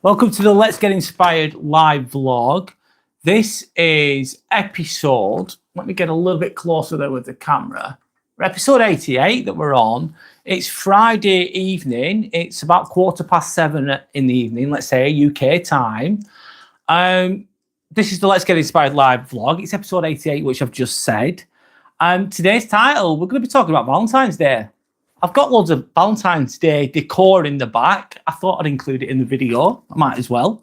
Welcome to the Let's Get Inspired live vlog. This is episode, let me get a little bit closer there with the camera. Episode 88 that we're on. It's Friday evening. It's about 7:15 in the evening, let's say UK time. This is the Let's Get Inspired live vlog. It's episode 88, which I've just said. Today's title, we're going to be talking about Valentine's Day. I've got loads of Valentine's Day decor in the back. I thought I'd include it in the video. I might as well.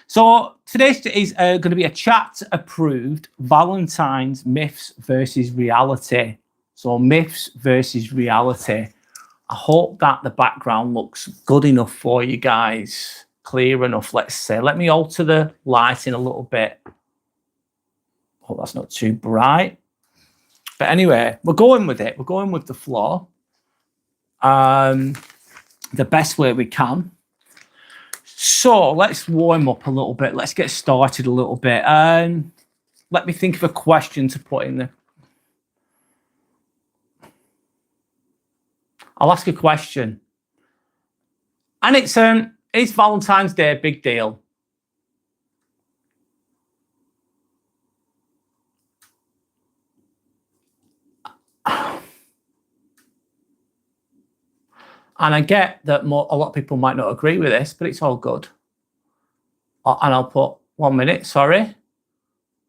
So today's is going to be a chat-approved Valentine's myths versus reality. So myths versus reality. I hope that the background looks good enough for you guys. Clear enough, let's say. Let me alter the lighting a little bit. Hope that's not too bright. But anyway, we're going with it. We're going with the flow. The best way we can. So let's warm up a little bit. Let's get started a little bit. Let me think of a question to put in there. I'll ask a question. And it's is Valentine's Day a big deal? And I get that a lot of people might not agree with this, but it's all good. And I'll put 1 minute, sorry.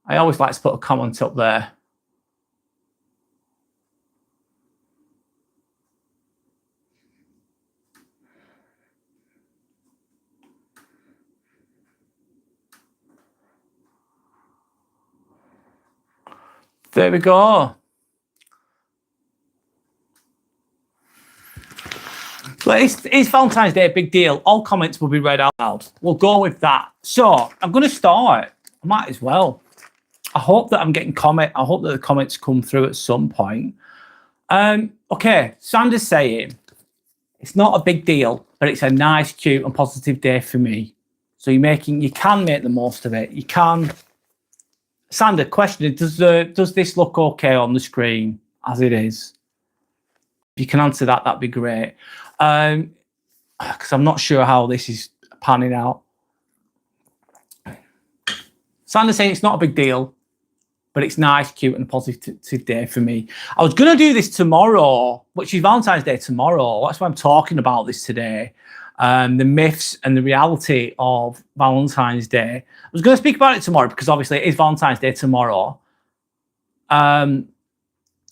I always like to put a comment up there. There we go. But is Valentine's Day a big deal? All comments will be read out loud. We'll go with that. So I'm going to start. I might as well. I hope that I'm getting I hope that the comments come through at some point. Okay, Sandra's saying it's not a big deal, but it's a nice, cute, and positive day for me. So you can make the most of it. You can. Sandra, question: does this look okay on the screen as it is? If you can answer that, that'd be great. Because I'm not sure how this is panning out. Sandra's saying it's not a big deal, but it's nice, cute, and a positive day for me. I was going to do this tomorrow, which is Valentine's Day tomorrow. That's why I'm talking about this today. The myths and the reality of Valentine's Day. I was going to speak about it tomorrow because obviously it is Valentine's Day tomorrow.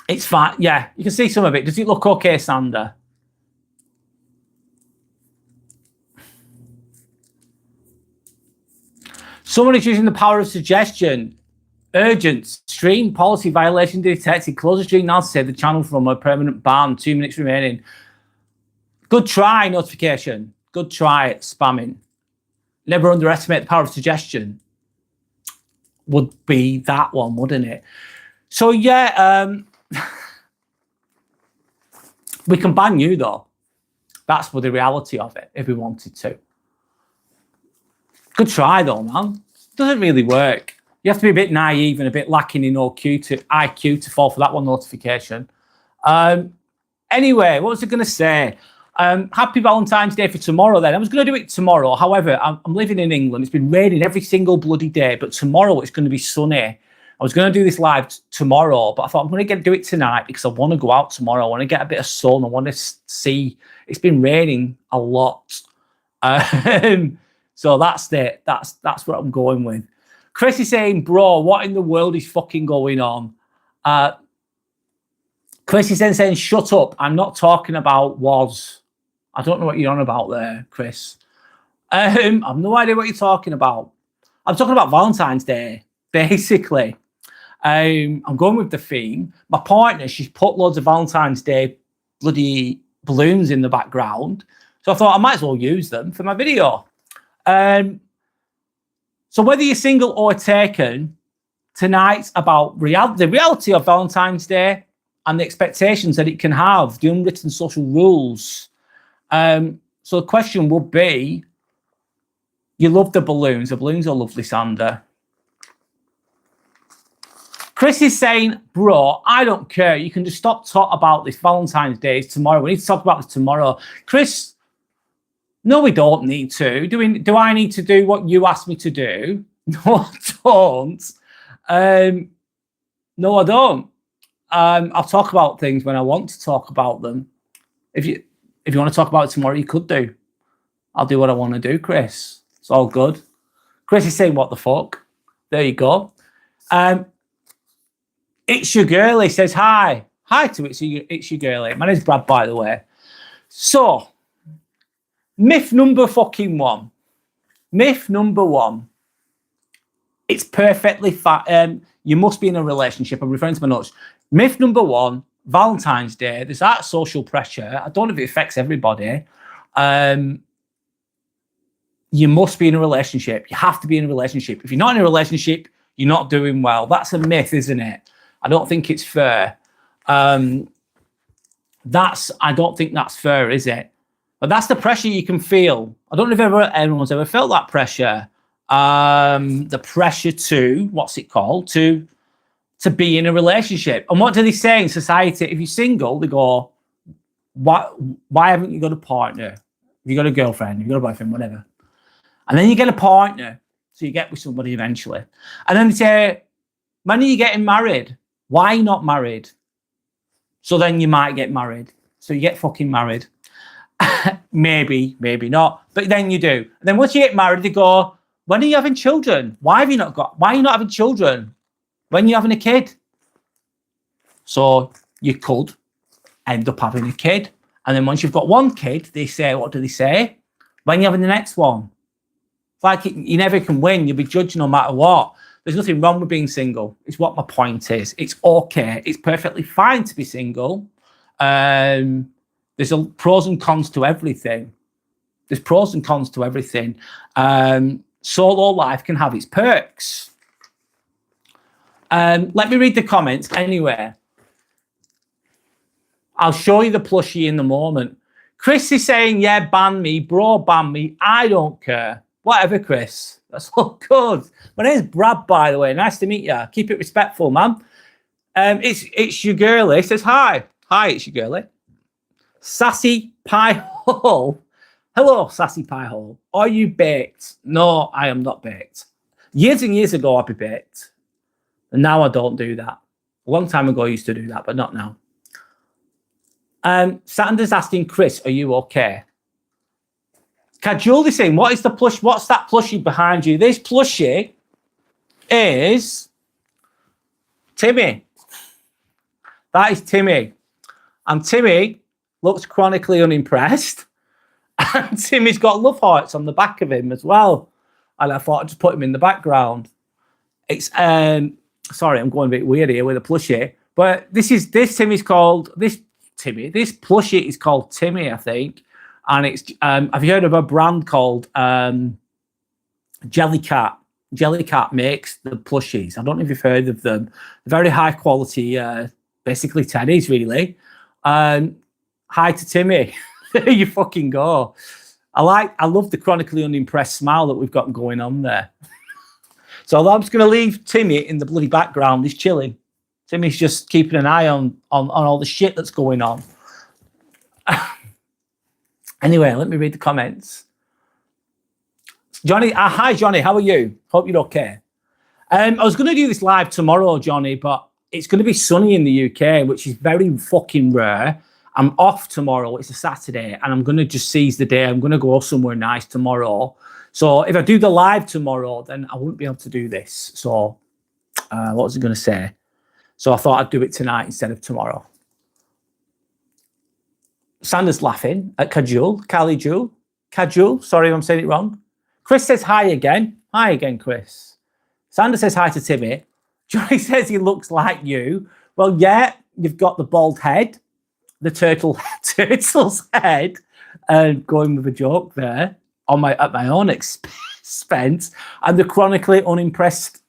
It's fine. Yeah, you can see some of it. Does it look okay, Sandra? Someone is using the power of suggestion. Urgent. Stream policy violation detected. Close the stream now to save the channel from a permanent ban. 2 minutes remaining. Good try, notification. Good try at spamming. Never underestimate the power of suggestion. Would be that one, wouldn't it? So, yeah, we can ban you, though. That's for the reality of it, if we wanted to. Good try, though, man. Doesn't really work. You have to be a bit naive and a bit lacking in IQ to fall for that one notification. Anyway, what was I going to say? Happy Valentine's Day for tomorrow, then. I was going to do it tomorrow. However, I'm living in England. It's been raining every single bloody day, but tomorrow it's going to be sunny. I was going to do this live tomorrow, but I thought I'm going to do it tonight because I want to go out tomorrow. I want to get a bit of sun. I want to see. It's been raining a lot. So that's it. That's what I'm going with. Chris is saying, bro, what in the world is fucking going on? Chris is then saying, shut up. I'm not talking about was. I don't know what you're on about there, Chris. I have no idea what you're talking about. I'm talking about Valentine's Day, basically. I'm going with the theme. My partner, she's put loads of Valentine's Day bloody balloons in the background. So I thought I might as well use them for my video. So whether you're single or taken, tonight's about the reality of Valentine's Day and the expectations that it can have, the unwritten social rules. So the question would be, you love the balloons. The balloons are lovely, Sandra. Chris is saying, bro, I don't care. You can just stop talking about this Valentine's Day tomorrow. We need to talk about this tomorrow. Chris, No, we don't need to. Do I need to do what you asked me to do? No, I don't. No, I don't. I'll talk about things when I want to talk about them. If you want to talk about it tomorrow, you could do. I'll do what I want to do, Chris. It's all good. Chris is saying, what the fuck? There you go. It's your girlie says hi. Hi to it's your girlie. My name's Brad, by the way. So, myth number fucking one. Myth number one. It's perfectly fine. You must be in a relationship. I'm referring to my notes. Myth number one, Valentine's Day. There's that social pressure. I don't know if it affects everybody. You must be in a relationship. You have to be in a relationship. If you're not in a relationship, you're not doing well. That's a myth, isn't it? I don't think it's fair. I don't think that's fair, is it? But that's the pressure you can feel. I don't know if anyone's ever felt that pressure. The pressure to, what's it called? To be in a relationship. And what do they say in society? If you're single, they go, why haven't you got a partner? Have you got a girlfriend? Have you got a boyfriend? Whatever. And then you get a partner. So you get with somebody eventually. And then they say, when are you getting married? Why are you not married? So then you might get married. So you get fucking married. Maybe not. But then you do. And then once you get married, they go, when are you having children? Why are you not having children? When are you having a kid? So you could end up having a kid. And then once you've got one kid, they say, what do they say? When are you having the next one? It's like you never can win. You'll be judged no matter what. There's nothing wrong with being single. It's what my point is. It's okay. It's perfectly fine to be single. There's pros and cons to everything. There's pros and cons to everything. Solo life can have its perks. Let me read the comments anyway. I'll show you the plushie in the moment. Chris is saying, yeah, ban me, bro, ban me. I don't care. Whatever, Chris. That's all good. My name's Brad, by the way. Nice to meet you. Keep it respectful, man. It's your girlie. It says hi. Hi, it's your girlie. Sassy Pie Hole. Hello, Sassy Pie Hole. Are you baked? No, I am not baked. Years and years ago, I'd be baked. And now I don't do that. A long time ago, I used to do that, but not now. Sanders asking Chris, are you okay? Kajul is saying, what's that plushie behind you? This plushie is Timmy. That is Timmy. And Timmy looks chronically unimpressed. And Timmy's got love hearts on the back of him as well. And I thought I'd just put him in the background. It's sorry, I'm going a bit weird here with a plushie. But this plushie is called Timmy, I think. And it's have you heard of a brand called Jellycat? Jellycat makes the plushies. I don't know if you've heard of them. Very high quality, basically teddies, really. Hi to Timmy. There you fucking go. I love the chronically unimpressed smile that we've got going on there. So I'm just going to leave Timmy in the bloody background. He's chilling. Timmy's just keeping an eye on all the shit that's going on. Anyway, let me read the comments. Johnny, hi Johnny, how are you? Hope you're okay. I was going to do this live tomorrow, Johnny, but it's going to be sunny in the UK, which is very fucking rare. I'm off tomorrow. It's a Saturday, and I'm going to just seize the day. I'm going to go somewhere nice tomorrow. So if I do the live tomorrow, then I wouldn't be able to do this. So what was I going to say? So I thought I'd do it tonight instead of tomorrow. Sanders laughing at Kajul. Sorry if I'm saying it wrong. Chris says hi again. Hi again, Chris. Sanders says hi to Timmy. Johnny says he looks like you. Well, yeah, you've got the bald head, the turtle's head, and going with a joke there at my own expense, and the chronically unimpressed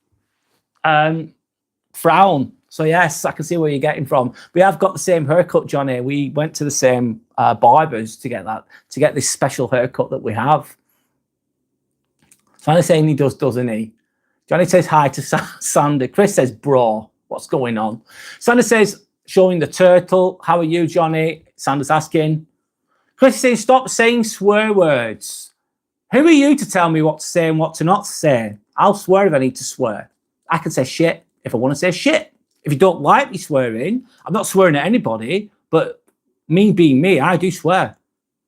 frown. So yes, I can see where you're getting from. We have got the same haircut, Johnny. We went to the same barbers to get this special haircut that we have. Johnny's saying he does, doesn't he? Johnny says hi to Sander. Chris says, bro, what's going on? Sander says, showing the turtle. How are you, Johnny? Sander's asking. Chris is saying, stop saying swear words. Who are you to tell me what to say and what to not say? I'll swear if I need to swear. I can say shit if I want to say shit. If you don't like me swearing, I'm not swearing at anybody, but me being me, I do swear.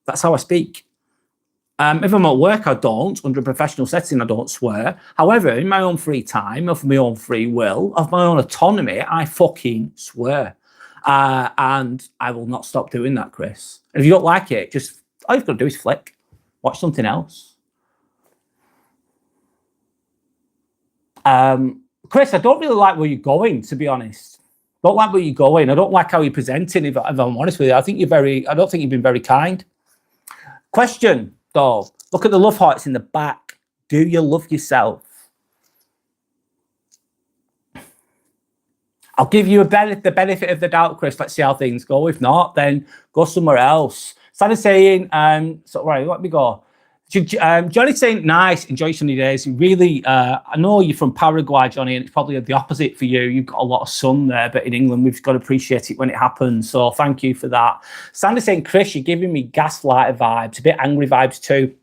That's how I speak. If I'm at work, I don't. Under a professional setting, I don't swear. However, in my own free time, of my own free will, of my own autonomy, I fucking swear. And I will not stop doing that, Chris. And if you don't like it, just all you've got to do is flick. Watch something else. Chris, I don't really like where you're going, to be honest. Don't like where you're going. I don't like how you're presenting, if I'm honest with you. I don't think you've been very kind. Question, though. Look at the love hearts in the back. Do you love yourself? I'll give you the benefit of the doubt, Chris. Let's see how things go. If not, then go somewhere else. Started saying, right, let me go. Johnny's saying, nice, enjoy sunny days. Really, I know you're from Paraguay, Johnny, and it's probably the opposite for you. You've got a lot of sun there, but in England, we've got to appreciate it when it happens. So thank you for that. Sandy's saying, Chris, you're giving me gaslighter vibes, a bit angry vibes too.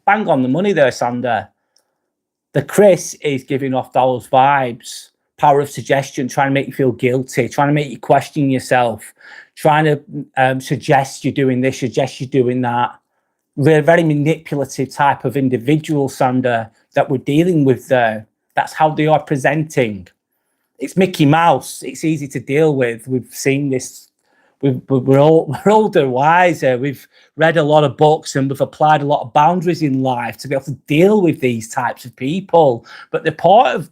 Bang on the money there, Sander. The Chris is giving off those vibes. Power of suggestion, trying to make you feel guilty, trying to make you question yourself, trying to suggest you're doing this, suggest you're doing that. We're a very manipulative type of individual, Sander, that we're dealing with there. That's how they are presenting. It's Mickey Mouse. It's easy to deal with. We've seen this. We're older, wiser. We've read a lot of books and we've applied a lot of boundaries in life to be able to deal with these types of people. But they're part of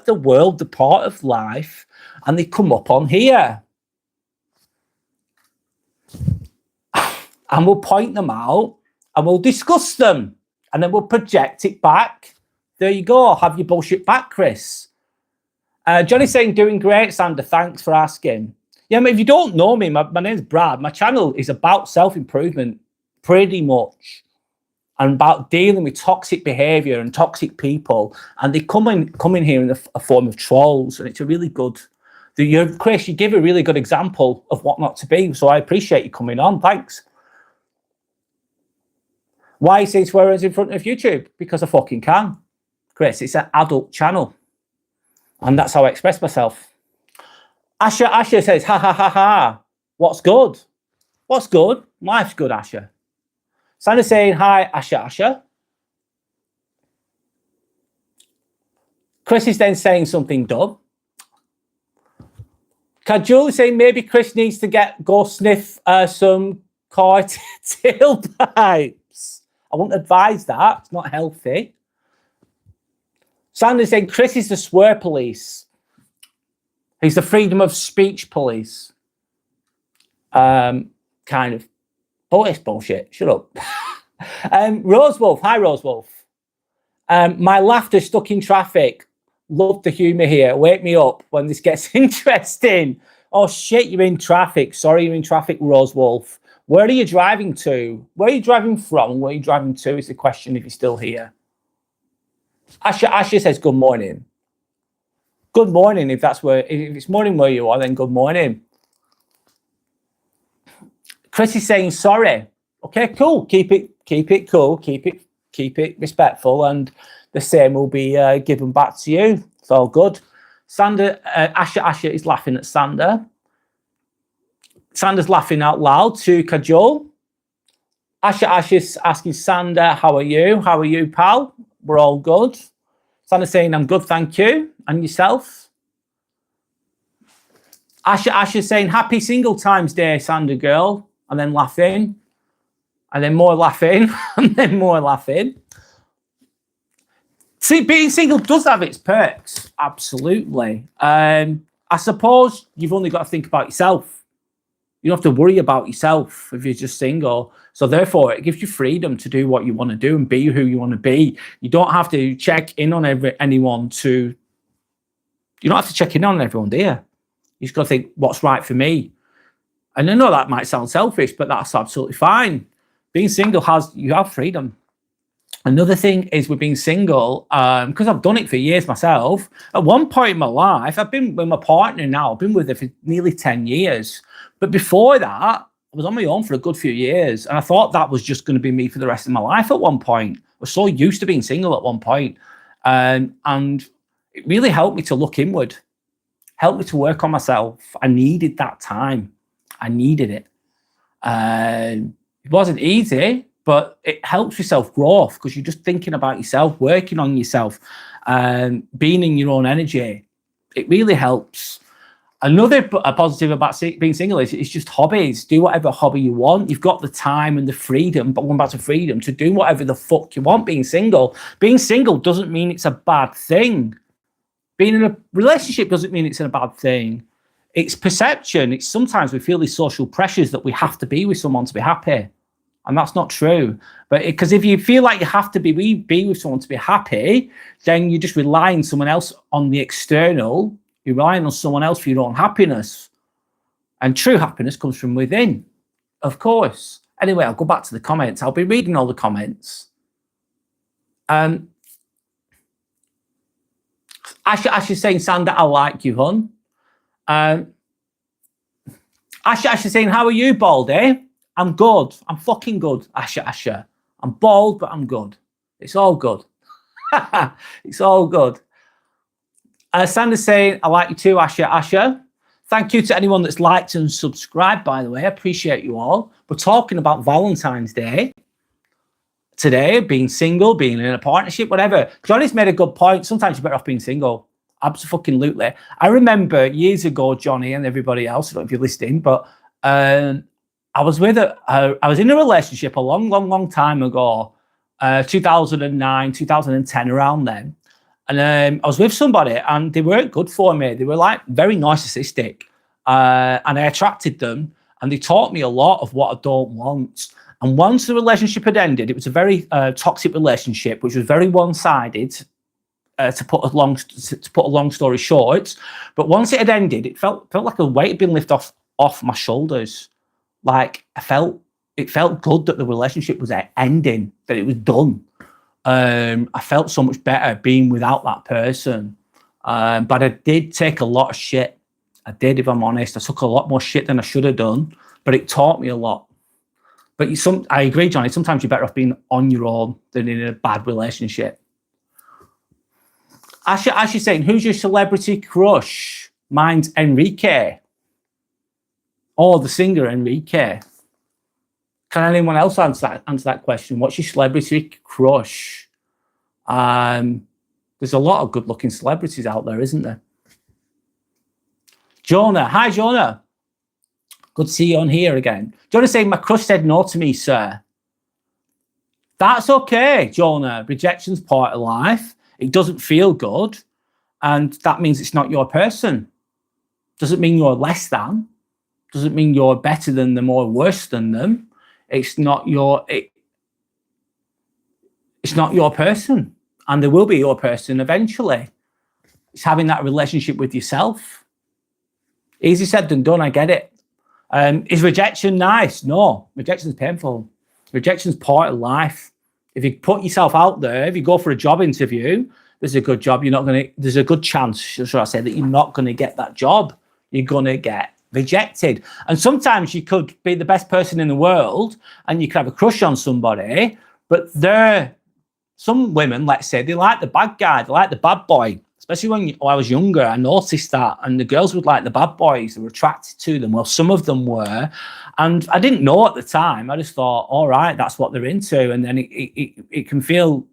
the world, the part of life, and they come up on here. And we'll point them out and we'll discuss them and then we'll project it back. There you go. Have your bullshit back, Chris. Johnny's saying, doing great, Sander. Thanks for asking. Yeah, I mean, if you don't know me, my name's Brad. My channel is about self-improvement, pretty much. And about dealing with toxic behavior and toxic people, and they come in here in a form of trolls, and it's a really good. Chris, you give a really good example of what not to be. So I appreciate you coming on. Thanks. Why you say swear words in front of YouTube? Because I fucking can, Chris. It's an adult channel, and that's how I express myself. Asher says, ha ha ha ha. What's good? What's good? Life's good, Asher. Sandra's saying, hi, Asher. Chris is then saying something dumb. Kajul is saying maybe Chris needs to go sniff some tailpipes. I wouldn't advise that. It's not healthy. Sandra's saying Chris is the swear police. He's the freedom of speech police. Kind of. Oh, it's bullshit. Shut up. Rosewolf. Hi, Rosewolf. My laughter stuck in traffic. Love the humour here. Wake me up when this gets interesting. Oh, shit, you're in traffic. Sorry, you're in traffic, Rosewolf. Where are you driving to? Where are you driving from? Where are you driving to is the question if you're still here. Asher says, good morning. Good morning if it's morning where you are, then good morning. Chris is saying sorry. Okay, cool. Keep it cool. Keep it respectful, and the same will be given back to you. It's all good. Sander, Asher is laughing at Sander. Sander's laughing out loud to Kajol. Asher's asking Sander, how are you? How are you, pal? We're all good. Sander's saying, I'm good, thank you. And yourself? Asher's saying, happy single times day, Sander girl. And then laughing, and then more laughing, and then more laughing. See, being single does have its perks, absolutely. I suppose you've only got to think about yourself. You don't have to worry about yourself if you're just single. So therefore, it gives you freedom to do what you want to do and be who you want to be. You don't have to check in on anyone to... You don't have to check in on everyone, do you? You just got to think, what's right for me? And I know that might sound selfish, but that's absolutely fine. Being single you have freedom. Another thing is with being single, because I've done it for years myself. At one point in my life, I've been with my partner now. I've been with her for nearly 10 years. But before that, I was on my own for a good few years, and I thought that was just going to be me for the rest of my life at one point. I was so used to being single at one point. And it really helped me to look inward, helped me to work on myself. I needed that time. I needed it. It wasn't easy, but it helps with self-growth because you're just thinking about yourself, working on yourself, being in your own energy. It really helps. Another positive about being single is it's just hobbies. Do whatever hobby you want. You've got the time and the freedom, but going back to freedom, to do whatever the fuck you want being single. Being single doesn't mean it's a bad thing. Being in a relationship doesn't mean it's a bad thing. It's perception. It's sometimes we feel these social pressures that we have to be with someone to be happy. And that's not true. But because if you feel like you have to be with someone to be happy, then you just rely on someone else on the external. You're relying on someone else for your own happiness. And true happiness comes from within, of course. Anyway, I'll go back to the comments. I'll be reading all the comments. Ashley's saying, Sandra, I like you, hun. Ashley's saying, how are you, Baldy? I'm good. I'm fucking good, Asha. I'm bald, but I'm good. It's all good. It's all good. Sandra's saying, I like you too, Asha. Thank you to anyone that's liked and subscribed, by the way. I appreciate you all. We're talking about Valentine's Day today, being single, being in a partnership, whatever. Johnny's made a good point. Sometimes you're better off being single. Absolutely. I remember years ago, Johnny and everybody else, I don't know if you're listening, but I was in a relationship a long time ago, 2009, 2010, around then. And I was with somebody and they weren't good for me. They were like very narcissistic, and I attracted them, and they taught me a lot of what I don't want. And once the relationship had ended, it was a very toxic relationship, which was very one-sided, to put a long story short. But once it had ended, it felt like a weight had been lifted off my shoulders. Like it felt good that the relationship was ending, that it was done. I felt so much better being without that person. But I did take a lot of shit. I did, if I'm honest. I took a lot more shit than I should have done, but it taught me a lot. But I agree, Johnny, sometimes you're better off being on your own than in a bad relationship. Ashley's saying, who's your celebrity crush? Mine's Enrique. Oh, the singer Enrique. Can anyone else answer that question? What's your celebrity crush? There's a lot of good-looking celebrities out there, isn't there? Jonah. Hi, Jonah. Good to see you on here again. Jonah saying, my crush said no to me, sir. That's okay, Jonah. Rejection's part of life. It doesn't feel good. And that means it's not your person. Doesn't mean you're less than. Doesn't mean you're better than them or worse than them. It's not your person. And there will be your person eventually. It's having that relationship with yourself. Easy said than done, I get it. Is rejection nice? No, rejection's painful. Rejection's part of life. If you put yourself out there, if you go for a job interview, there's a good job. There's a good chance, should I say, that you're not going to get that job. You're going to get rejected. And sometimes you could be the best person in the world and you could have a crush on somebody, but some women, let's say, they like the bad guy, they like the bad boy. Especially when I was younger, I noticed that, and the girls would like the bad boys. They were attracted to them. Well, some of them were, and I didn't know at the time. I just thought, all right, that's what they're into, and then it can feel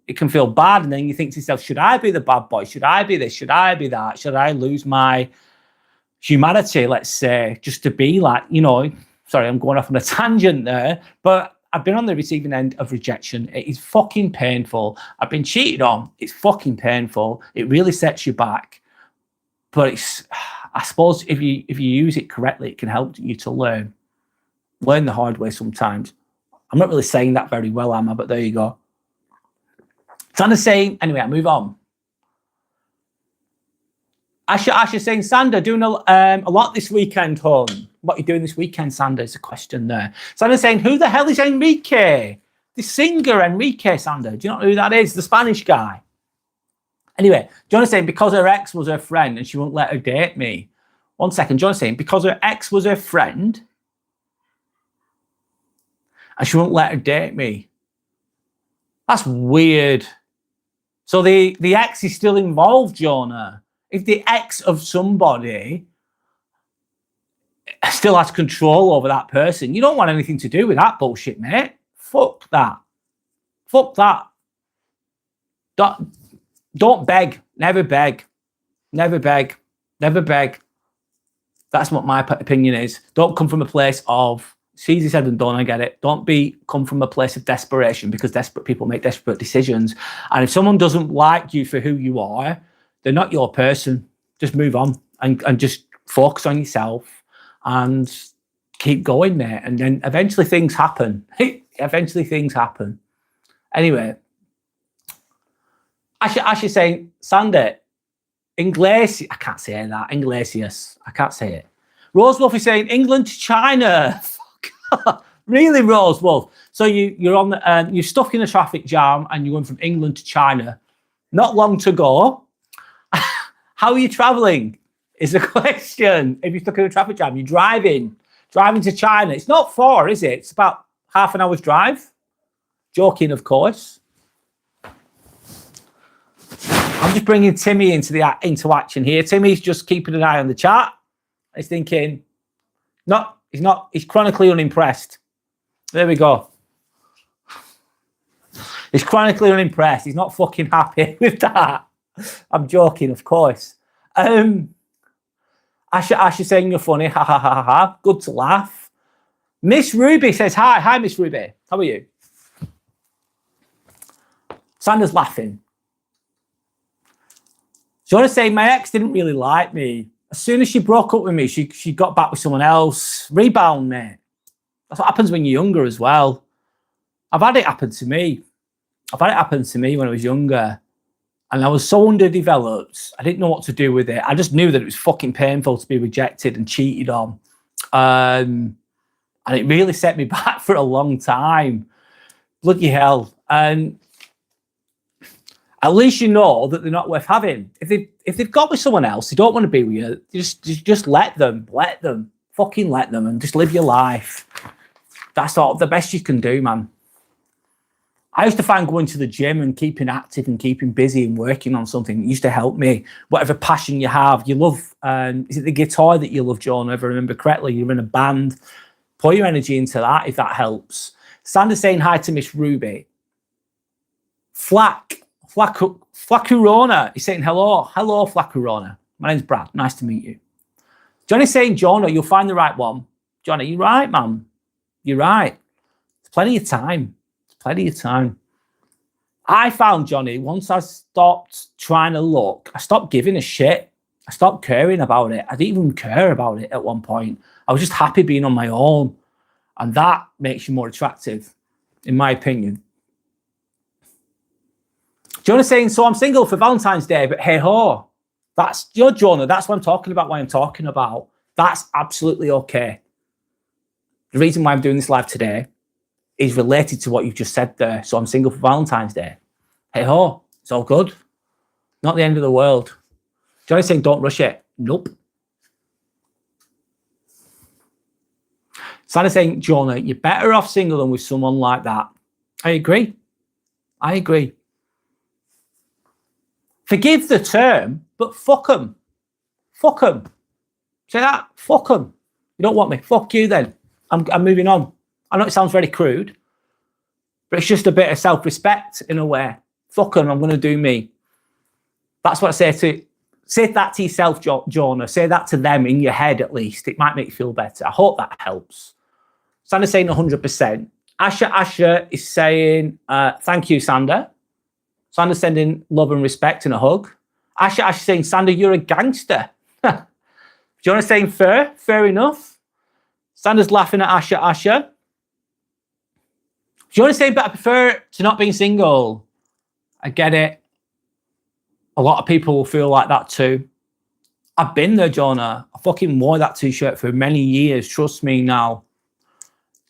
bad, and then you think to yourself, should I be the bad boy? Should I be this? Should I be that? Should I lose my humanity, let's say, just to be like, sorry, I'm going off on a tangent there, but I've been on the receiving end of rejection. It is fucking painful. I've been cheated on. It's fucking painful. It really sets you back. But I suppose if you use it correctly, it can help you to learn the hard way sometimes. I'm not really saying that very well, am I? But there you go. Sandra's saying, anyway, I move on. Asha's saying, Sandra, doing a lot this weekend, hon. What are you doing this weekend, Sandra? Is a question there. Sandra's saying, who the hell is Enrique? The singer Enrique, Sandra. Do you know who that is? The Spanish guy. Anyway, John's saying, because her ex was her friend and she won't let her date me. 1 second. John's saying, because her ex was her friend and she won't let her date me. That's weird. So the ex is still involved, Jonah. If the ex of somebody still has control over that person, you don't want anything to do with that bullshit, mate. Fuck that. Fuck that. Don't beg. Never beg. Never beg. Never beg. That's what my opinion is. Don't come from a place of, it's easy said and done, I get it. Don't come from a place of desperation, because desperate people make desperate decisions. And if someone doesn't like you for who you are, they're not your person. Just move on and just focus on yourself and keep going, mate. And then eventually things happen. Eventually things happen. Anyway, I should say, Sandy, Inglesias, I can't say that. Inglesias, I can't say it. Rosewolf is saying England to China. Really, Rosewolf? So you're on you're stuck in a traffic jam and you're going from England to China. Not long to go. How are you traveling? Is the question. If you're stuck in a traffic jam, you're driving to China. It's not far, is it? It's about half an hour's drive. Joking, of course. I'm just bringing Timmy into action here. Timmy's just keeping an eye on the chat. He's thinking, he's chronically unimpressed. There we go. He's chronically unimpressed. He's not fucking happy with that. I'm joking, of course. Asha saying you're funny. Ha ha ha ha ha. Good to laugh. Miss Ruby says hi. Hi, Miss Ruby. How are you? Sanders laughing. So I want to say my ex didn't really like me. As soon as she broke up with me, she got back with someone else. Rebound, mate. That's what happens when you're younger as well. I've had it happen to me. I've had it happen to me when I was younger. And I was so underdeveloped. I didn't know what to do with it. I just knew that it was fucking painful to be rejected and cheated on. And it really set me back for a long time. Bloody hell. And at least you know that they're not worth having. If they've got with someone else, they don't want to be with you, just let them, fucking let them, and just live your life. That's all the best you can do, man. I used to find going to the gym and keeping active and keeping busy and working on something used to help me. Whatever passion you have, you love, is it the guitar that you love, John? If I remember correctly, you're in a band. Put your energy into that if that helps. Sanders saying hi to Miss Ruby. Flacurona is saying hello. Hello, Flacurona. My name's Brad. Nice to meet you. Johnny's saying, Jonah, you'll find the right one. Johnny, you're right, man. You're right. There's plenty of time. Plenty of time. I found, Johnny, once I stopped trying to look, I stopped giving a shit. I stopped caring about it. I didn't even care about it at one point. I was just happy being on my own. And that makes you more attractive, in my opinion. Jonah's saying, so I'm single for Valentine's Day, but hey ho. That's, Jonah, that's what I'm talking about, why I'm talking about. That's absolutely okay. The reason why I'm doing this live today is related to what you've just said there. So I'm single for Valentine's Day. Hey ho, it's all good. Not the end of the world. Johnny's saying, don't rush it. Nope. Santa's saying, Jonah, you're better off single than with someone like that. I agree. I agree. Forgive the term, but fuck them. Fuck them. Say that. Fuck them. You don't want me. Fuck you then. I'm moving on. I know it sounds very crude, but it's just a bit of self-respect in a way. Fuck them. I'm going to do me. That's what I say that to yourself, Jonah. Say that to them in your head at least. It might make you feel better. I hope that helps. Sander's saying 100%. Asha is saying, thank you, Sander. Sander's sending love and respect and a hug. Asha saying, Sander, you're a gangster. Jonah's saying, fair enough. Sander's laughing at Asha. Jonah's saying, but I prefer to not being single. I get it. A lot of people will feel like that too. I've been there, Jonah. I fucking wore that t-shirt for many years. Trust me now.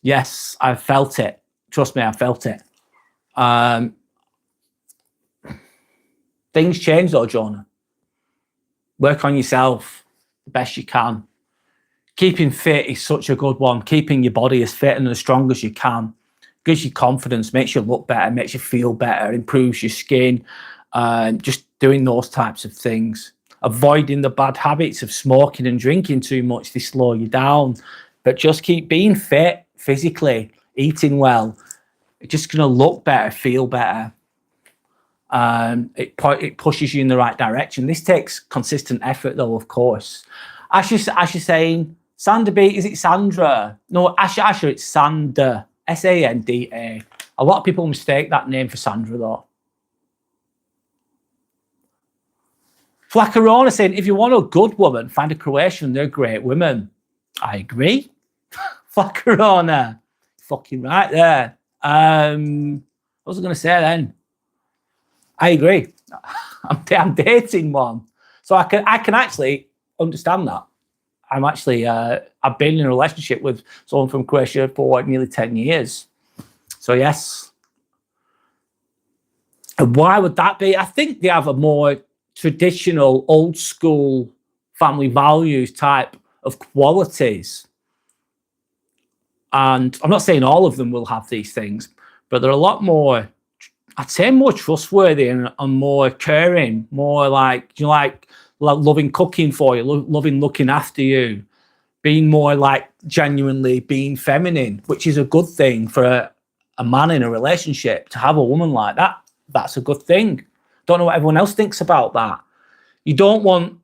Yes, I've felt it. Trust me, I felt it. Things change though, Jonah. Work on yourself the best you can. Keeping fit is such a good one. Keeping your body as fit and as strong as you can. gives you confidence, makes you look better, makes you feel better, improves your skin, just doing those types of things. Avoiding the bad habits of smoking and drinking too much, they slow you down. But just keep being fit physically, eating well. It's just going to look better, feel better. It pushes you in the right direction. This takes consistent effort, though, of course. Asher saying, Sandra B, is it Sandra? No, Asher, it's Sanda. Sanda. A lot of people mistake that name for Sandra, though. Flacarona saying, if you want a good woman, find a Croatian. They're great women. I agree. Flacarona. Fucking right there. What was I going to say then? I agree. I'm dating one. So I can actually understand that. I've been in a relationship with someone from Croatia for nearly 10 years. So yes. And why would that be? I think they have a more traditional, old school family values type of qualities. And I'm not saying all of them will have these things, but they're a lot more, I'd say, more trustworthy and more caring, more like, like loving cooking for you, loving looking after you, being more like genuinely being feminine, which is a good thing for a man in a relationship. To have a woman like that, that's a good thing. Don't know what everyone else thinks about that. You don't want,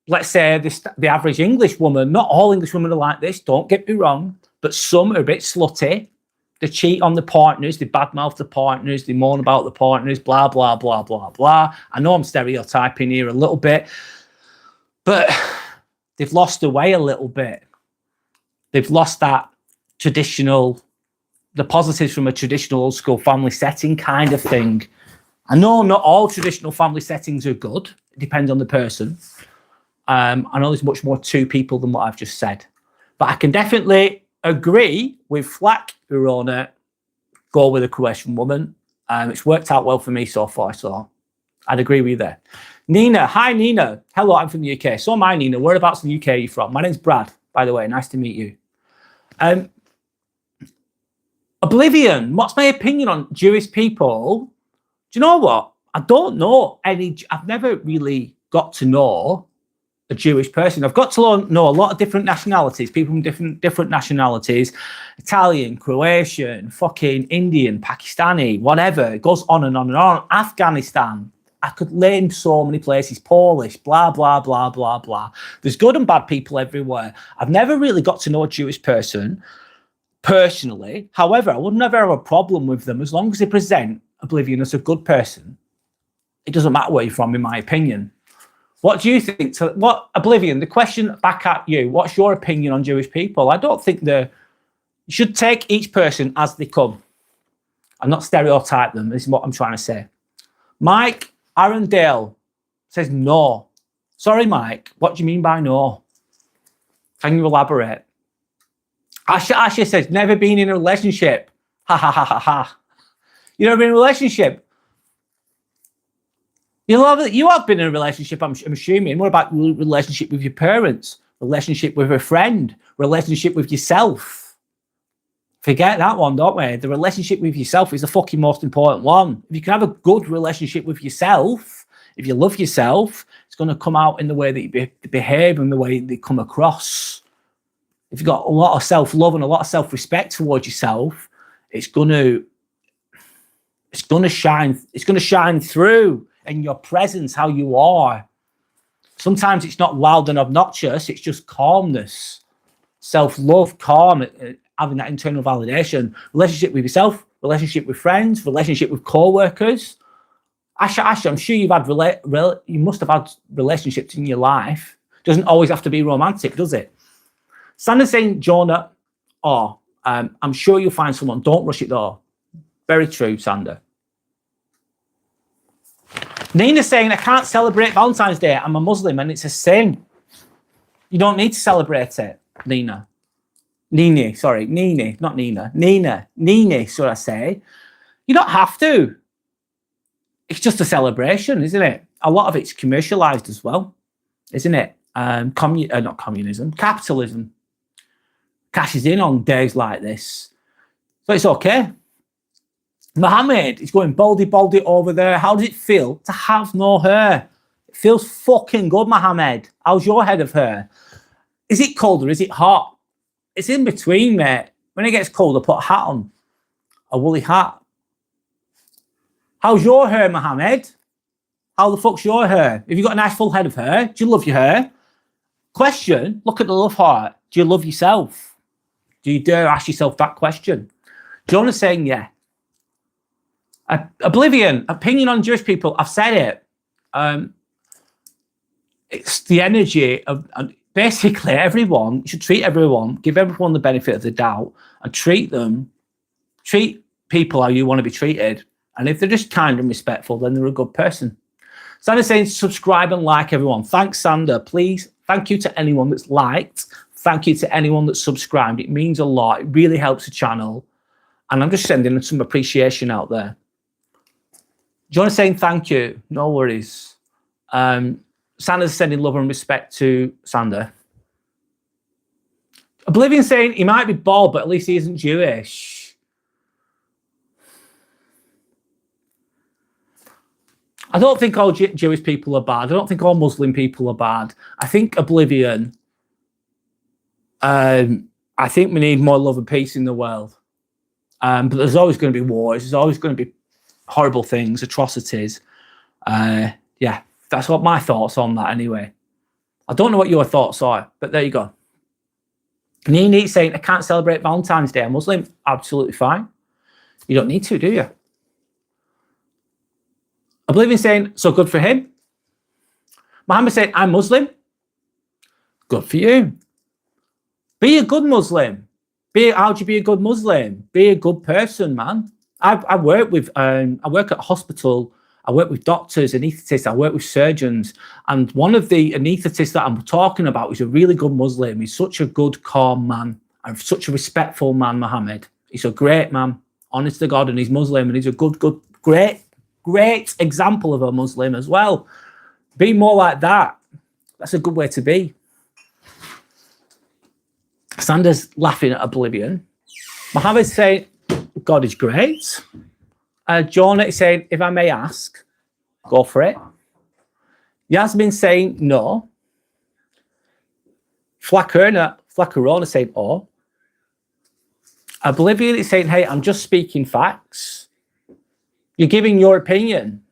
let's say, the average English woman. Not all English women are like this, don't get me wrong, but some are a bit slutty. They cheat on the partners, they badmouth the partners, they moan about the partners, blah, blah, blah, blah, blah. I know I'm stereotyping here a little bit, but they've lost their way a little bit. They've lost that traditional, the positives from a traditional old school family setting kind of thing. I know not all traditional family settings are good. It depends on the person. I know there's much more to people than what I've just said. But I can definitely agree with Flack Urona, go with a Croatian woman. It's worked out well for me so far, so I'd agree with you there. Nina, hi Nina. Hello, I'm from the UK. So am I, Nina. Whereabouts in the UK are you from? My name's Brad, by the way. Nice to meet you. Oblivion, what's my opinion on Jewish people? Do you know what? I don't know any, I've never really got to know a Jewish person. I've got to know a lot of different nationalities, people from different nationalities, Italian, Croatian, fucking Indian, Pakistani, whatever. It goes on and on and on. Afghanistan. I could name so many places, Polish, blah, blah, blah, blah, blah. There's good and bad people everywhere. I've never really got to know a Jewish person personally. However, I would never have a problem with them as long as they present Oblivion as a good person. It doesn't matter where you're from, in my opinion. What do you think? So, what, Oblivion, the question back at you, what's your opinion on Jewish people? I don't think you should take each person as they come and not stereotype them. This is what I'm trying to say. Mike Arundale says no. Sorry, Mike. What do you mean by no? Can you elaborate? Asha says, never been in a relationship. Ha, ha, ha, ha, ha. You never been in a relationship? You have been in a relationship, I'm assuming. What about relationship with your parents? Relationship with a friend? Relationship with yourself? Forget that one, don't we? The relationship with yourself is the fucking most important one. If you can have a good relationship with yourself, if you love yourself, it's going to come out in the way that you behave and the way they come across. If you've got a lot of self-love and a lot of self-respect towards yourself, it's going to shine through in your presence, how you are. Sometimes it's not loud and obnoxious, it's just calmness, self-love, calm, having that internal validation. Relationship with yourself, relationship with friends, relationship with co-workers. Asha, I'm sure you've had you must have had relationships in your life. Doesn't always have to be romantic, does it? Sandra saying, Jonah, I'm sure you'll find someone. Don't rush it though. Very true, Sandra. Nina saying, I can't celebrate Valentine's Day. I'm a Muslim and it's a sin. You don't need to celebrate it, Nina. Nini, sorry. Nini, not Nina. Nini, should I say. You don't have to. It's just a celebration, isn't it? A lot of it's commercialized as well, isn't it? Not communism, capitalism cashes in on days like this. So it's okay. Mohammed is going baldy over there. How does it feel to have no hair? It feels fucking good, Mohammed. How's your head of hair? Is it cold or is it hot? It's in between, mate. When it gets cold, I put a hat on, a woolly hat. How's your hair, Mohammed? How the fuck's your hair? Have you got a nice full head of hair? Do you love your hair? Question, look at the love heart. Do you love yourself? Do you dare ask yourself that question? Jonah's saying yeah. Oblivion, opinion on Jewish people. I've said it. It's the energy of basically everyone. You should treat everyone, give everyone the benefit of the doubt, and treat people how you want to be treated. And if they're just kind and respectful, then they're a good person. Sander's saying subscribe and like, everyone. Thanks, Sander. Please, thank you to anyone that's liked. Thank you to anyone that's subscribed. It means a lot. It really helps the channel. And I'm just sending some appreciation out there. John's saying thank you. No worries. Sander's sending love and respect to Sander. Oblivion saying he might be bald, but at least he isn't Jewish. I don't think all Jewish people are bad. I don't think all Muslim people are bad. I think Oblivion, I think we need more love and peace in the world. But there's always going to be wars. There's always going to be horrible things, atrocities. Yeah, that's what my thoughts on that anyway. I don't know what your thoughts are, but there you go. Nini saying, I can't celebrate Valentine's Day. I'm Muslim. Absolutely fine. You don't need to, do you? Oblivion saying, so good for him. Muhammad saying, I'm Muslim. Good for you. Be a good Muslim. How do you be a good Muslim? Be a good person, man. I work at a hospital. I work with doctors, anaesthetists. I work with surgeons. And one of the anaesthetists that I'm talking about is a really good Muslim. He's such a good, calm man and such a respectful man, Muhammad. He's a great man, honest to God, and he's Muslim, and he's a good, great example of a Muslim as well. Be more like that. That's a good way to be. Sander's laughing at Oblivion. Mohammed's saying, God is great. Jonah is saying, if I may ask, go for it. Yasmin saying, no. Flaccarona saying, oh. Oblivion is saying, hey, I'm just speaking facts. You're giving your opinion.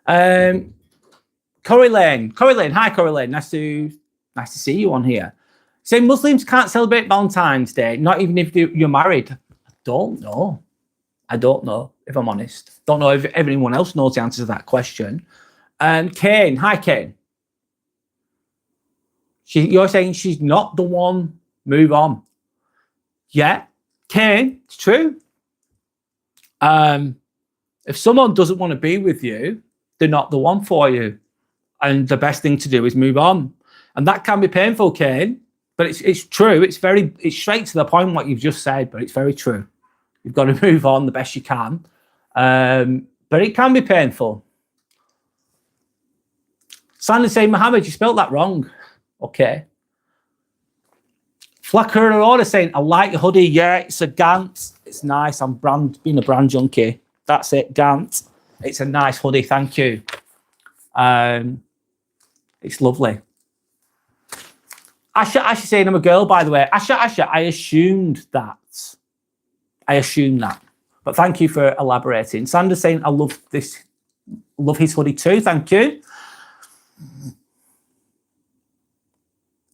Corey Lane. Hi, Corey Lane. Nice to see you on here. Saying Muslims can't celebrate Valentine's Day, not even if you're married. I don't know, if I'm honest. Don't know if anyone else knows the answer to that question. And Kane. Hi, Kane. You're saying she's not the one. Move on. Yeah, Kane, it's true. If someone doesn't want to be with you, they're not the one for you. And the best thing to do is move on. And that can be painful, Kane, but it's true. It's straight to the point what you've just said, but it's very true. You've got to move on the best you can. But it can be painful. Sandy saying, Mohammed, you spelled that wrong. Okay. Flaccarona saying, I like your hoodie. Yeah, it's a Gant. It's nice. I'm being a brand junkie. That's it, Gant. It's a nice hoodie. Thank you. It's lovely. Asha saying I'm a girl, by the way. Asha, I assumed that. But thank you for elaborating. Sanders saying I love his hoodie too. Thank you.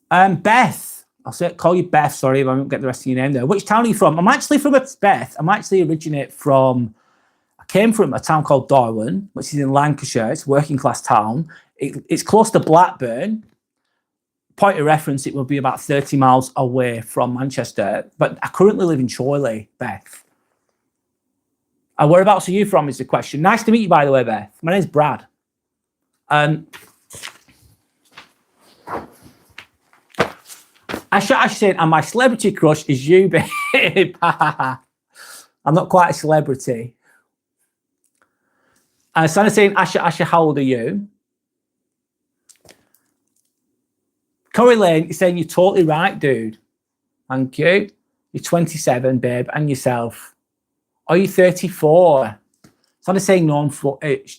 Beth. Call you Beth, sorry if I don't get the rest of your name there. Which town are you from? I'm actually from Beth. I came from a town called Darwin, which is in Lancashire. It's a working class town. It's close to Blackburn. Point of reference, it will be about 30 miles away from Manchester. But I currently live in Chorley, Beth. Whereabouts are you from is the question. Nice to meet you, by the way, Beth. My name's Brad. Asha saying, and my celebrity crush is you, babe. I'm not quite a celebrity. Sana saying, Asha, how old are you? Corey Lane is saying, you're totally right, dude. Thank you. You're 27, babe, and yourself. Are you 34? Sandra's saying no.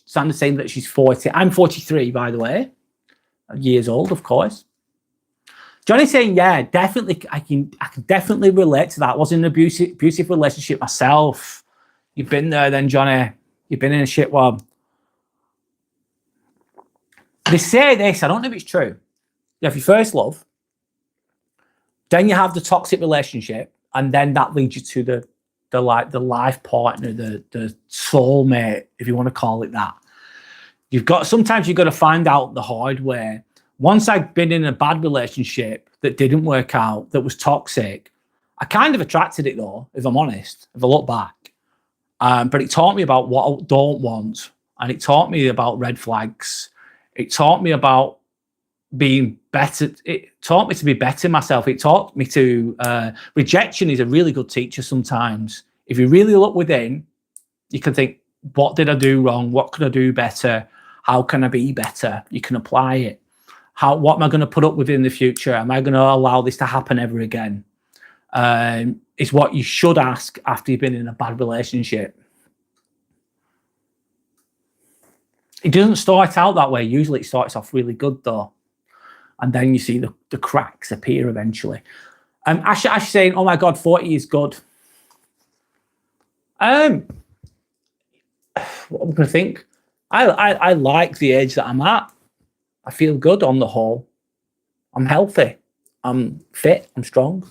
Sandra's saying that she's 40. I'm 43, by the way. Years old, of course. Johnny's saying, yeah, definitely. I can definitely relate to that. I was in an abusive relationship myself. You've been there, then, Johnny. You've been in a shit one. They say this. I don't know if it's true. You have your first love, then you have the toxic relationship, and then that leads you to the life partner, the soulmate, if you want to call it that. Sometimes you've got to find out the hard way. Once I'd been in a bad relationship that didn't work out, that was toxic, I kind of attracted it though, if I'm honest, if I look back. But it taught me about what I don't want, and it taught me about red flags. It taught me about being better. It taught me to be better myself. It taught me to rejection is a really good teacher sometimes. If you really look within, you can think, what did I do wrong? What could I do better? How can I be better? You can apply it. What am I going to put up with in the future? Am I going to allow this to happen ever again? Is what you should ask after you've been in a bad relationship. It doesn't start out that way. Usually it starts off really good though. And then you see the cracks appear eventually. Ash saying, oh my God, 40 is good. What am I going to think? I like the age that I'm at. I feel good on the whole. I'm healthy. I'm fit. I'm strong.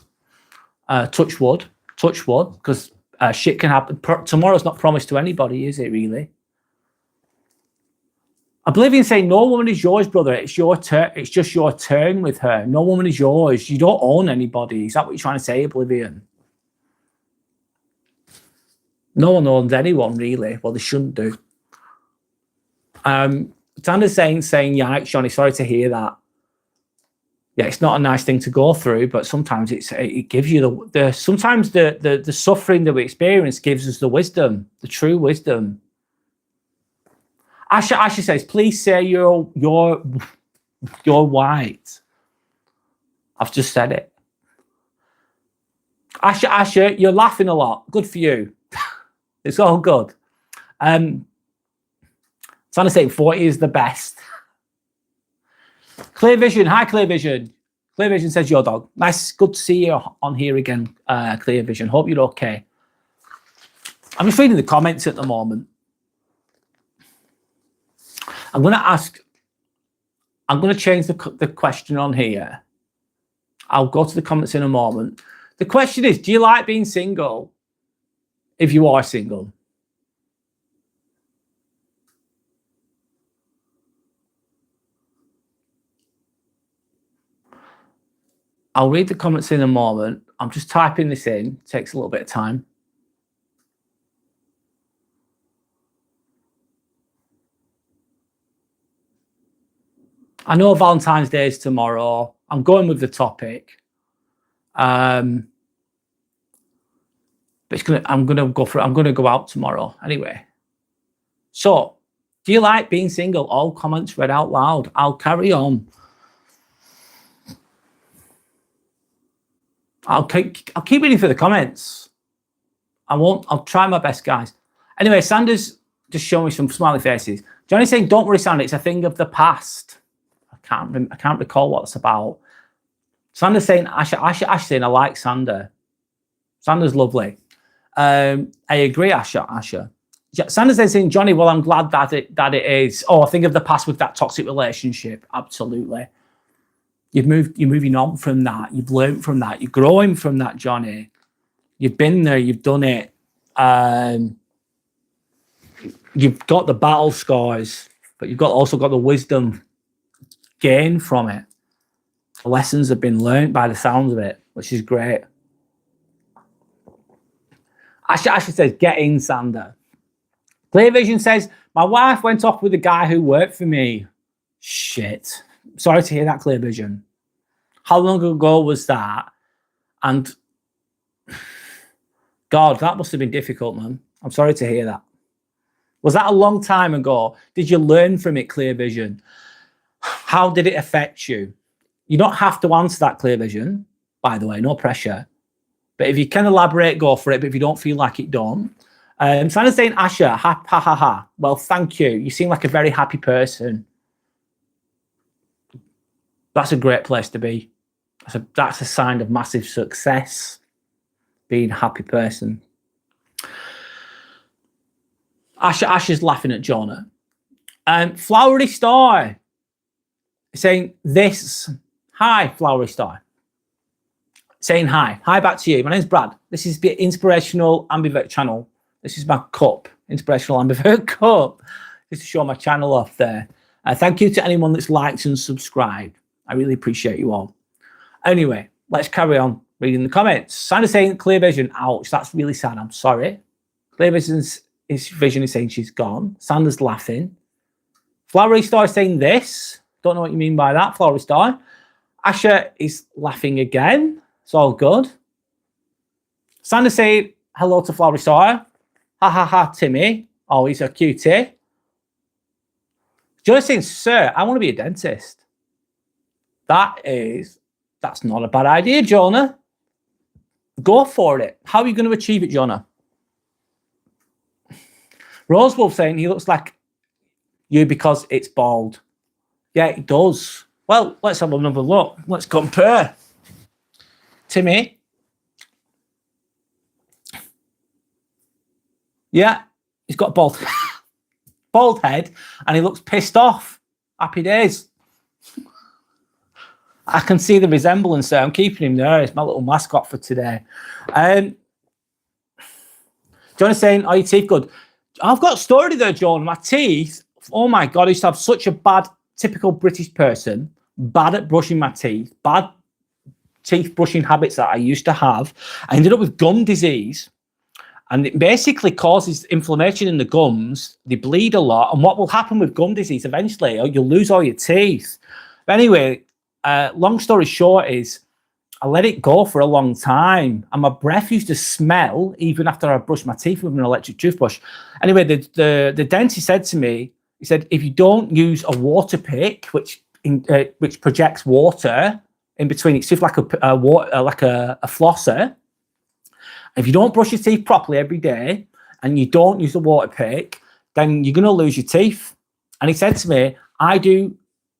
Touch wood, because shit can happen. Tomorrow's not promised to anybody, is it really? Oblivion saying, no woman is yours, brother. It's your turn. It's just your turn with her. No woman is yours. You don't own anybody. Is that what you're trying to say, Oblivion? No one owns anyone, really. Well, they shouldn't do. Tanda's saying, yikes, Johnny, sorry to hear that. Yeah, it's not a nice thing to go through, but sometimes it gives you sometimes the suffering that we experience gives us the wisdom, the true wisdom. Asha says, please say you're white. I've just said it. Asha, you're laughing a lot. Good for you. It's all good. Trying to say 40 is the best. Clear Vision. Hi, Clear Vision. Clear Vision says your dog. Nice. Good to see you on here again, Clear Vision. Hope you're okay. I'm just reading the comments at the moment. I'm going to change the question on here. I'll go to the comments in a moment. The question is, do you like being single if you are single? I'll read the comments in a moment. I'm just typing this in. It takes a little bit of time. I know Valentine's Day is tomorrow. I'm going with the topic. But I'm gonna go out tomorrow anyway. So, do you like being single? All comments read out loud. I'll carry on. I'll keep reading for the comments. I'll try my best, guys. Anyway, Sanders just showing me some smiley faces. Johnny's saying, don't worry, Sander, it's a thing of the past. I can't recall what it's about. Sander's saying, Asha saying, I like Sander. Sander's lovely. I agree, Asha. Sander's saying, Johnny, well, I'm glad that it is. Oh, I think of the past with that toxic relationship. Absolutely. You're moving on from that. You've learned from that. You're growing from that, Johnny. You've been there. You've done it. You've got the battle scars, but you've also got the wisdom gained from it. The lessons have been learned by the sounds of it, which is great. Asha says, get in, Sander. Clear Vision says, my wife went off with a guy who worked for me. Shit. Sorry to hear that, Clear Vision. How long ago was that? And God, that must have been difficult, man. I'm sorry to hear that. Was that a long time ago? Did you learn from it, Clear Vision? How did it affect you? You don't have to answer that, Clear Vision, by the way, no pressure. But if you can elaborate, go for it. But if you don't feel like it, don't. Sandra's saying, Asha, ha, ha, ha, ha. Well, thank you. You seem like a very happy person. That's a great place to be. That's a sign of massive success, being a happy person. Asha's laughing at Jonah. Flowery Star saying this. Hi, Flowery Star. Saying hi. Hi back to you. My name's Brad. This is the Inspirational Ambivert channel. This is my cup. Inspirational Ambivert cup. Just to show my channel off there. Thank you to anyone that's liked and subscribed. I really appreciate you all. Anyway, let's carry on reading the comments. Sandra's saying clear vision. Ouch, that's really sad. I'm sorry. Clear vision's vision is saying she's gone. Sandra's laughing. Flowery Star is saying this. Don't know what you mean by that, Flowery Star. Asha is laughing again. It's all good. Sandra saying hello to Flowery Star. Ha ha ha, Timmy. Oh, he's a cutie. Joy's saying, sir, I want to be a dentist. That's not a bad idea, Jonah. Go for it. How are you going to achieve it, Jonah? Rosewolf saying he looks like you because it's bald. Yeah, it does. Well, let's have another look. Let's compare. Timmy. Yeah, he's got bald head and he looks pissed off. Happy days. I can see the resemblance there. I'm keeping him there. It's my little mascot for today. John is saying, are your teeth good? I've got a story there, John. My teeth, oh my God, I used to have such a bad, typical British person, bad at brushing my teeth, bad teeth brushing habits that I used to have. I ended up with gum disease. And it basically causes inflammation in the gums. They bleed a lot. And what will happen with gum disease eventually, you'll lose all your teeth. But anyway, long story short is I let it go for a long time. And my breath used to smell even after I brushed my teeth with an electric toothbrush. Anyway, the dentist said to me, he said, if you don't use a water pick, which projects water in between, it's just like a flosser. If you don't brush your teeth properly every day and you don't use the water pick, then you're going to lose your teeth. And he said to me, I do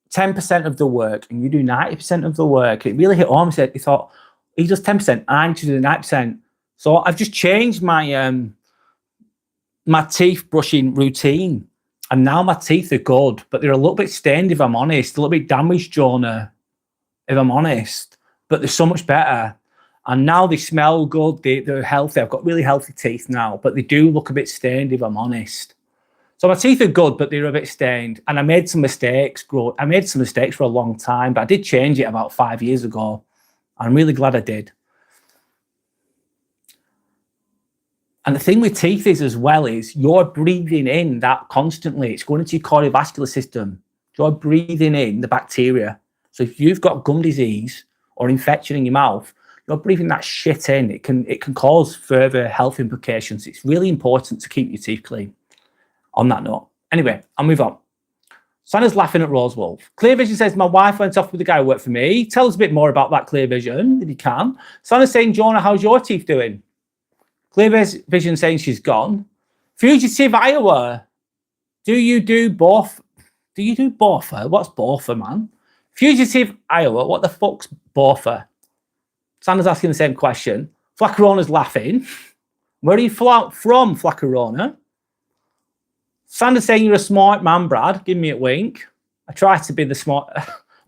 10% of the work and you do 90% of the work. It really hit home. He thought, he does 10%, I need to do the 90%. So I've just changed my my teeth brushing routine. And now my teeth are good, but they're a little bit stained, if I'm honest, a little bit damaged, Jonah, if I'm honest. But they're so much better. And now they smell good, they're healthy. I've got really healthy teeth now, but they do look a bit stained, if I'm honest. So my teeth are good, but they're a bit stained. And I made some mistakes. I made some mistakes for a long time, but I did change it about 5 years ago. I'm really glad I did. And the thing with teeth is as well is you're breathing in that constantly. It's going into your cardiovascular system. You're breathing in the bacteria. So if you've got gum disease or infection in your mouth, you're breathing that shit in. It can cause further health implications. It's really important to keep your teeth clean. On that note. Anyway, I'll move on. Sandra's laughing at Rosewolf. Clear Vision says, my wife went off with the guy who worked for me. Tell us a bit more about that, Clear Vision, if you can. Sandra's saying, Jonah, how's your teeth doing? Clear Vision saying she's gone. Fugitive Iowa. Do you do both? Do you do Boffer? What's Boffer, man? Fugitive Iowa. What the fuck's Boffer? Sandra's asking the same question. Flaccarona's laughing. Where are you from, Flaccarona? Sandra's saying you're a smart man, Brad. Give me a wink. I try to be I'm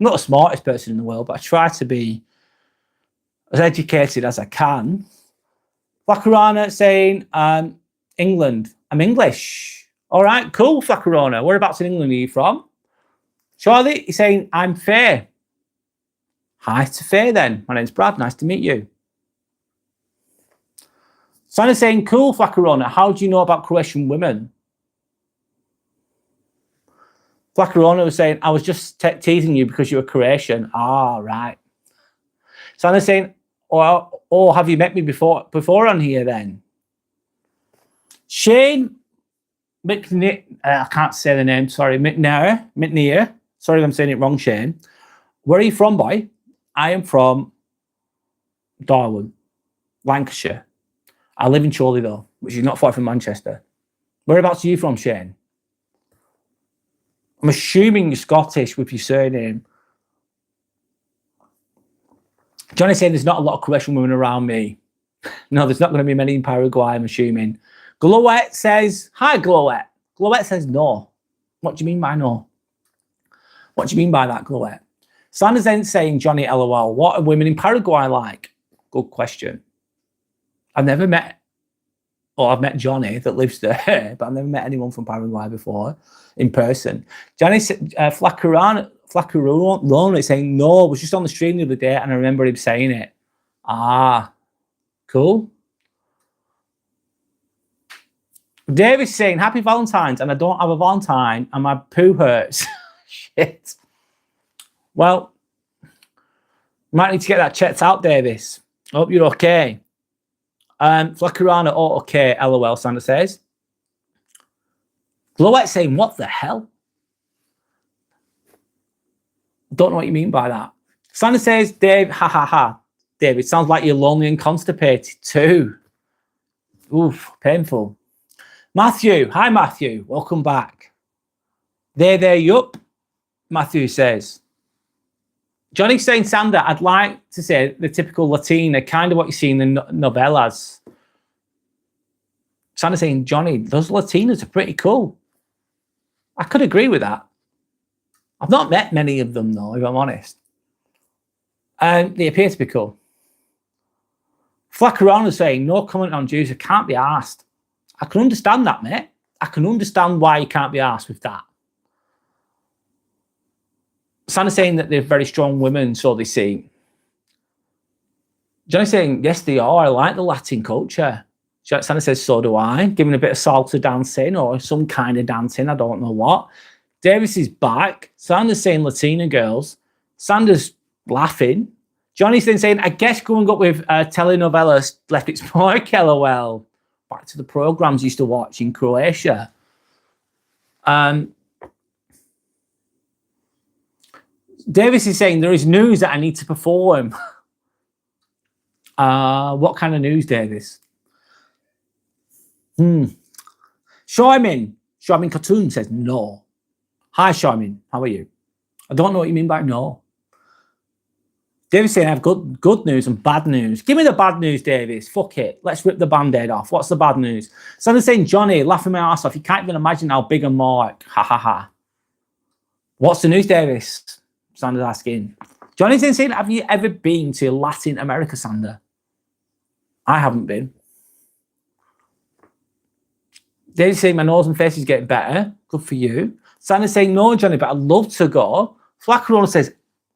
not the smartest person in the world, but I try to be as educated as I can. Flaccarona saying, England. I'm English. All right, cool, Flaccarona. Whereabouts in England are you from? Charlie, he's saying, I'm Fair. Hi to Fair then. My name's Brad. Nice to meet you. Sandra's saying, cool, Flaccarona. How do you know about Croatian women? Flaccarona was saying, I was just teasing you because you were Croatian. Ah, right. Sandra's saying, oh, have you met me before on here then? Shane McNear, I can't say the name, sorry, McNear. Sorry if I'm saying it wrong, Shane. Where are you from, boy? I am from Darwin. Lancashire. I live in Chorley though, which is not far from Manchester. Whereabouts are you from, Shane? I'm assuming you're Scottish with your surname. Johnny's saying there's not a lot of Croatian women around me. No, there's not going to be many in Paraguay, I'm assuming. Glowette says, hi, Glowette. Glowette says no. What do you mean by no? What do you mean by that, Glowette? Sanders then saying, Johnny, LOL, what are women in Paraguay like? Good question. I've never met, or I've met Johnny that lives there, but I've never met anyone from Paraguay before in person. Johnny said, Flacarone is saying, no, I was just on the stream the other day and I remember him saying it. Ah, cool. David's saying, happy Valentine's, and I don't have a Valentine and my poo hurts. Shit. Well, might need to get that checked out, Davis. Hope you're okay. Flacarana, oh, okay, LOL, Sandra says. Glowette saying, what the hell? Don't know what you mean by that. Sandra says, Dave, ha ha ha. David, sounds like you're lonely and constipated too. Oof, painful. Matthew, hi Matthew, welcome back. There, yup, Matthew says. Johnny's saying, Sandra, I'd like to say the typical Latina, kind of what you see in the novellas. Sandra saying, Johnny, those Latinas are pretty cool. I could agree with that. I've not met many of them though, if I'm honest. And they appear to be cool. Flacarona saying, no comment on Jews, I can't be asked. I can understand that, mate. I can understand why you can't be asked with that. Santa's saying that they're very strong women, so they see. Johnny's saying, yes, they are. I like the Latin culture. Santa says, so do I. Giving a bit of salsa dancing or some kind of dancing. I don't know what. Davis is back. Sandra's saying Latina girls. Sandra's laughing. Johnny's then saying, I guess growing up with telenovelas left its mark, LOL. Back to the programs I used to watch in Croatia. Davis is saying, there is news that I need to perform. What kind of news, Davis? Sharmin Cartoon says no. Hi, Sharmin. How are you? I don't know what you mean by no. Davis saying, I've got good news and bad news. Give me the bad news, Davis. Fuck it. Let's rip the band-aid off. What's the bad news? Sandra's saying, Johnny, laughing my ass off. You can't even imagine how big and Mark. Ha, ha, ha. What's the news, Davis? Sandra's asking. Johnny's then saying, have you ever been to Latin America, Sandra? I haven't been. David's saying, my nose and face is getting better. Good for you. Sandra's saying, no, Johnny, but I'd love to go. Flacarona says,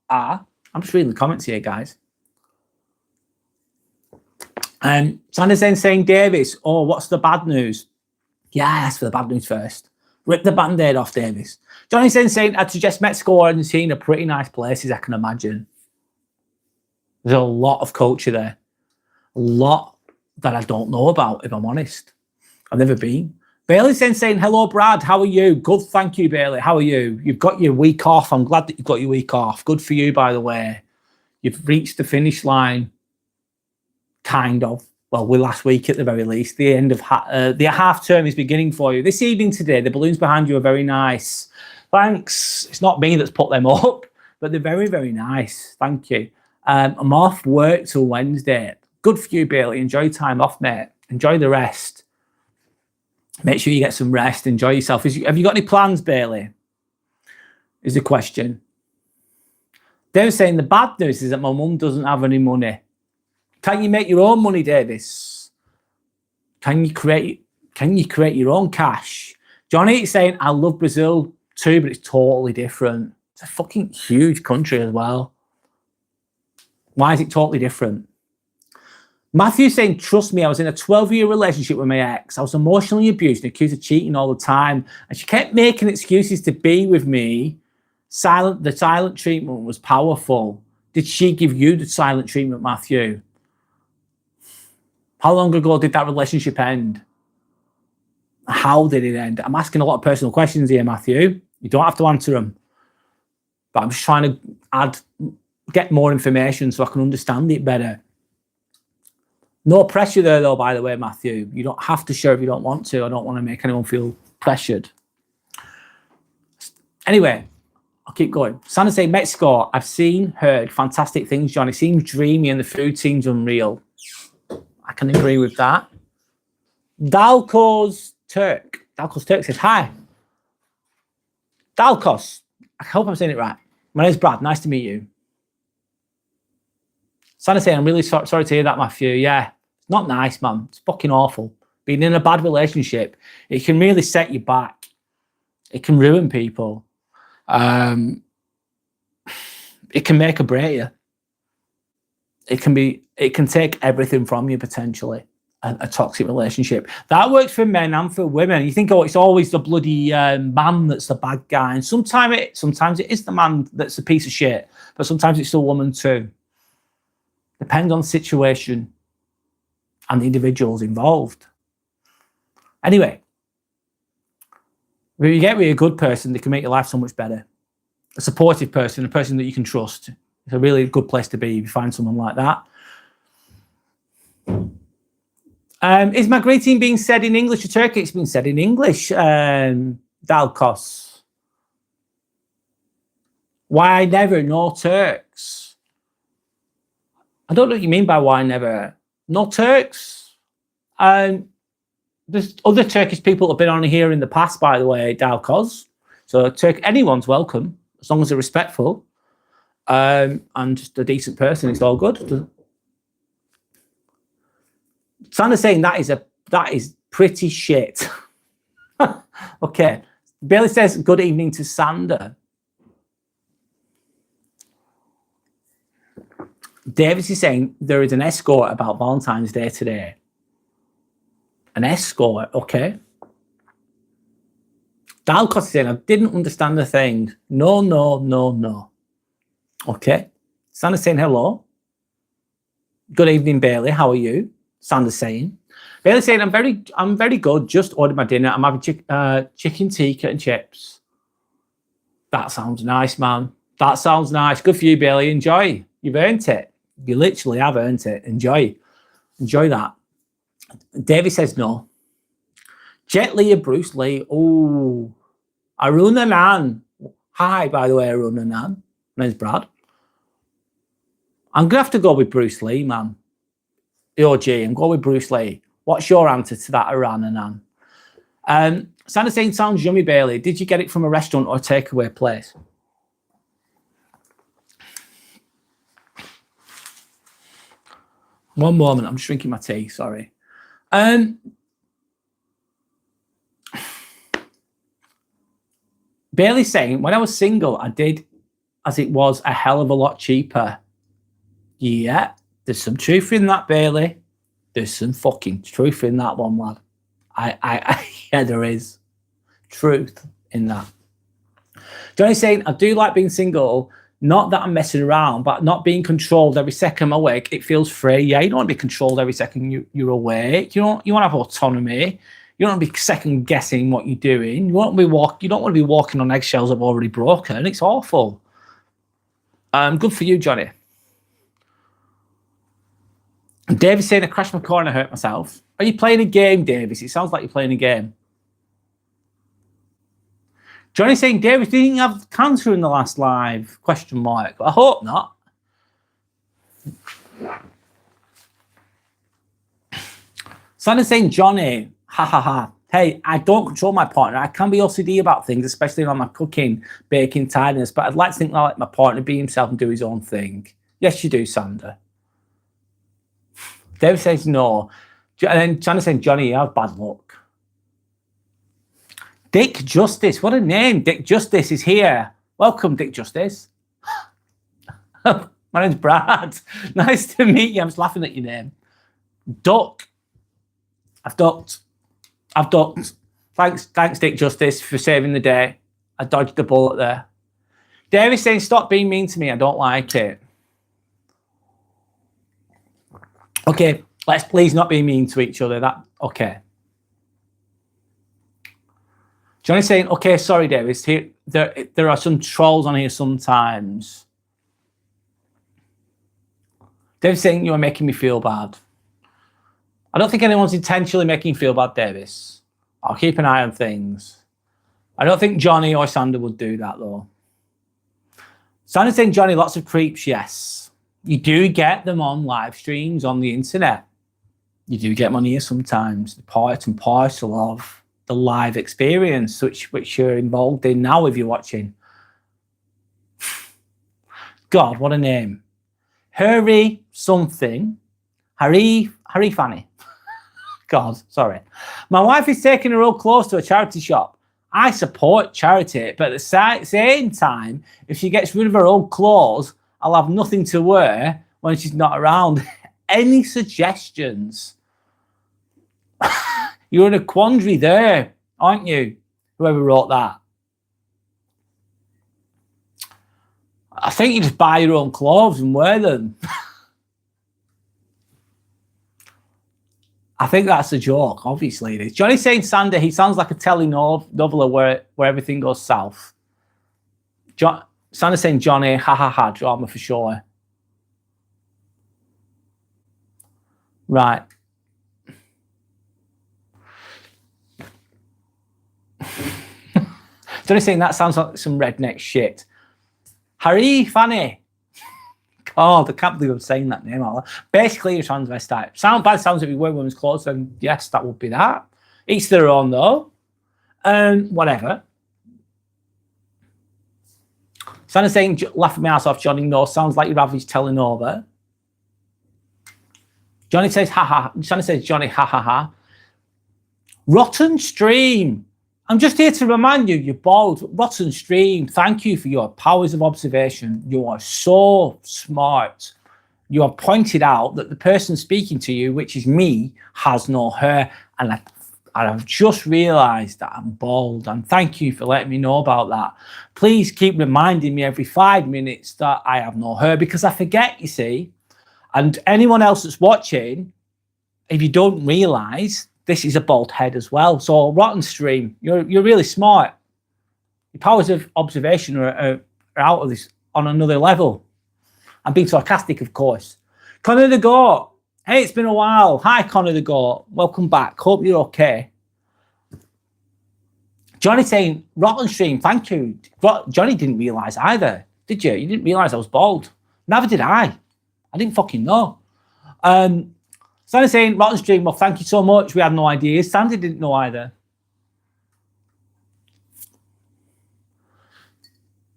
I'm just reading the comments here, guys. Sandra's then saying, Davis, oh, what's the bad news? Yeah, ask for the bad news first. Rip the band-aid off, Davis. Johnny's then saying, I'd suggest Mexico or Argentina, pretty nice places, I can imagine. There's a lot of culture there. A lot that I don't know about, if I'm honest. I've never been. Bailey's then saying, hello, Brad, how are you? Good, thank you, Bailey. How are you? You've got your week off. I'm glad that you've got your week off. Good for you, by the way. You've reached the finish line, kind of. Well, we're last week at the very least. The end of the half term is beginning for you. This evening today, the balloons behind you are very nice. Thanks. It's not me that's put them up, but they're very, very nice. Thank you. I'm off work till Wednesday. Good for you, Bailey. Enjoy time off, mate. Enjoy the rest. Make sure you get some rest. Enjoy yourself. Have you got any plans, Bailey? Is the question. They're saying the bad news is that my mum doesn't have any money. Can you make your own money, Davis? Can you create your own cash? Johnny is saying, I love Brazil too, but it's totally different. It's a fucking huge country as well. Why is it totally different? Matthew's saying, trust me, I was in a 12-year relationship with my ex. I was emotionally abused and accused of cheating all the time. And she kept making excuses to be with me. The silent treatment was powerful. Did she give you the silent treatment, Matthew? How long ago did that relationship end? How did it end? I'm asking a lot of personal questions here, Matthew. You don't have to answer them. But I'm just trying to get more information so I can understand it better. No pressure there, though, by the way, Matthew. You don't have to share if you don't want to. I don't want to make anyone feel pressured. Anyway, I'll keep going. Sandra saying, Mexico, I've heard fantastic things, John. It seems dreamy and the food seems unreal. I can agree with that. Dalco's Turk says, hi. Dalcos, I hope I'm saying it right. My name's Brad, nice to meet you. Sandra saying, I'm really sorry to hear that, Matthew. Yeah, it's not nice, man. It's fucking awful. Being in a bad relationship, it can really set you back. It can ruin people. It can make or break you. It can take everything from you, potentially, a toxic relationship. That works for men and for women. You think, oh, it's always the bloody man that's the bad guy. And sometimes it is the man that's a piece of shit, but sometimes it's the woman too. Depends on the situation and the individuals involved. Anyway, if you get with a good person, they can make your life so much better. A supportive person, a person that you can trust. It's a really good place to be if you find someone like that. Is my greeting being said in English or Turkish? It's been said in English, Dalkos. Why never? No Turks. I don't know what you mean by why never. No Turks. There's other Turkish people that have been on here in the past, by the way, Dalkos. So anyone's welcome, as long as they're respectful and just a decent person. It's all good. Sandra's saying that is pretty shit. Okay. Bailey says, good evening to Sandra. Davis is saying there is an escort about Valentine's Day today. An escort, okay. Dalcos is saying, I didn't understand the thing. No. Okay. Sandra's saying hello. Good evening, Bailey. How are you? Sandra's saying. Bailey's saying, I'm very good. Just ordered my dinner. I'm having chicken tikka and chips. That sounds nice, man. That sounds nice. Good for you, Bailey. Enjoy. You've earned it. You literally have earned it. Enjoy that. Davey says no. Jet Li or Bruce Lee. Oh, Arun Anand. Hi, by the way, Arun Anand. My name's Brad. I'm going to have to go with Bruce Lee, man. OG, I'm going with Bruce Lee. What's your answer to that, Arun Anand? Sandra saying, sounds yummy, Bailey. Did you get it from a restaurant or a takeaway place? One moment, I'm just drinking my tea, sorry. Bailey's saying, when I was single, I did as it was a hell of a lot cheaper. Yeah, there's some truth in that, Bailey. There's some fucking truth in that one, lad. Yeah, there is truth in that. Johnny's saying, I do like being single. Not that I'm messing around, but not being controlled every second I'm awake. It feels free. Yeah, you don't want to be controlled every second you're awake. You want to have autonomy. You don't want to be second guessing what you're doing. You don't want to be walking on eggshells that have already broken. It's awful. Good for you, Johnny. David's saying I crashed my car and I hurt myself. Are you playing a game, Davis? It sounds like you're playing a game. Johnny's saying, Davis, did you have cancer in the last live? ? I hope not. Sandra's saying, Johnny, ha ha ha. Hey, I don't control my partner. I can be OCD about things, especially on my cooking, baking, tidiness, but I'd like to think I let my partner be himself and do his own thing. Yes, you do, Sandra. David says no. And then Sandra's saying, Johnny, you have bad luck. Dick Justice, what a name. Dick Justice is here. Welcome, Dick Justice. My name's Brad. Nice to meet you. I'm just laughing at your name. Duck. I've ducked. Thanks, Dick Justice, for saving the day. I dodged the bullet there. David's saying, stop being mean to me. I don't like it. Okay, let's please not be mean to each other. Okay. Johnny's saying, okay, sorry, Davis. There are some trolls on here sometimes. David's saying, you are making me feel bad. I don't think anyone's intentionally making you feel bad, Davis. I'll keep an eye on things. I don't think Johnny or Sander would do that, though. Sander's saying, Johnny, lots of creeps, yes. You do get them on live streams on the internet. You do get them on here sometimes. The part and parcel of the live experience, which you're involved in now if you're watching. God, what a name. Harry something. Harry Fanny. God, sorry. My wife is taking her old clothes to a charity shop. I support charity, but at the same time, if she gets rid of her old clothes, I'll have nothing to wear when she's not around. Any suggestions? You're in a quandary there, aren't you? Whoever wrote that. I think you just buy your own clothes and wear them. I think that's a joke, obviously it is. Johnny's saying Sander, he sounds like a telenovela where everything goes south. Sander's saying Johnny, ha ha ha, drama for sure. Right. Johnny's saying that sounds like some redneck shit. Harry Fanny. God, I can't believe I'm saying that name. Basically, you're transvestite. Sounds if you wear women's clothes, then yes, that would be that. Each their own, though. Whatever. Sander's saying, laughing my ass off, Johnny. No, sounds like your average telenovela. Johnny says, ha ha. Sander says, Johnny, ha ha ha. Rotten stream. I'm just here to remind you, you're bald. Rotten stream. Thank you for your powers of observation. You are so smart. You have pointed out that the person speaking to you, which is me, has no hair. And I've just realised that I'm bald. And thank you for letting me know about that. Please keep reminding me every 5 minutes that I have no hair, because I forget, you see. And anyone else that's watching, if you don't realise, this is a bald head as well. So rotten stream, you're really smart. Your powers of observation are out of this on another level. I'm being sarcastic, of course. Connor the Goat. Hey, it's been a while. Hi, Connor the Goat. Welcome back. Hope you're okay. Johnny saying, rotten stream, thank you. Johnny didn't realise either, did you? You didn't realise I was bald. Neither did I. I didn't fucking know. Sandy saying, rotten stream, well, thank you so much. We had no idea. Sandy didn't know either.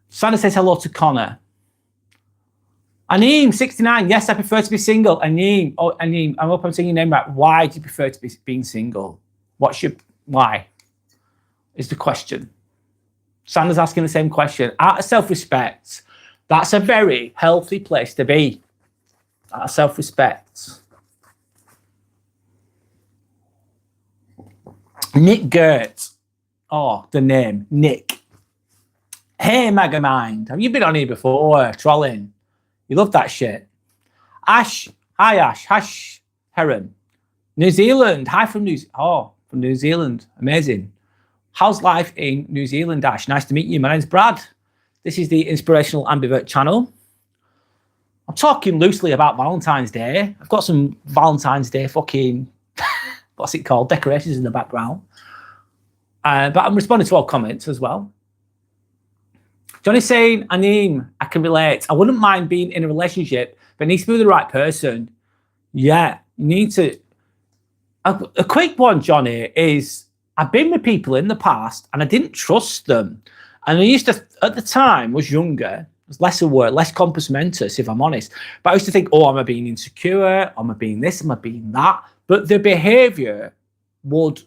Sandy says hello to Connor. Aneem, 69. Yes, I prefer to be single. Aneem, I hope I'm saying your name right. Why do you prefer to be being single? Why? Is the question. Sander's asking the same question. Out of self-respect, that's a very healthy place to be. Out of self-respect. Nick Gert. Oh, the name. Nick. Hey, Megamind. Have you been on here before? Trolling. You love that shit. Ash. Hi, Ash. Hash Heron. New Zealand. Hi from from New Zealand. Amazing. How's life in New Zealand, Ash? Nice to meet you. My name's Brad. This is the Inspirational Ambivert channel. I'm talking loosely about Valentine's Day. I've got some Valentine's Day fucking, what's it called, decorations in the background. But I'm responding to all comments as well. Johnny's saying, Aneem, I can relate. I wouldn't mind being in a relationship, but it needs to be with the right person. Yeah, you need to. A quick one, Johnny, is I've been with people in the past and I didn't trust them. And I used to, at the time, was younger, was less aware, less compos mentis, if I'm honest. But I used to think, oh, am I being insecure? Am I being this? Am I being that? But the behaviour would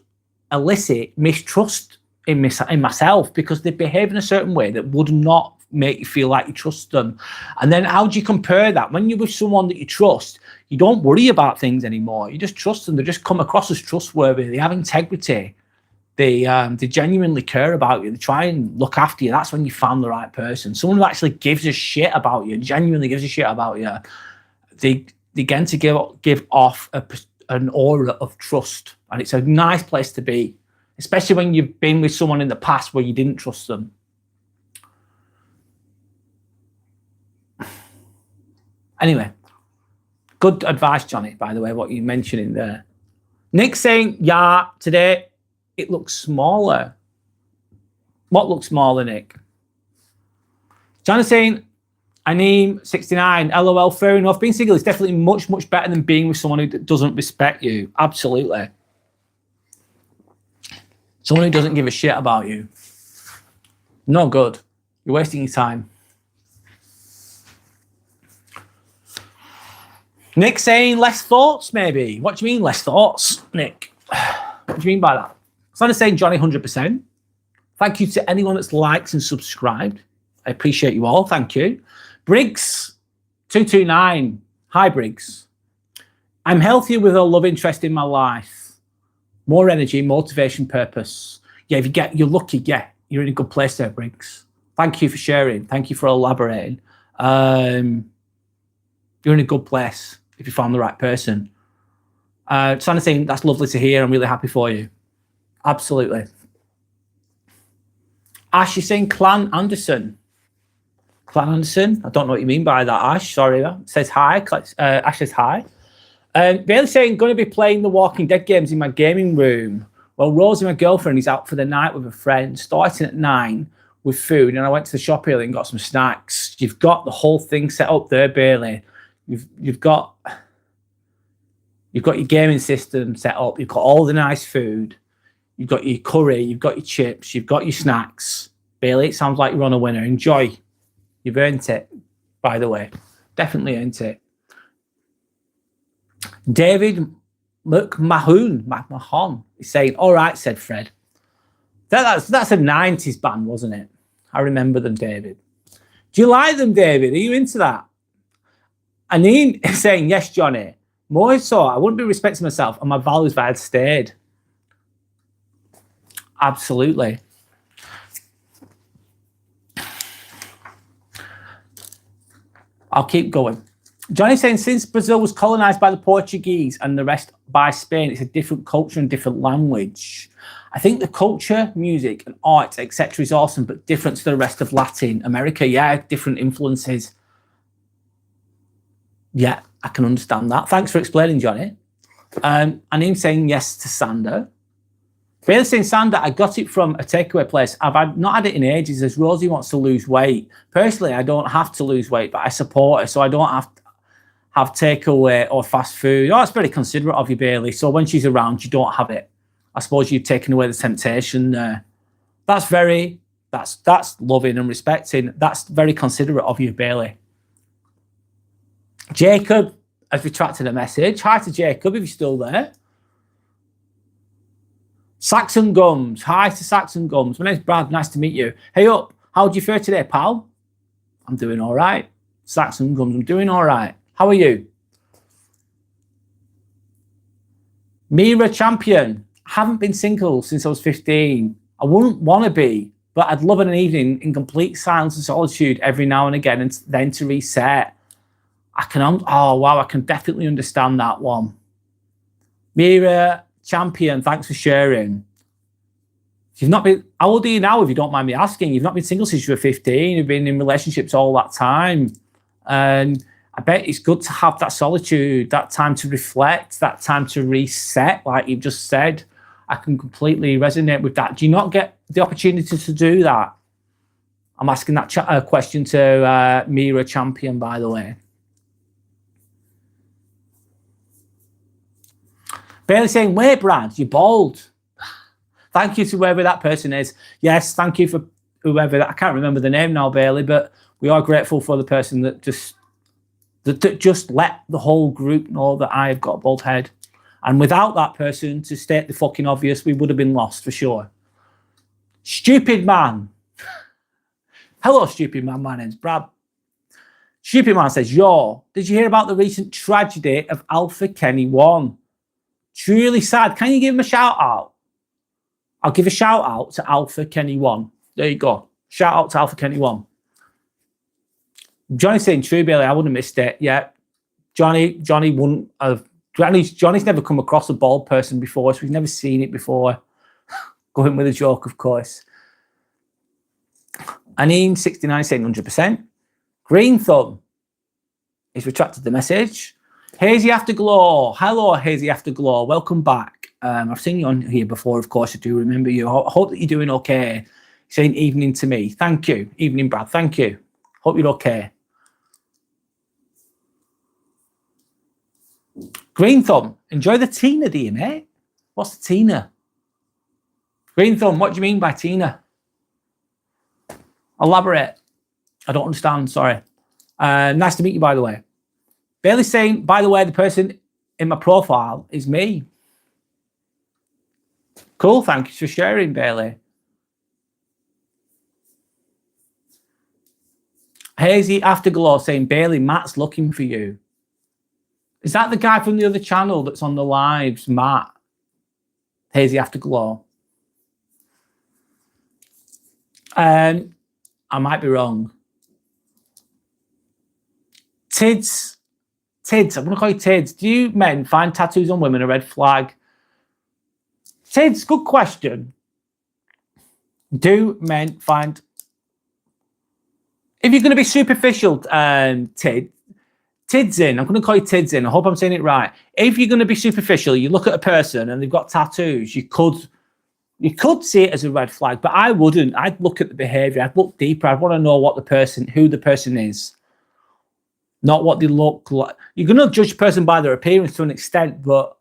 elicit mistrust in myself, because they behave in a certain way that would not make you feel like you trust them. And then how do you compare that? When you're with someone that you trust, you don't worry about things anymore. You just trust them. They just come across as trustworthy. They have integrity. They genuinely care about you. They try and look after you. That's when you found the right person. Someone who actually gives a shit about you, genuinely gives a shit about you. They get to give off an aura of trust. And it's a nice place to be, especially when you've been with someone in the past where you didn't trust them. Anyway, good advice, Johnny, by the way, what you're mentioning there. Nick saying, yeah, today it looks smaller. What looks smaller, Nick? Johnny saying, Aneem 69, LOL, fair enough. Being single is definitely much, much better than being with someone who doesn't respect you. Absolutely. Someone who doesn't give a shit about you. No good. You're wasting your time. Nick saying less thoughts, maybe. What do you mean less thoughts, Nick? What do you mean by that? Santa saying Johnny 100%. Thank you to anyone that's liked and subscribed. I appreciate you all. Thank you. Briggs 229. Hi, Briggs. I'm healthier with a love interest in my life. More energy, motivation, purpose. Yeah, if you get, you're lucky. Yeah, you're in a good place there, Briggs. Thank you for sharing. Thank you for elaborating. You're in a good place if you found the right person. Santa saying that's lovely to hear. I'm really happy for you. Absolutely. Ash, you're saying Clan Anderson. Clan Anderson? I don't know what you mean by that, Ash. Sorry. It says hi. Ash says hi. Bailey saying, going to be playing the Walking Dead games in my gaming room. Well, Rosie, my girlfriend, is out for the night with a friend, starting at 9 with food. And I went to the shop earlier and got some snacks. You've got the whole thing set up there, Bailey. You've got your gaming system set up. You've got all the nice food. You've got your curry. You've got your chips. You've got your snacks. Bailey, it sounds like you're on a winner. Enjoy. You've earned it, by the way. Definitely earned it. David McMahon is saying, all right, said Fred. That's a 90s band, wasn't it? I remember them, David. Do you like them, David? Are you into that? Aneen is saying, yes, Johnny. More so, I wouldn't be respecting myself and my values if I had stayed. Absolutely. I'll keep going. Johnny's saying, since Brazil was colonized by the Portuguese and the rest by Spain, it's a different culture and different language. I think the culture, music and art, etc. is awesome, but different to the rest of Latin America. Yeah, different influences. Yeah, I can understand that. Thanks for explaining, Johnny. And him saying yes to Sander. Bailey saying, Sander, I got it from a takeaway place. I've not had it in ages, as Rosie wants to lose weight. Personally, I don't have to lose weight, but I support her, so I don't have to have takeaway or fast food. Oh, it's very considerate of you, Bailey. So when she's around, you don't have it. I suppose you've taken away the temptation there. That's loving and respecting. That's very considerate of you, Bailey. Jacob has retracted a message. Hi to Jacob, if you're still there. Saxon Gums. Hi to Saxon Gums. My name's Brad. Nice to meet you. Hey up. How do you fare today, pal? I'm doing all right. Saxon Gums. I'm doing all right. How are you? Mira Champion. I haven't been single since I was 15. I wouldn't want to be, but I'd love an evening in complete silence and solitude every now and again, and then to reset. I can definitely understand that one. Mira Champion, thanks for sharing. You've not been, how old are you now, if you don't mind me asking? You've not been single since you were 15. You've been in relationships all that time. And I bet it's good to have that solitude, that time to reflect, that time to reset, like you've just said. I can completely resonate with that. Do you not get the opportunity to do that? I'm asking that question to Mira Champion, by the way. Bailey saying, wait, Brad, you're bald. Thank you to whoever that person is. Yes, thank you for whoever that. I can't remember the name now, Bailey, but we are grateful for the person that just let the whole group know that I've got a bald head. And without that person, to state the fucking obvious, we would have been lost for sure. Stupid man. Hello, stupid man. My name's Brad. Stupid man says, yo, did you hear about the recent tragedy of Alpha Kenny 1? Truly sad. Can you give him a shout out? I'll give a shout out to Alpha Kenny 1. There you go. Shout out to Alpha Kenny 1. Johnny's saying true, Bailey. I wouldn't have missed it. Yeah. Johnny wouldn't have. Johnny's never come across a bald person before, so we've never seen it before. Going with a joke, of course. Aneen 69 saying 100%. Green Thumb. He's retracted the message. Hazy Afterglow. Hello, Hazy Afterglow. Welcome back. I've seen you on here before, of course. I do remember you. I hope that you're doing okay. Saying evening to me. Thank you. Evening, Brad. Thank you. Hope you're okay. Green Thumb. Enjoy the Tina, do you, mate? What's the Tina? Green Thumb, what do you mean by Tina? Elaborate. I don't understand, sorry. Nice to meet you, by the way. Bailey's saying, by the way, the person in my profile is me. Cool, thank you for sharing, Bailey. Hazy Afterglow saying, Bailey, Matt's looking for you. Is that the guy from the other channel that's on the lives, Matt? Hazy Afterglow. I might be wrong. Tids, I'm going to call you Tids. Do you men find tattoos on women a red flag? Tids, good question. Do men find... If you're going to be superficial, Tids in, I'm going to call you Tids in. I hope I'm saying it right. If you're going to be superficial, you look at a person and they've got tattoos, you could see it as a red flag, but I wouldn't. I'd look at the behavior. I'd look deeper. I'd want to know who the person is, not what they look like. You're going to judge a person by their appearance to an extent, but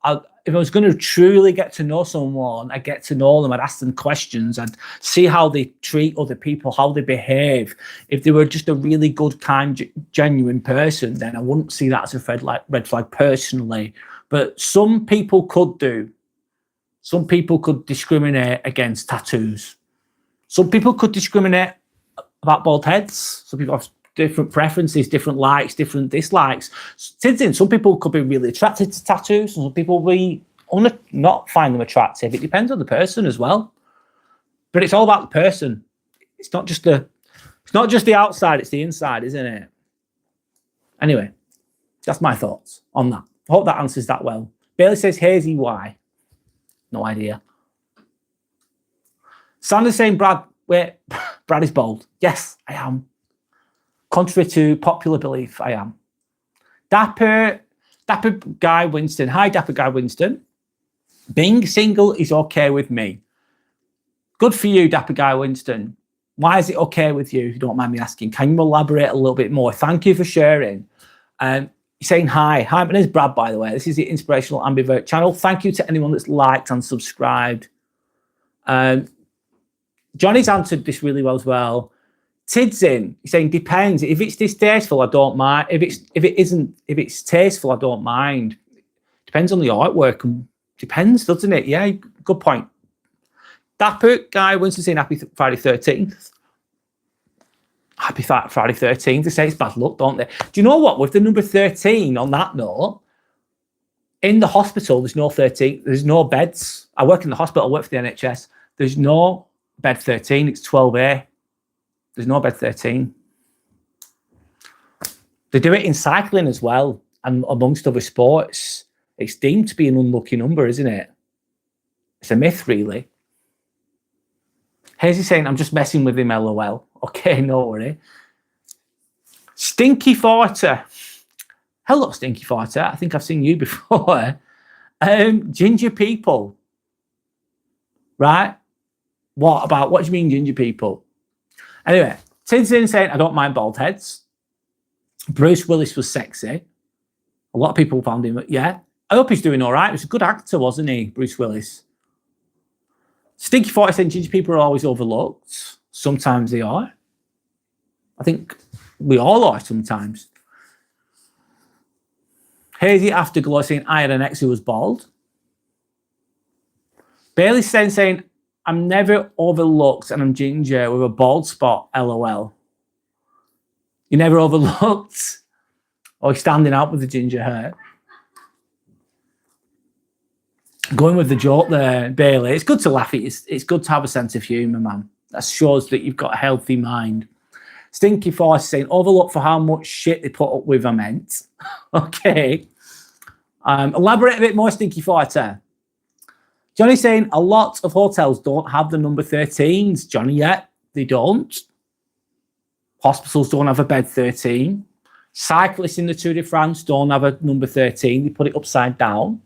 if I was going to truly get to know someone, I'd get to know them. I'd ask them questions. I'd see how they treat other people, how they behave. If they were just a really good, kind, genuine person, then I wouldn't see that as a red flag personally. But some people could do. Some people could discriminate against tattoos. Some people could discriminate about bald heads. Some people have different preferences, different likes, different dislikes. Some people could be really attracted to tattoos, and some people will not find them attractive. It depends on the person as well. But it's all about the person. It's not just the outside, it's the inside, isn't it? Anyway, that's my thoughts on that. I hope that answers that well. Bailey says, Hazy, why? No idea. Sanders saying, Brad is bald. Yes, I am. Contrary to popular belief, I am. Dapper Guy Winston. Hi, Dapper Guy Winston. Being single is okay with me. Good for you, Dapper Guy Winston. Why is it okay with you, if you don't mind me asking? Can you elaborate a little bit more? Thank you for sharing. You're saying hi. Hi, my name is Brad, by the way. This is the Inspirational Ambivert channel. Thank you to anyone that's liked and subscribed. Johnny's answered this really well as well. Tid's in, he's saying, depends. If it's distasteful, I don't mind. If it's tasteful, I don't mind. Depends on the artwork. Depends, doesn't it? Yeah, good point. Dapper Guy Winston saying, happy Friday 13th. Happy Friday 13th. They say it's bad luck, don't they? Do you know what? With the number 13, on that note, in the hospital, there's no 13. There's no beds. I work in the hospital. I work for the NHS. There's no bed 13. It's 12A. There's no bed 13. They do it in cycling as well, and amongst other sports. It's deemed to be an unlucky number, isn't it? It's a myth, really. Hazy saying, I'm just messing with him, LOL. Okay, no worry. Stinky Forter. Hello, Stinky Forter. I think I've seen you before. Ginger people. Right? What do you mean, ginger people? Anyway, Tinsin saying, I don't mind bald heads. Bruce Willis was sexy. A lot of people found him, yeah. I hope he's doing all right. He was a good actor, wasn't he, Bruce Willis? Stinky 40 saying, ginger people are always overlooked. Sometimes they are. I think we all are sometimes. Hazy Afterglow saying, I had an ex who was bald. Bailey saying, I'm never overlooked and I'm ginger with a bald spot, LOL. You're never overlooked? Or standing out with the ginger hair? Going with the joke there, Bailey. It's good to laugh. It's good to have a sense of humour, man. That shows that you've got a healthy mind. Stinky Force saying, overlooked for how much shit they put up with, I meant. Okay. Elaborate a bit more, Stinky Force. Johnny saying, a lot of hotels don't have the number 13s, Johnny, yet. They don't. Hospitals don't have a bed 13. Cyclists in the Tour de France don't have a number 13. They put it upside down.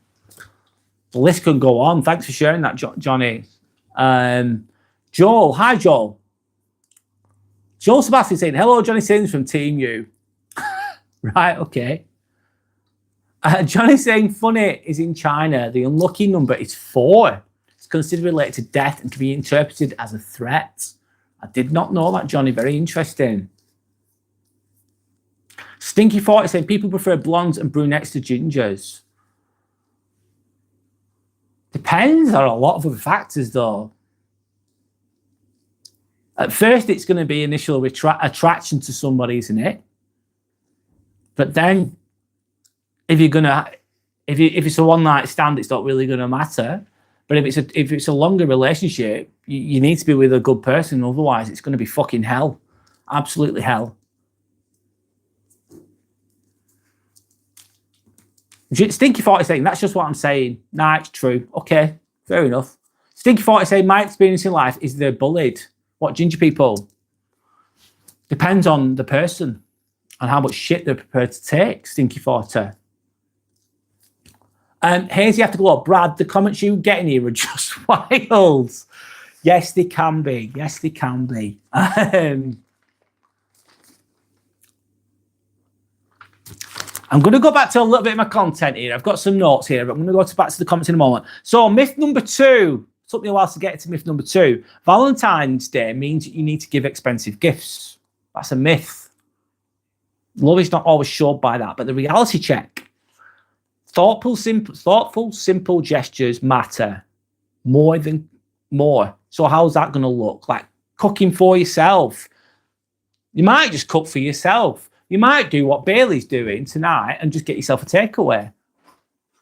The list could go on. Thanks for sharing that, Johnny. Joel, hi Joel. Joel Sebastian saying, hello, Johnny Sins from Team U. Right, okay. Johnny saying, funny is in China, the unlucky number is 4. It's considered related to death and can be interpreted as a threat. I did not know that, Johnny. Very interesting. Stinky 40 saying, people prefer blondes and brunettes to gingers. Depends on a lot of other factors, though. At first, it's going to be initial attraction to somebody, isn't it? But then, if it's a one-night stand, it's not really going to matter. But if it's a longer relationship, you need to be with a good person. Otherwise, it's going to be fucking hell. Absolutely hell. Stinky 40 saying, that's just what I'm saying. Nah, it's true. Okay, fair enough. Stinky 40 saying, my experience in life is they're bullied. What, ginger people? Depends on the person and how much shit they're prepared to take, Stinky 40. Hazy have to go up. Brad, the comments you getting here are just wild. Yes, they can be. Yes, they can be. I'm going to go back to a little bit of my content here. I've got some notes here, but I'm going to go back to the comments in a moment. So myth number 2. It took me a while to get to myth number 2. Valentine's Day means that you need to give expensive gifts. That's a myth. Love is not always showed by that, but the reality check. Thoughtful, simple gestures matter more. So how's that going to look? Like cooking for yourself. You might just cook for yourself. You might do what Bailey's doing tonight and just get yourself a takeaway.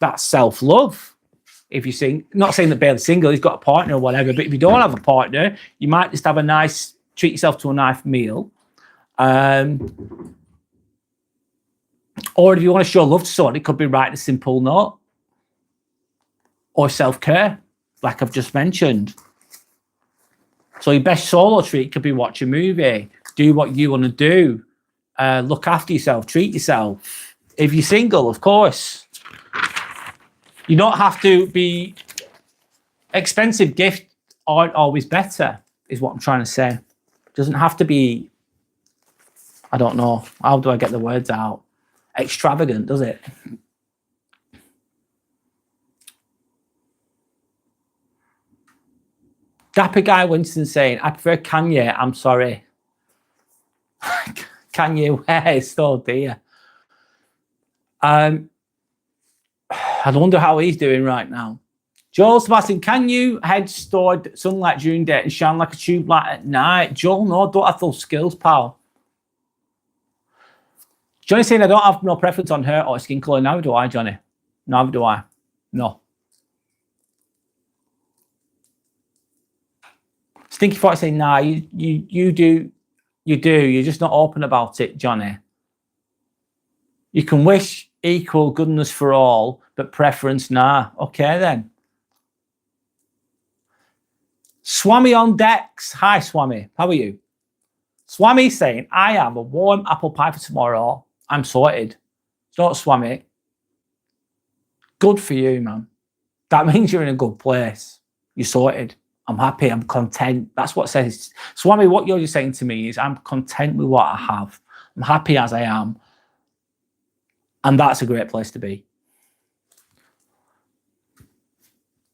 That's self-love. If you sing, not saying that Bailey's single, he's got a partner or whatever, but if you don't have a partner, you might just have treat yourself to a nice meal. Or if you want to show love to someone, it could be writing a simple note. Or self-care, like I've just mentioned. So your best solo treat could be watch a movie, do what you want to do. Look after yourself, treat yourself. If you're single, of course. You don't have to be... Expensive gifts aren't always better, is what I'm trying to say. It doesn't have to be... I don't know. How do I get the words out? Extravagant, does it? Dapper Guy Winston saying, I prefer Kanye, I'm sorry. Kanye West, oh dear. I wonder how he's doing right now. Joel Sebastian, can you head stored sunlight during day and shine like a tube light at night? Joel, no, don't have those skills, pal. Johnny saying, I don't have no preference on hair or skin colour. Neither do I, Johnny. Neither do I. No. Stinky 40 saying, nah, you do. You do. You're just not open about it, Johnny. You can wish equal goodness for all, but preference, nah. Okay, then. Swami on decks. Hi, Swami. How are you? Swami saying, I have a warm apple pie for tomorrow. I'm sorted. Don't Swami. Good for you, man. That means you're in a good place. You're sorted. I'm happy. I'm content. That's what it says. Swami, what you're just saying to me is I'm content with what I have. I'm happy as I am. And that's a great place to be.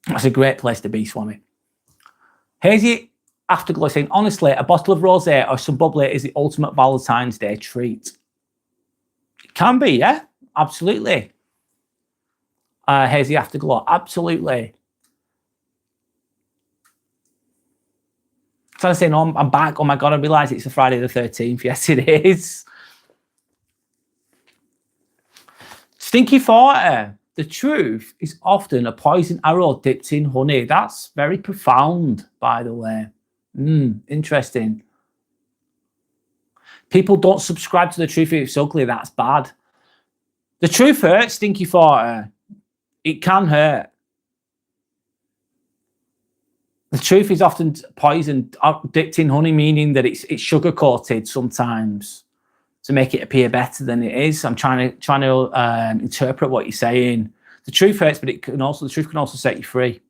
That's a great place to be, Swami. Hazy Afterglow saying, honestly, a bottle of rosé or some bubbly is the ultimate Valentine's Day treat. It can be, yeah? Absolutely. Hazy Afterglow, absolutely. Trying to say, no, I'm back. Oh my God, I realised it's a Friday the 13th. Yes, it is. Stinky 40. The truth is often a poison arrow dipped in honey. That's very profound, by the way. Interesting. People don't subscribe to the truth if it's ugly. That's bad. The truth hurts, Stinky 40. It can hurt. The truth is often poisoned, dipped in honey, meaning that it's sugar-coated sometimes to make it appear better than it is. I'm trying to interpret what you're saying. The truth hurts, but the truth can also set you free.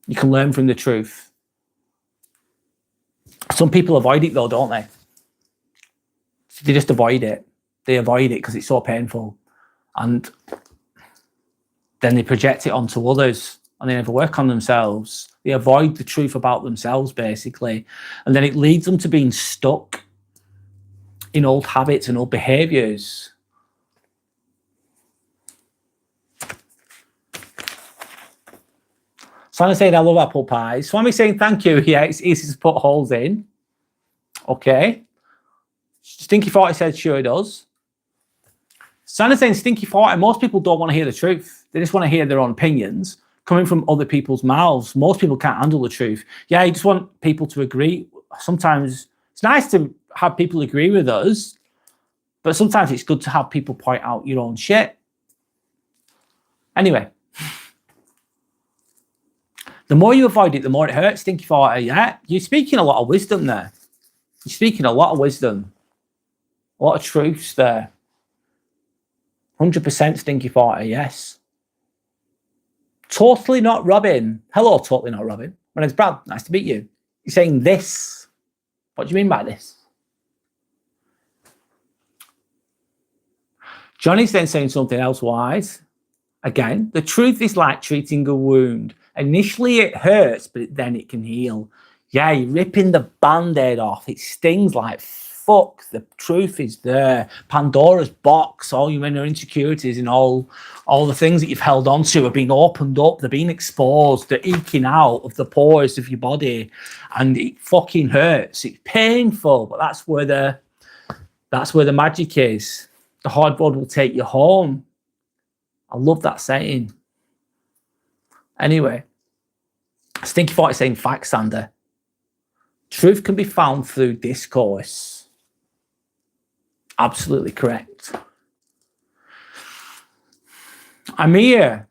You can learn from the truth. Some people avoid it though, don't they? They just avoid it. They avoid it because it's so painful. And then they project it onto others and they never work on themselves. They avoid the truth about themselves, basically. And then it leads them to being stuck in old habits and old behaviors. Santa saying, I love apple pies. Swami saying, thank you. Yeah, it's easy to put holes in. Okay. Stinky 40 said, sure it does. Santa saying, Stinky 40, most people don't want to hear the truth. They just want to hear their own opinions coming from other people's mouths. Most people can't handle the truth. Yeah, you just want people to agree. Sometimes it's nice to have people agree with us, but sometimes it's good to have people point out your own shit. Anyway. The more you avoid it, the more it hurts, Stinky 40. Yeah, you're speaking a lot of wisdom there. You're speaking a lot of wisdom. A lot of truths there. 100% Stinky 40, yes. Totally not Robin. Hello, totally not Robin. My name's Brad. Nice to meet you. You're saying this. What do you mean by this? Johnny's then saying something else wise. Again, the truth is like treating a wound. Initially it hurts, but then it can heal. Yeah, you're ripping the band-aid off. It stings like fuck. The truth is there. Pandora's box, all your inner insecurities and all the things that you've held on to are being opened up. They're being exposed. They're eking out of the pores of your body. And it fucking hurts. It's painful, but that's where the magic is. The hard road will take you home. I love that saying. Anyway, Stinky 40 saying facts, Sander. Truth can be found through discourse. Absolutely correct. Amir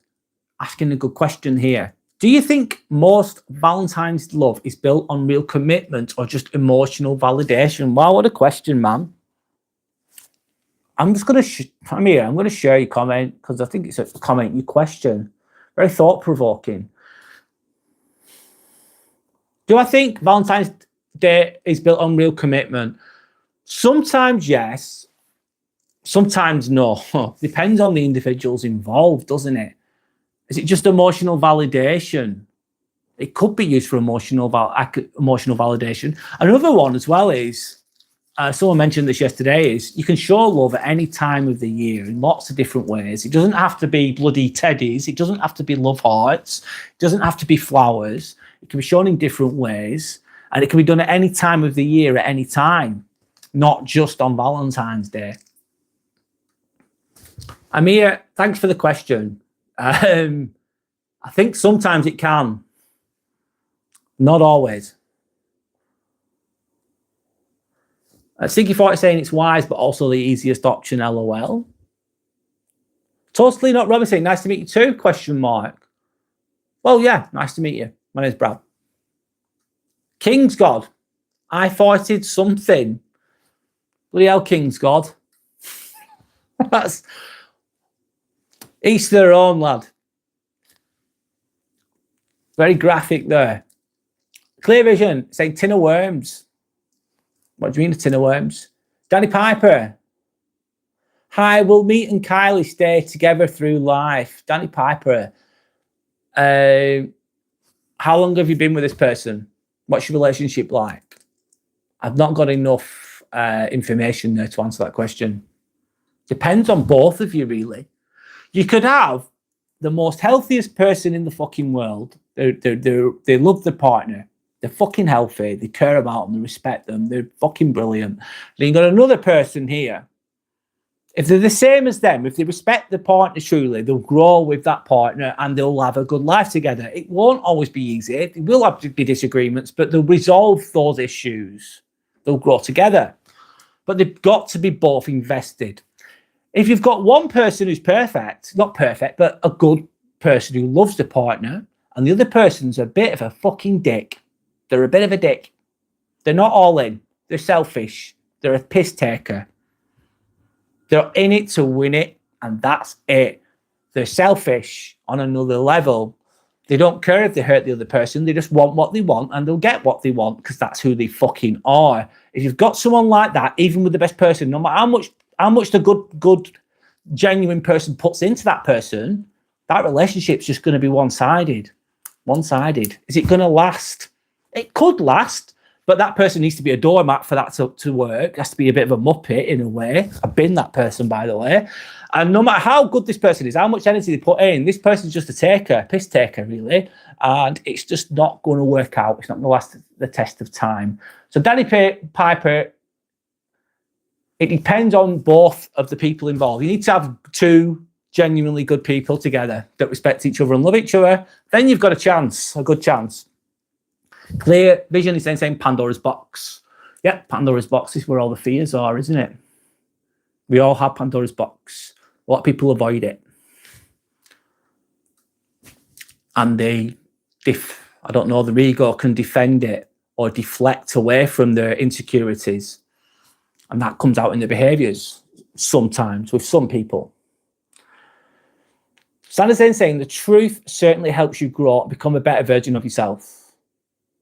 asking a good question here. Do you think most Valentine's love is built on real commitment or just emotional validation? Wow, what a question, man. I'm just going to, Amir, I'm going to share your comment because I think it's a comment, your question. Very thought-provoking. Do I think Valentine's Day is built on real commitment? Sometimes yes, sometimes no. Depends on the individuals involved, doesn't it? Is it just emotional validation? It could be used for emotional validation. Another one as well is, someone mentioned this yesterday, is you can show love at any time of the year in lots of different ways. It doesn't have to be bloody teddies. It doesn't have to be love hearts. It doesn't have to be flowers. It can be shown in different ways. And it can be done at any time of the year, at any time, not just on Valentine's Day. Amir, thanks for the question. I think sometimes it can. Not always. Stinky 40 saying it's wise, but also the easiest option, LOL. Totally not Robin saying, nice to meet you too, question mark. Well, yeah, nice to meet you. My name's Brad. King's God. I farted something. Bloody hell, King's God. That's each their own, lad. Very graphic there. Clear Vision saying tin of worms. What do you mean a tin of worms? Danny Piper. Hi, will Meet and Kylie stay together through life? Danny Piper. How long have you been with this person? What's your relationship like? I've not got enough information there to answer that question. Depends on both of you, really. You could have the most healthiest person in the fucking world. They love their partner. They're fucking healthy. They care about them. They respect them. They're fucking brilliant. Then you've got another person here. If they're the same as them, if they respect the partner truly, they'll grow with that partner and they'll have a good life together. It won't always be easy. There will have to be disagreements, but they'll resolve those issues. They'll grow together. But they've got to be both invested. If you've got one person who's perfect, not perfect, but a good person who loves the partner, and the other person's a bit of a fucking dick. They're a bit of a dick. They're not all in. They're selfish. They're a piss taker. They're in it to win it, and that's it. They're selfish on another level. They don't care if they hurt the other person. They just want what they want, and they'll get what they want because that's who they fucking are. If you've got someone like that, even with the best person, no matter how much the good, genuine person puts into that person, that relationship's just going to be one-sided. One-sided. Is it going to last? It could last, but that person needs to be a doormat for that to work. It has to be a bit of a muppet in a way. I've been that person, by the way. And no matter how good this person is, how much energy they put in, this person's just a taker, piss taker, really. And it's just not going to work out. It's not going to last the test of time. So Danny Piper, it depends on both of the people involved. You need to have two genuinely good people together that respect each other and love each other. Then you've got a good chance. Clear vision is then saying Pandora's box. Yeah, Pandora's box is where all the fears are, isn't it? We all have Pandora's box. A lot of people avoid it. And their ego can defend it or deflect away from their insecurities. And that comes out in their behaviors sometimes with some people. Sanders then saying the truth certainly helps you grow up, become a better version of yourself.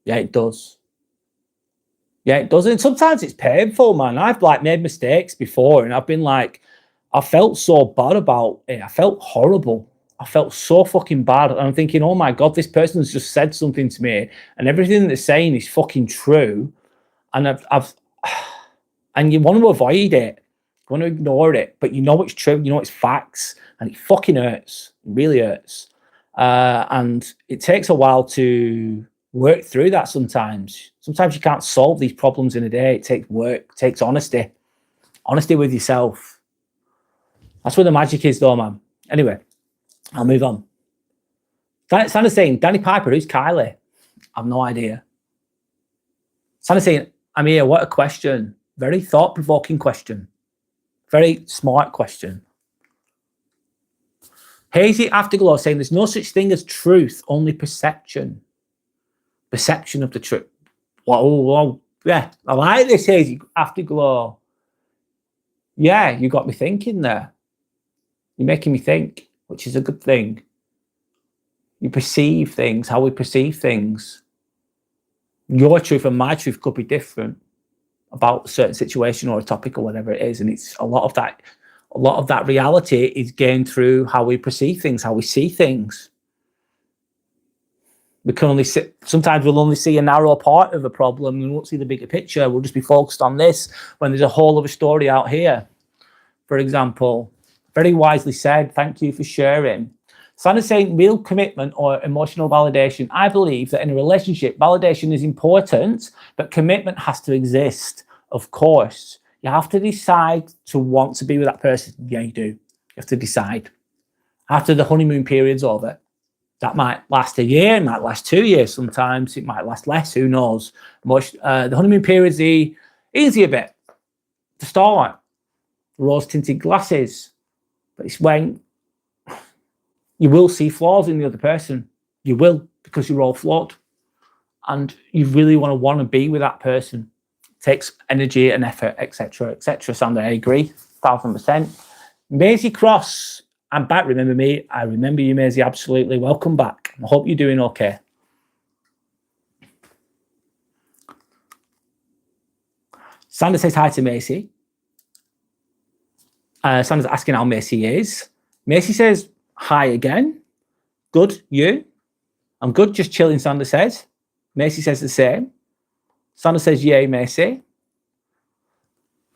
Yeah, it does. Yeah, it does. And sometimes it's painful, man. I've made mistakes before and I've been like, I felt so bad about it. I felt horrible. I felt so fucking bad. And I'm thinking, oh my God, this person's just said something to me and everything they're saying is fucking true. And and you want to avoid it. You want to ignore it, but you know it's true. You know it's facts and it fucking hurts. It really hurts. And it takes a while to work through that sometimes. Sometimes you can't solve these problems in a day. It takes work, it takes honesty. Honesty with yourself. That's where the magic is though, man. Anyway, I'll move on. Santa's saying, Danny Piper, who's Kylie? I've no idea. Santa's saying, I'm here, what a question. Very thought-provoking question. Very smart question. Hazy Afterglow saying there's no such thing as truth, only perception. Perception of the truth. Whoa. Yeah, I like this, Hazy Afterglow. Yeah, you got me thinking there. You're making me think, which is a good thing. You perceive things, how we perceive things. Your truth and my truth could be different about a certain situation or a topic or whatever it is. And it's a lot of that reality is gained through how we perceive things, how we see things. We can only sometimes we'll only see a narrow part of a problem and we won't see the bigger picture. We'll just be focused on this when there's a whole other story out here. For example, very wisely said, thank you for sharing. Santa's saying real commitment or emotional validation. I believe that in a relationship, validation is important, but commitment has to exist. Of course, you have to decide to want to be with that person. Yeah, you do. You have to decide. After the honeymoon period's over, that might last a year, it might last 2 years sometimes, it might last less, who knows. The honeymoon period's the easier bit to start. Rose-tinted glasses. But it's when you will see flaws in the other person. You will, because you're all flawed. And you really want to be with that person. It takes energy and effort, etc., etc. Sandra, I agree, 1,000%. Maisie Cross, I'm back, remember me? I remember you, Maisie, absolutely. Welcome back. I hope you're doing okay. Sandra says hi to Macy. Sandra's asking how Macy is. Macy says, hi again. Good, you? I'm good, just chilling, Sandra says. Macy says the same. Sandra says, yay, Macy.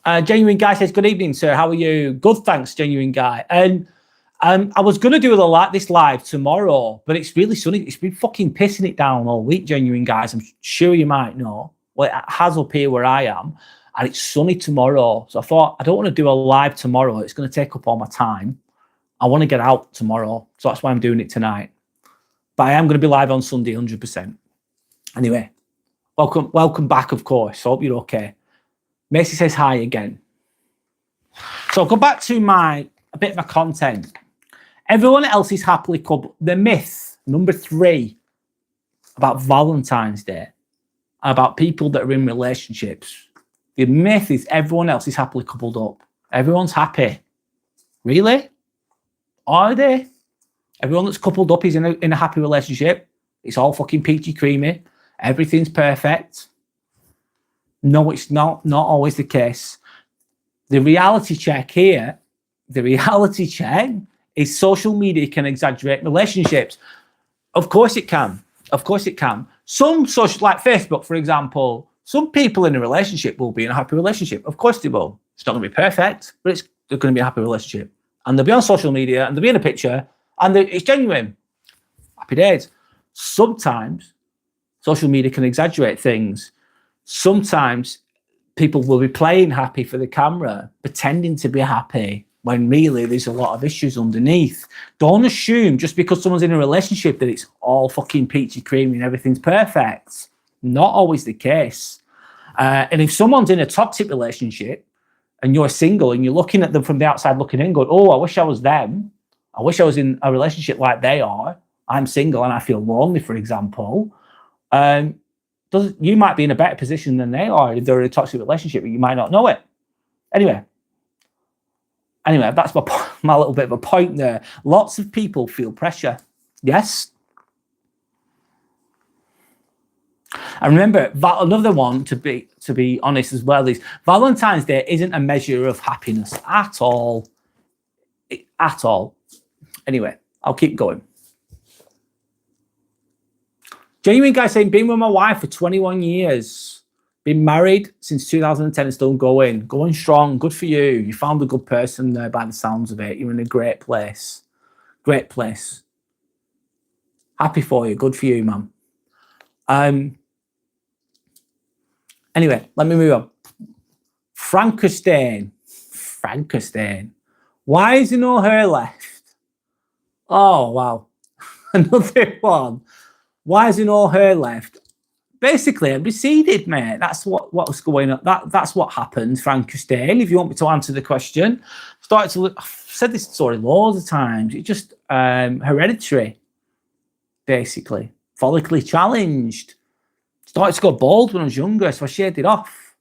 Genuine Guy says, good evening, sir. How are you? Good, thanks, Genuine Guy. And I was going to do this live tomorrow, but it's really sunny. It's been fucking pissing it down all week, Genuine Guys. I'm sure you might know. Well, it has up here where I am. And it's sunny tomorrow. So I thought, I don't want to do a live tomorrow. It's going to take up all my time. I want to get out tomorrow. So that's why I'm doing it tonight. But I am going to be live on Sunday, 100%. Anyway, welcome back, of course. Hope you're okay. Macy says hi again. So I'll go back to a bit of my content. Everyone else is happily coupled. The myth, number 3, about Valentine's Day, about people that are in relationships. The myth is everyone else is happily coupled up. Everyone's happy. Really? Are they? Everyone that's coupled up is in a happy relationship. It's all fucking peachy creamy. Everything's perfect. No, it's not always the case. The reality check here, is social media can exaggerate relationships. Of course it can. Of course it can. Some social, like Facebook, for example, some people in a relationship will be in a happy relationship. Of course they will. It's not going to be perfect, but they're going to be a happy relationship. And they'll be on social media and they'll be in a picture and it's genuine. Happy days. Sometimes social media can exaggerate things. Sometimes people will be playing happy for the camera, pretending to be happy, when really there's a lot of issues underneath. Don't assume just because someone's in a relationship that it's all fucking peachy creamy and everything's perfect. Not always the case. And if someone's in a toxic relationship and you're single and you're looking at them from the outside looking in going, oh, I wish I was them. I wish I was in a relationship like they are. I'm single and I feel lonely, for example. You might be in a better position than they are if they're in a toxic relationship, but you might not know it. Anyway, that's my little bit of a point there. Lots of people feel pressure. Yes. And remember, another one to be honest as well is Valentine's Day isn't a measure of happiness at all. At all. Anyway, I'll keep going. Genuine guy saying, been with my wife for 21 years. Been married since 2010 and still going strong. Good for you. You found a good person there by the sounds of it. You're in a great place. Great place. Happy for you. Good for you, man. Anyway, let me move on. Frankenstein. Why is there no hair left? Oh, wow. Another one. Why is there no hair left? Basically, I'm receded, mate. That's what was going on. That's what happened, Frankenstein. If you want me to answer the question, I've said this story loads of times. It's just hereditary, basically. Follically challenged. Started to go bald when I was younger, so I shaved it off.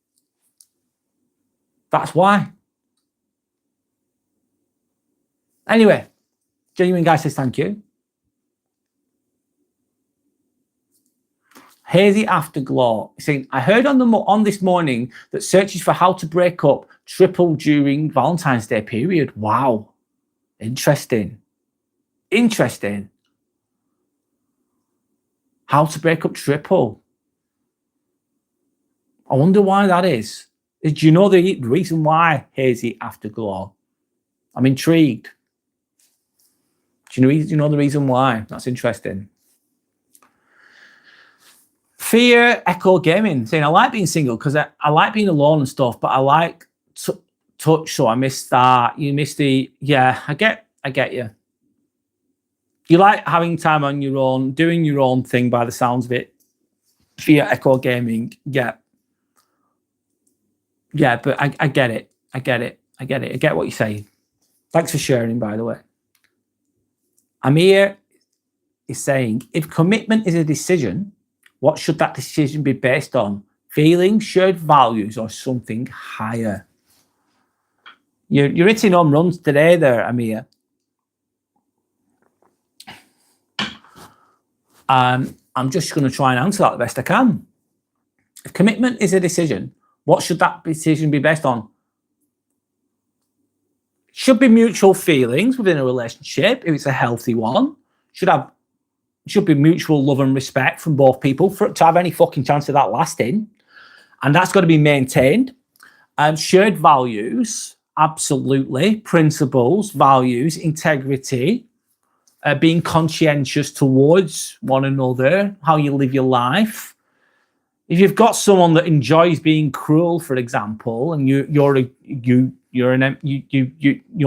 That's why. Anyway, genuine guy says thank you. Hazy Afterglow saying, I heard on this morning that searches for how to break up triple during Valentine's Day period. Wow. Interesting. How to break up triple. I wonder why that is. Do you know the reason why, Hazy Afterglow? I'm intrigued. Do you know the reason why? That's interesting. Fear Echo Gaming saying, I like being single because I like being alone and stuff, but I like touch, so I miss that. You miss yeah, I get you. You like having time on your own, doing your own thing by the sounds of it. Fear Echo Gaming, yeah. Yeah, but I get it. I get what you're saying. Thanks for sharing, by the way. Amir is saying, if commitment is a decision, what should that decision be based on? Feelings, shared values, or something higher? You're hitting home runs today there, Amir. I'm just going to try and answer that the best I can. If commitment is a decision, what should that decision be based on? Should be mutual feelings within a relationship, if it's a healthy one. Should be mutual love and respect from both people for it to have any fucking chance of that lasting. And that's got to be maintained. Shared values, absolutely. Principles, values, integrity, being conscientious towards one another, how you live your life. If you've got someone that enjoys being cruel, for example, and you're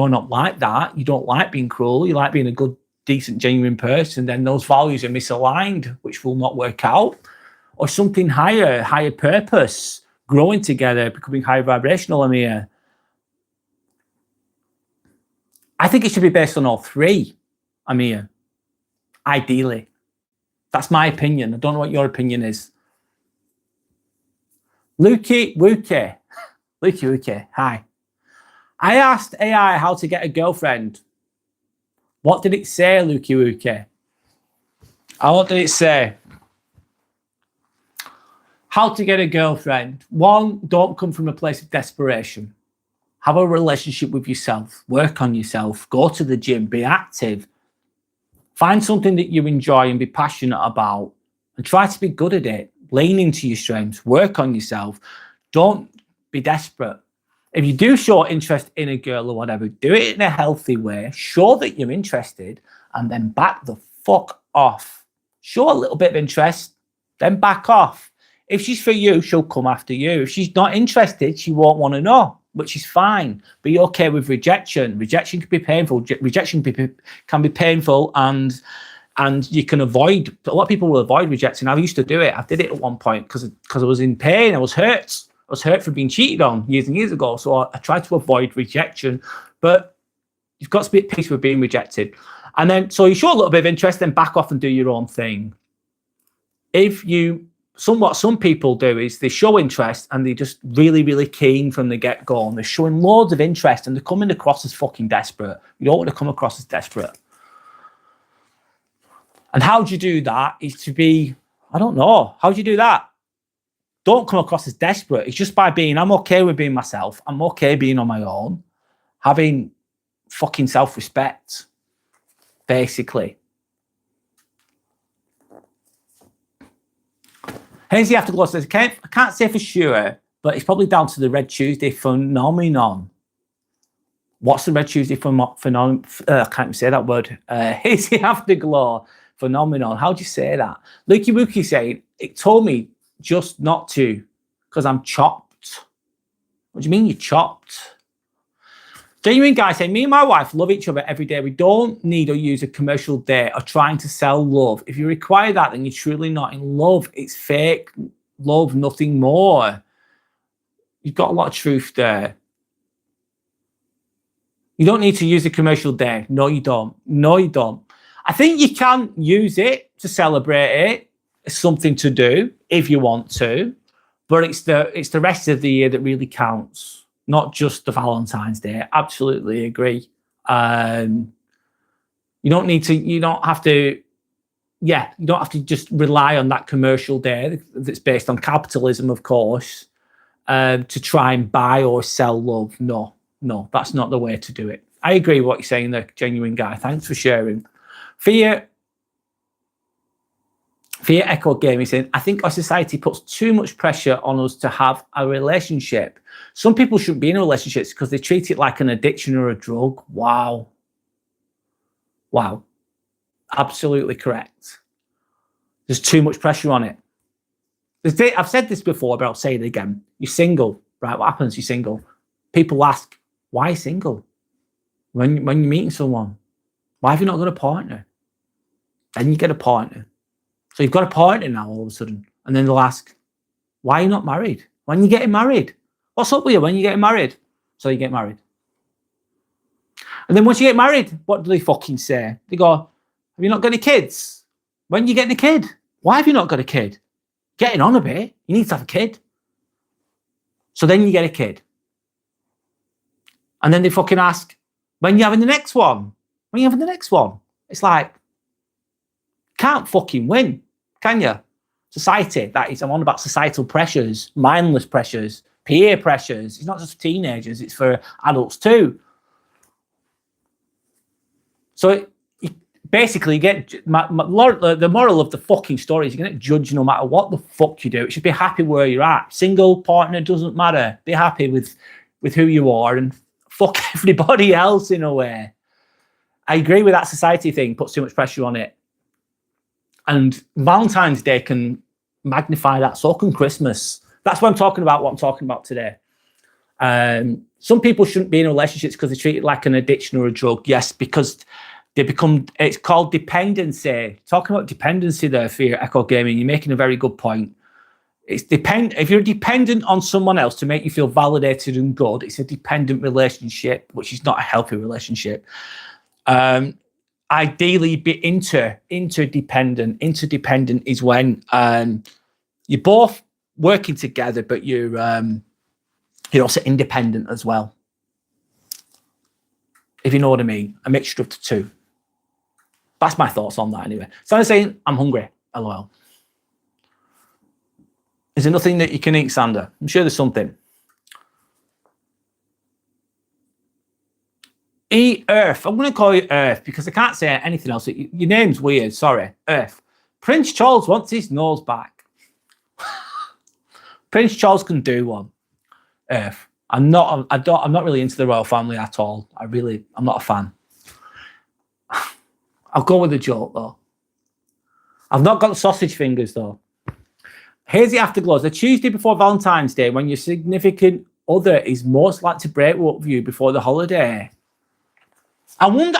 not like that, you don't like being cruel, you like being a good, decent, genuine person, then those values are misaligned, which will not work out. Or something higher purpose, growing together, becoming higher vibrational, Amir. I think it should be based on all three, Amir. Ideally. That's my opinion. I don't know what your opinion is. Lukey Wuke. Hi. I asked AI how to get a girlfriend. What did it say, Lukey Wookie? What did it say? How to get a girlfriend. 1, don't come from a place of desperation. Have a relationship with yourself. Work on yourself. Go to the gym. Be active. Find something that you enjoy and be passionate about. And try to be good at it. Lean into your strengths. Work on yourself. Don't be desperate. If you do show interest in a girl or whatever, do it in a healthy way. Show that you're interested and then back the fuck off. Show a little bit of interest, then back off. If she's for you, she'll come after you. If she's not interested, she won't want to know, which is fine. Be okay with rejection. Rejection can be painful. Rejection can be painful, and you can avoid. A lot of people will avoid rejecting. I used to do it. I did it at one point because I was in pain. I was hurt. I was hurt for being cheated on years and years ago. So I tried to avoid rejection, but you've got to be at peace with being rejected. And then, so you show a little bit of interest, then back off and do your own thing. What some people do is they show interest and they're just really, really keen from the get-go, and they're showing loads of interest and they're coming across as fucking desperate. You don't want to come across as desperate. And how do you do that is to be, I don't know, how do you do that? Don't come across as desperate. It's just by being, I'm okay with being myself. I'm okay being on my own. Having fucking self-respect, basically. Hazy Afterglow says, I can't say for sure, but it's probably down to the Red Tuesday phenomenon. What's the Red Tuesday phenomenon? I can't even say that word. Hazy Afterglow phenomenon. How do you say that? Lukey Wookie saying, it told me just not to, because I'm chopped. What do you mean you're chopped? Genuine guy saying, me and my wife love each other every day. We don't need or use a commercial date or trying to sell love. If you require that, then you're truly not in love. It's fake love, nothing more. You've got a lot of truth there. You don't need to use a commercial date. No, you don't. No, you don't. I think you can use it to celebrate it. It's something to do if you want to, but it's the rest of the year that really counts. Not just the Valentine's Day. Absolutely agree. You don't have to just rely on that commercial day that's based on capitalism, of course, to try and buy or sell love. No, that's not the way to do it. I agree with what you're saying there, genuine guy. Thanks for sharing. Fear Echo Gaming saying, I think our society puts too much pressure on us to have a relationship. Some people shouldn't be in relationships because they treat it like an addiction or a drug. Wow. Absolutely correct. There's too much pressure on it. I've said this before, but I'll say it again. You're single, right? What happens? You're single. People ask, why are you single? When you're meeting someone, why have you not got a partner? Then you get a partner. So you've got a partner now all of a sudden. And then they'll ask, why are you not married? When are you getting married? What's up with you when you're getting married? So you get married. And then once you get married, what do they fucking say? They go, have you not got any kids? When are you getting a kid? Why have you not got a kid? Getting on a bit. You need to have a kid. So then you get a kid. And then they fucking ask, when are you having the next one? When are you having the next one? It's like, can't fucking win, can you? Society, that is, I'm on about societal pressures, mindless pressures, peer pressures. It's not just for teenagers, it's for adults too. So basically, the moral of the fucking story is you're going to get judged no matter what the fuck you do. It should be happy where you're at. Single, partner, doesn't matter. Be happy with who you are and fuck everybody else in a way. I agree with that society thing, puts too much pressure on it. And Valentine's Day can magnify that. So can Christmas. That's what I'm talking about today. Some people shouldn't be in relationships because they treat it like an addiction or a drug. Yes, because it's called dependency. Talking about dependency there, Fear Echo Gaming, you're making a very good point. If you're dependent on someone else to make you feel validated and good, it's a dependent relationship, which is not a healthy relationship. Ideally, be interdependent. Interdependent is when you're both working together, but you're also independent as well. If you know what I mean, a mixture of the two. That's my thoughts on that anyway. So I'm saying, I'm hungry, LOL. Is there nothing that you can eat, Sander? I'm sure there's something. Earth. I'm going to call you Earth because I can't say anything else. Your name's weird. Sorry. Earth. Prince Charles wants his nose back. Prince Charles can do one. Earth. I'm not really into the royal family at all. I'm not a fan. I'll go with the joke though. I've not got the sausage fingers though. Hazy afterglows. The Tuesday before Valentine's Day, when your significant other is most likely to break up with you before the holiday. I wonder,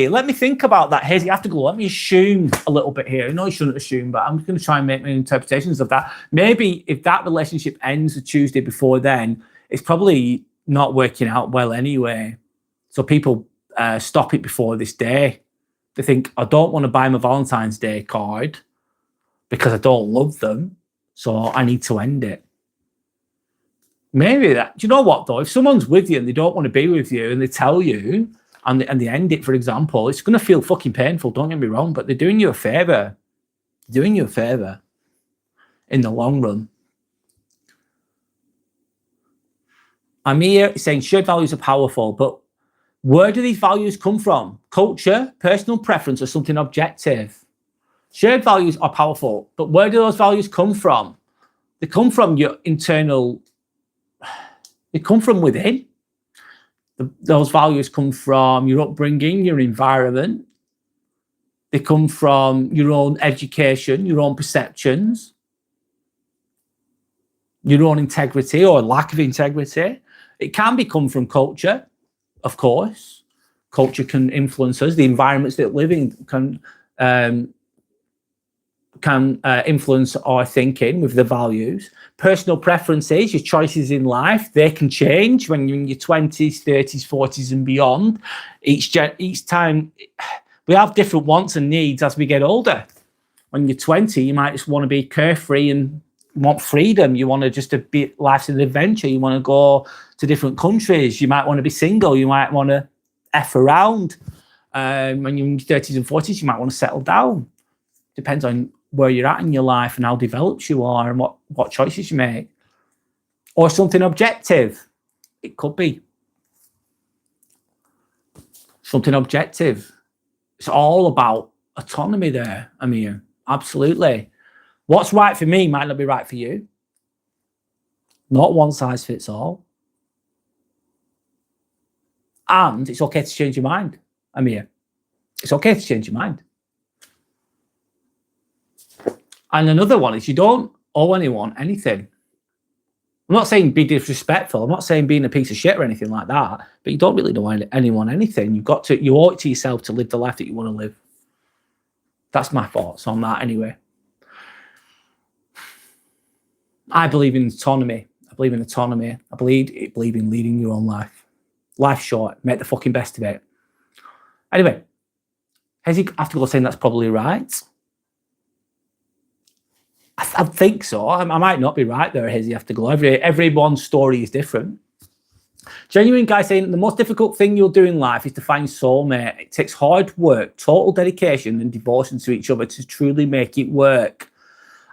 let me think about that hazy afterglow. Let me assume a little bit here. I know you shouldn't assume, but I'm going to try and make my interpretations of that. Maybe if that relationship ends the Tuesday before then, it's probably not working out well anyway. So people stop it before this day. They think, I don't want to buy my Valentine's Day card because I don't love them. So I need to end it. Maybe that. Do you know what, though? If someone's with you and they don't want to be with you and they tell you, and they end it, for example, it's going to feel fucking painful, don't get me wrong, but they're doing you a favour. Doing you a favour in the long run. I'm here saying shared values are powerful, but where do these values come from? Culture, personal preference, or something objective? Shared values are powerful, but where do those values come from? They come from your internal, they come from within. Those values come from your upbringing, your environment. They come from your own education, your own perceptions, your own integrity or lack of integrity. It can come from culture, of course. Culture can influence us. The environments that we live in can influence our thinking with the values. Personal preferences, your choices in life, they can change when you're in your 20s, 30s, 40s and beyond. Each time we have different wants and needs as we get older. When you're 20, you might just want to be carefree and want freedom. You want to just be life's an adventure. You want to go to different countries. You might want to be single. You might want to F around. When you're in your 30s and 40s, you might want to settle down. Depends on where you're at in your life and how developed you are and what choices you make. Or something objective. It could be. Something objective. It's all about autonomy there, Amir. Absolutely. What's right for me might not be right for you. Not one size fits all. And it's okay to change your mind, Amir. It's okay to change your mind. And another one is you don't owe anyone anything. I'm not saying be disrespectful. I'm not saying being a piece of shit or anything like that. But you don't really know anyone anything. You owe it to yourself to live the life that you want to live. That's my thoughts on that anyway. I believe in autonomy. I believe in leading your own life. Life's short. Make the fucking best of it. Anyway, Hezzy Afterglow saying that's probably right. I think so. I might not be right there, Hezzy Afterglow. Everyone's story is different. Genuine guy saying the most difficult thing you'll do in life is to find soulmate. It takes hard work, total dedication and devotion to each other to truly make it work.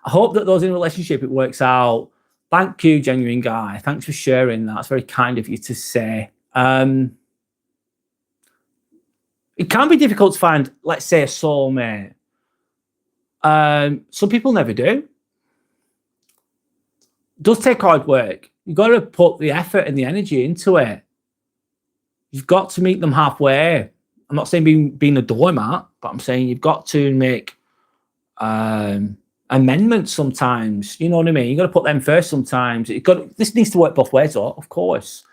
I hope that those in a relationship, it works out. Thank you, genuine guy. Thanks for sharing that. It's very kind of you to say. It can be difficult to find, let's say, a soulmate. Some people never do. It does take hard work. You've got to put the effort and the energy into it. You've got to meet them halfway. I'm not saying being a doormat, but I'm saying you've got to make amendments sometimes. You know what I mean? You've got to put them first sometimes. This needs to work both ways, though, of course.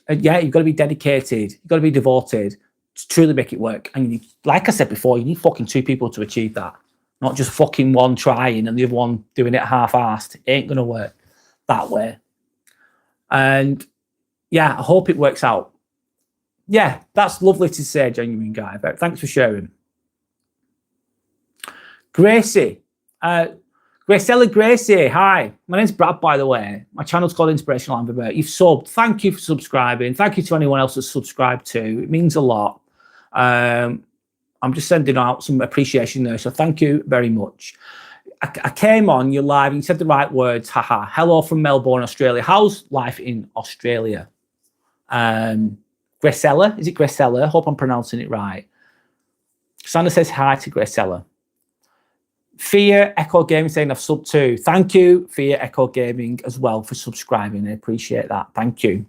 Yeah, you've got to be dedicated. You've got to be devoted to truly make it work. And like I said before, you need fucking two people to achieve that. Not just fucking one trying and the other one doing it half-assed. It ain't going to work that way. And yeah, I hope it works out. Yeah, that's lovely to say, genuine guy. But thanks for sharing. Gracie. Gracella Gracie, hi. My name's Brad, by the way. My channel's called Inspirational Ambivert. You've subbed. Thank you for subscribing. Thank you to anyone else that's subscribed too. It means a lot. I I'm just sending out some appreciation there. So thank you very much. I came on your live and you said the right words. Haha. Hello from Melbourne, Australia. How's life in Australia? Gracella, is it Gracella? Hope I'm pronouncing it right. Sandra says hi to Gracella. Fear Echo Gaming saying I've subbed too. Thank you, Fear Echo Gaming, as well for subscribing. I appreciate that. Thank you.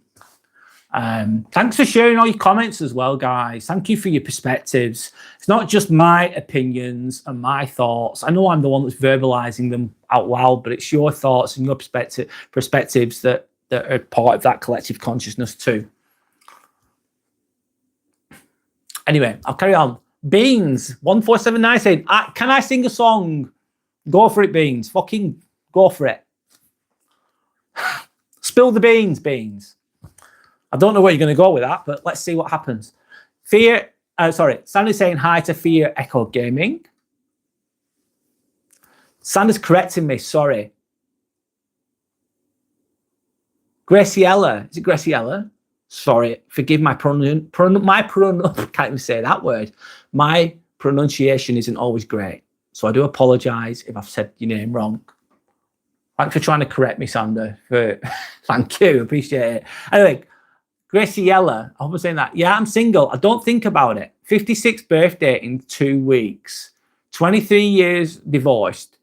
Thanks for sharing all your comments as well, guys. Thank you for your perspectives. It's not just my opinions and my thoughts. I know I'm the one that's verbalizing them out loud, but it's your thoughts and your perspectives that are part of that collective consciousness too. Anyway, I'll carry on. Beans 1479 saying, can I sing a song? Go for it, Beans. Fucking go for it. Spill the beans, Beans. I don't know where you're going to go with that, but let's see what happens. Sandy's saying hi to Fear Echo Gaming. Sandy's correcting me, sorry. Graciela, is it Graciela? Sorry, forgive my can't even say that word. My pronunciation isn't always great. So I do apologize if I've said your name wrong. Thanks for trying to correct me, Sander. Thank you, appreciate it. Anyway, Graciela, I hope I'm saying that. Yeah, I'm single. I don't think about it. 56th birthday in 2 weeks. 23 years divorced.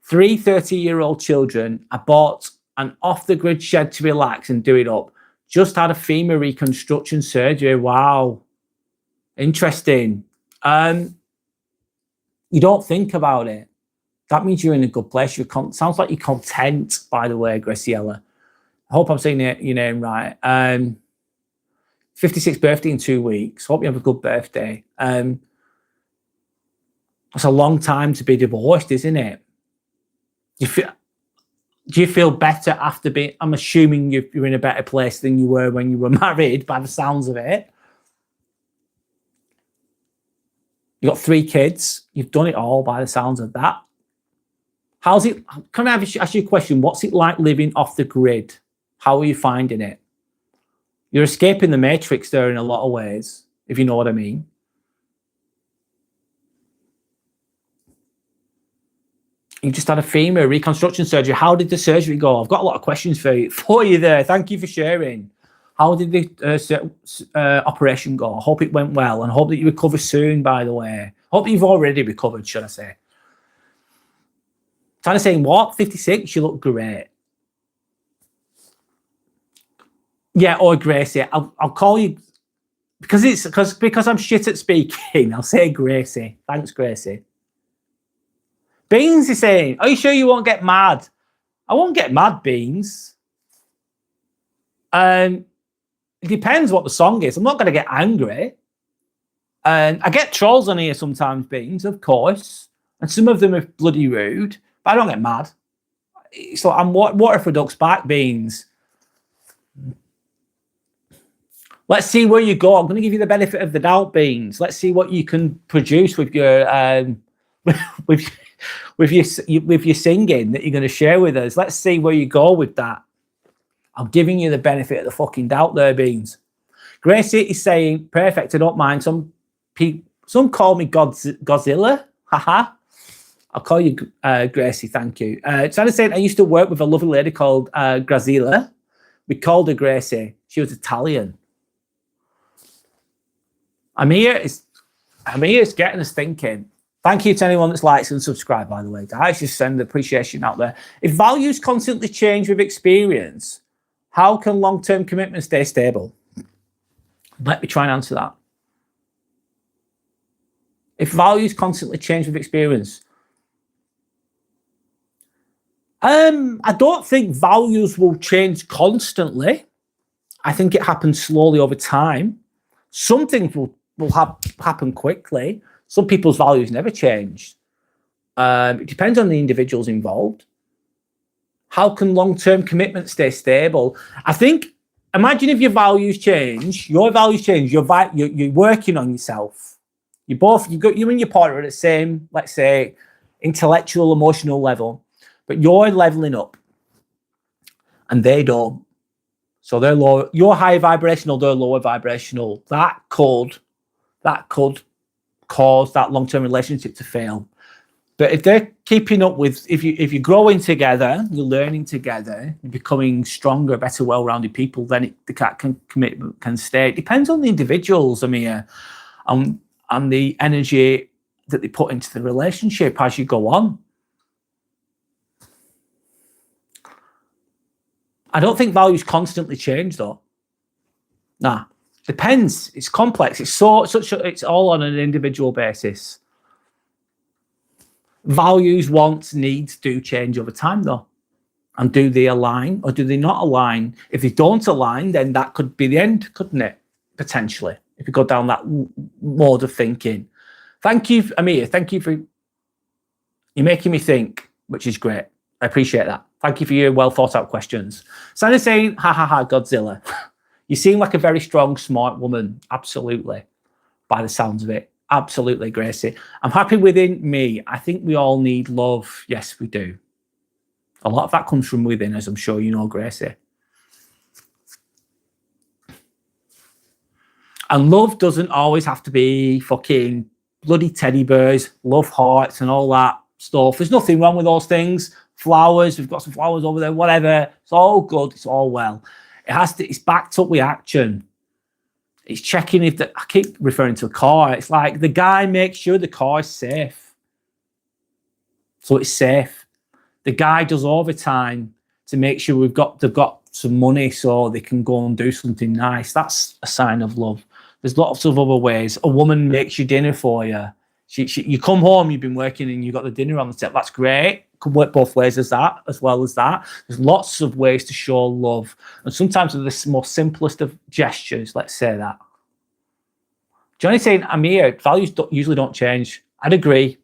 3 30-year-old children. I bought an off-the-grid shed to relax and do it up. Just had a femur reconstruction surgery. Wow. Interesting. You don't think about it. That means you're in a good place. Sounds like you're content, by the way, Graciela. I hope I'm saying your name right. 56th birthday in 2 weeks. Hope you have a good birthday. That's a long time to be divorced, isn't it? Do you feel better after being? I'm assuming you're in a better place than you were when you were married, by the sounds of it. You got 3 kids. You've done it all, by the sounds of that. How's it? Can I ask you a question? What's it like living off the grid? How are you finding it? You're escaping the matrix there in a lot of ways, if you know what I mean. You just had a femur reconstruction surgery. How did the surgery go? I've got a lot of questions for you there. Thank you for sharing. How did the operation go? I hope it went well and hope that you recover soon, by the way. Hope that you've already recovered, should I say. Trying to say what? 56? You look great. Yeah, or Gracie. I'll call you because I'm shit at speaking. I'll say Gracie. Thanks, Gracie. Beans is saying, are you sure you won't get mad? I won't get mad, Beans. It depends what the song is. I'm not going to get angry. And I get trolls on here sometimes, Beans, of course. And some of them are bloody rude. But I don't get mad. It's like I'm water for ducks back, Beans. Let's see where you go. I'm going to give you the benefit of the doubt, Beans. Let's see what you can produce with your with your singing that you're going to share with us. Let's see where you go with that. I'm giving you the benefit of the fucking doubt there, Beans. Gracie is saying, perfect, I don't mind. Some call me Godzilla. Haha. I'll call you Gracie, thank you. Sandra saying, I used to work with a lovely lady called Grazilla. We called her Gracie. She was Italian. Amir is getting us thinking. Thank you to anyone that's likes and subscribed, by the way, guys. Just send the appreciation out there. If values constantly change with experience, how can long-term commitment stay stable? Let me try and answer that. If values constantly change with experience, I don't think values will change constantly. I think it happens slowly over time. Some things will happen quickly. Some people's values never change. It depends on the individuals involved. How can long-term commitment stay stable? I think, imagine if your values change, you're working on yourself. You and your partner are at the same, let's say, intellectual, emotional level, but you're leveling up and they don't. So they're low, you're high vibrational, they're lower vibrational. That could cause that long-term relationship to fail. But if they're keeping up with, if you're growing together, you're learning together, you're becoming stronger, better, well-rounded people, then the commitment can stay. It depends on the individuals, Amir, and the energy that they put into the relationship as you go on. I don't think values constantly change, though. Nah, depends. It's complex. It's all on an individual basis. Values, wants, needs do change over time, though. And do they align or do they not align? If they don't align, then that could be the end, couldn't it? Potentially, if you go down that mode of thinking. Thank you, Amir. Thank you for you're making me think, which is great. I appreciate that. Thank you for your well thought out questions. Sandy's saying, ha ha ha, Godzilla. You seem like a very strong, smart woman. Absolutely. By the sounds of it. Absolutely, Gracie. I'm happy within me. I think we all need love. Yes, we do. A lot of that comes from within, as I'm sure you know, Gracie. And love doesn't always have to be fucking bloody teddy bears, love hearts and all that stuff. There's nothing wrong with those things. Flowers, we've got some flowers over there, whatever. It's all good. It's all well. It's backed up with action. It's checking if I keep referring to a car. It's like the guy makes sure the car is safe. So it's safe. The guy does overtime to make sure they've got some money so they can go and do something nice. That's a sign of love. There's lots of other ways. A woman makes your dinner for you. You come home, you've been working and you've got the dinner on the table. That's great. Could work both ways as well as that. There's lots of ways to show love. And sometimes with the most simplest of gestures, let's say that. Johnny's saying, Amir, values usually don't change. I'd agree.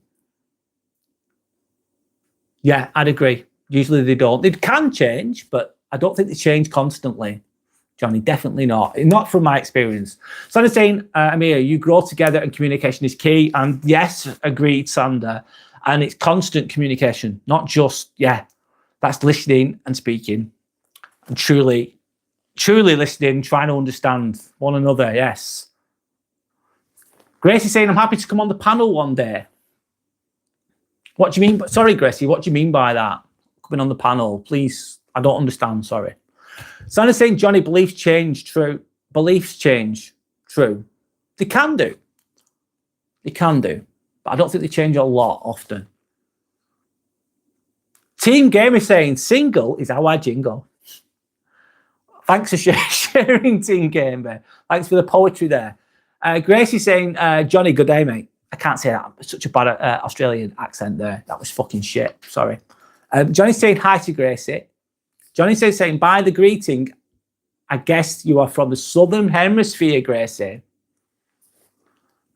Yeah, I'd agree. Usually they don't. They can change, but I don't think they change constantly. Johnny, definitely not. Not from my experience. Sandra's saying, Amir, you grow together and communication is key. And yes, agreed, Sandra. And it's constant communication, not just, that's listening and speaking. And truly listening, trying to understand one another, yes. Gracie saying, I'm happy to come on the panel one day. What do you mean? Sorry, Gracie, what do you mean by that? Coming on the panel, please. I don't understand, sorry. Sandra's saying, Johnny, beliefs change, true. Beliefs change, true. They can do. They can do. But I don't think they change a lot often. Team Gamer saying, single is how I jingle. Thanks for sharing, Team Gamer. Thanks for the poetry there. Gracie saying, Johnny, good day, mate. I can't say that. Such a bad Australian accent there. That was fucking shit. Sorry. Johnny's saying hi to Gracie. Johnny says, saying, by the greeting, I guess you are from the Southern Hemisphere, Gracie.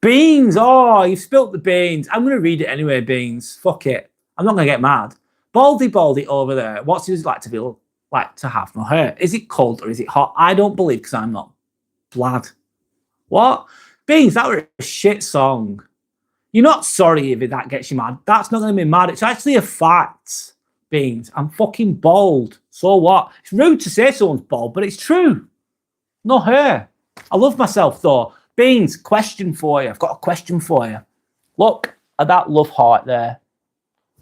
Beans. Oh, you've spilt the beans. I'm going to read it anyway, Beans. Fuck it. I'm not going to get mad. Baldy over there. What's it like to feel like to have no hair? Is it cold or is it hot? I don't believe because I'm not blood. What? Beans, that was a shit song. You're not sorry if that gets you mad. That's not going to be mad. It's actually a fact, Beans. I'm fucking bald. So what? It's rude to say someone's bald, but it's true. No hair. I love myself, though. Beans, question for you. I've got a question for you. Look at that love heart there.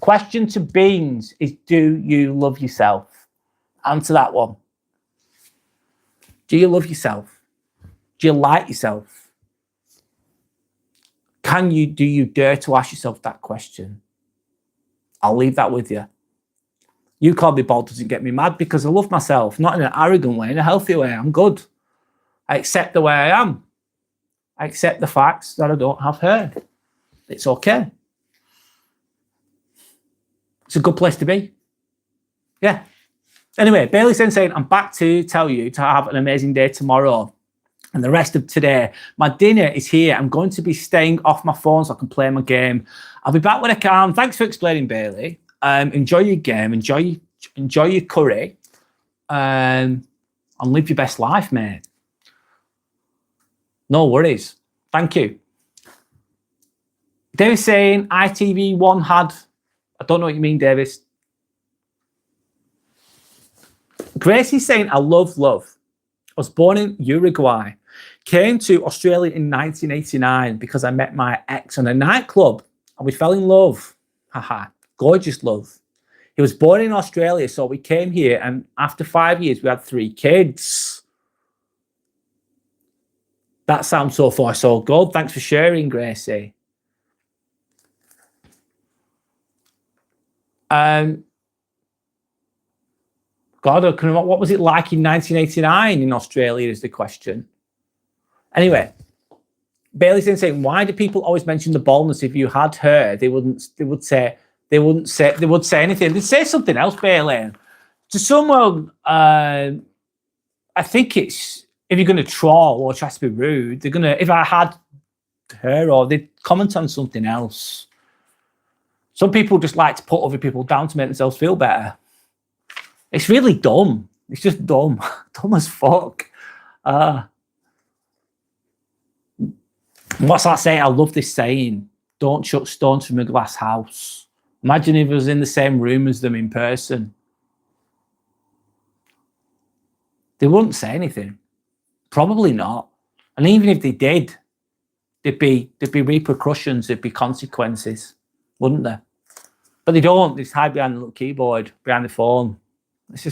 Question to Beans is, do you love yourself? Answer that one. Do you love yourself? Do you like yourself? Do you dare to ask yourself that question? I'll leave that with you. You call me bald doesn't get me mad because I love myself, not in an arrogant way, in a healthy way. I'm good. I accept the way I am. I accept the facts that I don't have hair. It's okay. It's a good place to be. Yeah. Anyway, Bailey's then saying, I'm back to tell you to have an amazing day tomorrow and the rest of today. My dinner is here. I'm going to be staying off my phone so I can play my game. I'll be back when I can. Thanks for explaining, Bailey. Enjoy your game. Enjoy your curry. And live your best life, mate. No worries. Thank you. Davis saying ITV1 had... I don't know what you mean, Davis. Gracie's saying, I love love. I was born in Uruguay. Came to Australia in 1989 because I met my ex in a nightclub and we fell in love. Haha, gorgeous love. He was born in Australia, so we came here, and after 5 years, we had 3 kids. That sounds so far so good. Thanks for sharing, Gracie. God, what was it like in 1989 in Australia is the question. Anyway, Bailey's then saying, why do people always mention the baldness? If you had hair, they would say anything. They'd say something else, Bailey. To someone, I think it's, if you're going to troll or try to be rude, they're going to, if I had hair, or they'd comment on something else. Some people just like to put other people down to make themselves feel better. It's really dumb. It's just dumb. Dumb as fuck. What's that saying? I love this saying. Don't chuck stones from a glass house. Imagine if I was in the same room as them in person. They wouldn't say anything. Probably not. And even if they did, there'd be repercussions, there'd be consequences, wouldn't there? But they don't. They just hide behind the little keyboard, behind the phone. It's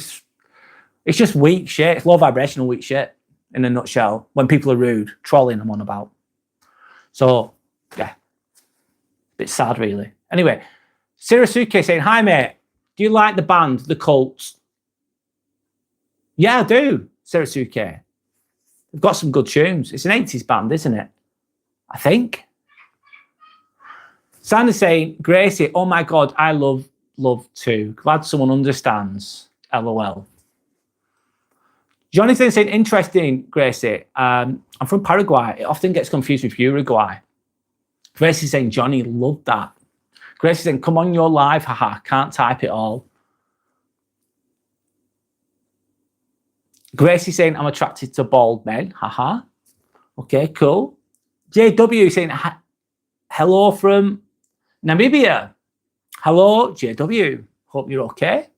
just weak shit. It's low vibrational weak shit in a nutshell. When people are rude, trolling I'm on about. So, yeah, bit sad, really. Anyway, Sirasuke saying, hi, mate. Do you like the band, The Cults? Yeah, I do, Sirasuke. They've got some good tunes. It's an 80s band, isn't it? I think. Sandy's saying, Gracie, oh my God, I love too. Glad someone understands. LOL. Johnny's saying, interesting, Gracie. I'm from Paraguay. It often gets confused with Uruguay. Gracie's saying, Johnny, love that. Gracie's saying, come on, you're live. Haha, can't type it all. Gracie's saying, I'm attracted to bald men. Haha. Okay, cool. JW saying, hello from Namibia. Hello, JW. Hope you're okay.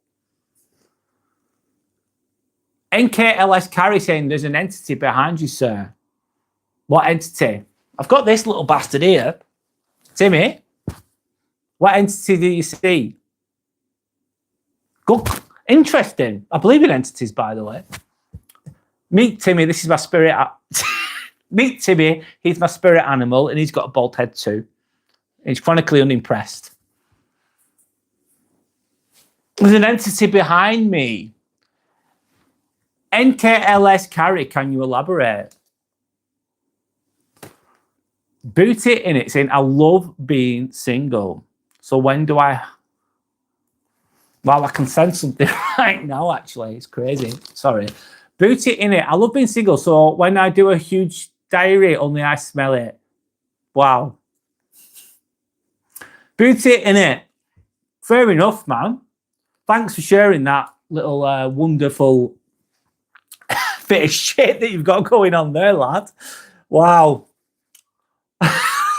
NKLS Carrie saying, there's an entity behind you, sir. What entity? I've got this little bastard here. Timmy, what entity do you see? Good. Interesting. I believe in entities, by the way. Meet Timmy. This is my spirit. Meet Timmy. He's my spirit animal, and he's got a bald head too. He's chronically unimpressed. There's an entity behind me. NKLS Carrie, can you elaborate? Booty in it saying, I love being single. So when do I... Wow, I can sense something right now, actually. It's crazy. Sorry. Booty in it. I love being single. So when I do a huge diarrhea, only I smell it. Wow. Booty in it. Fair enough, man. Thanks for sharing that little wonderful bit of shit that you've got going on there, lad. Wow.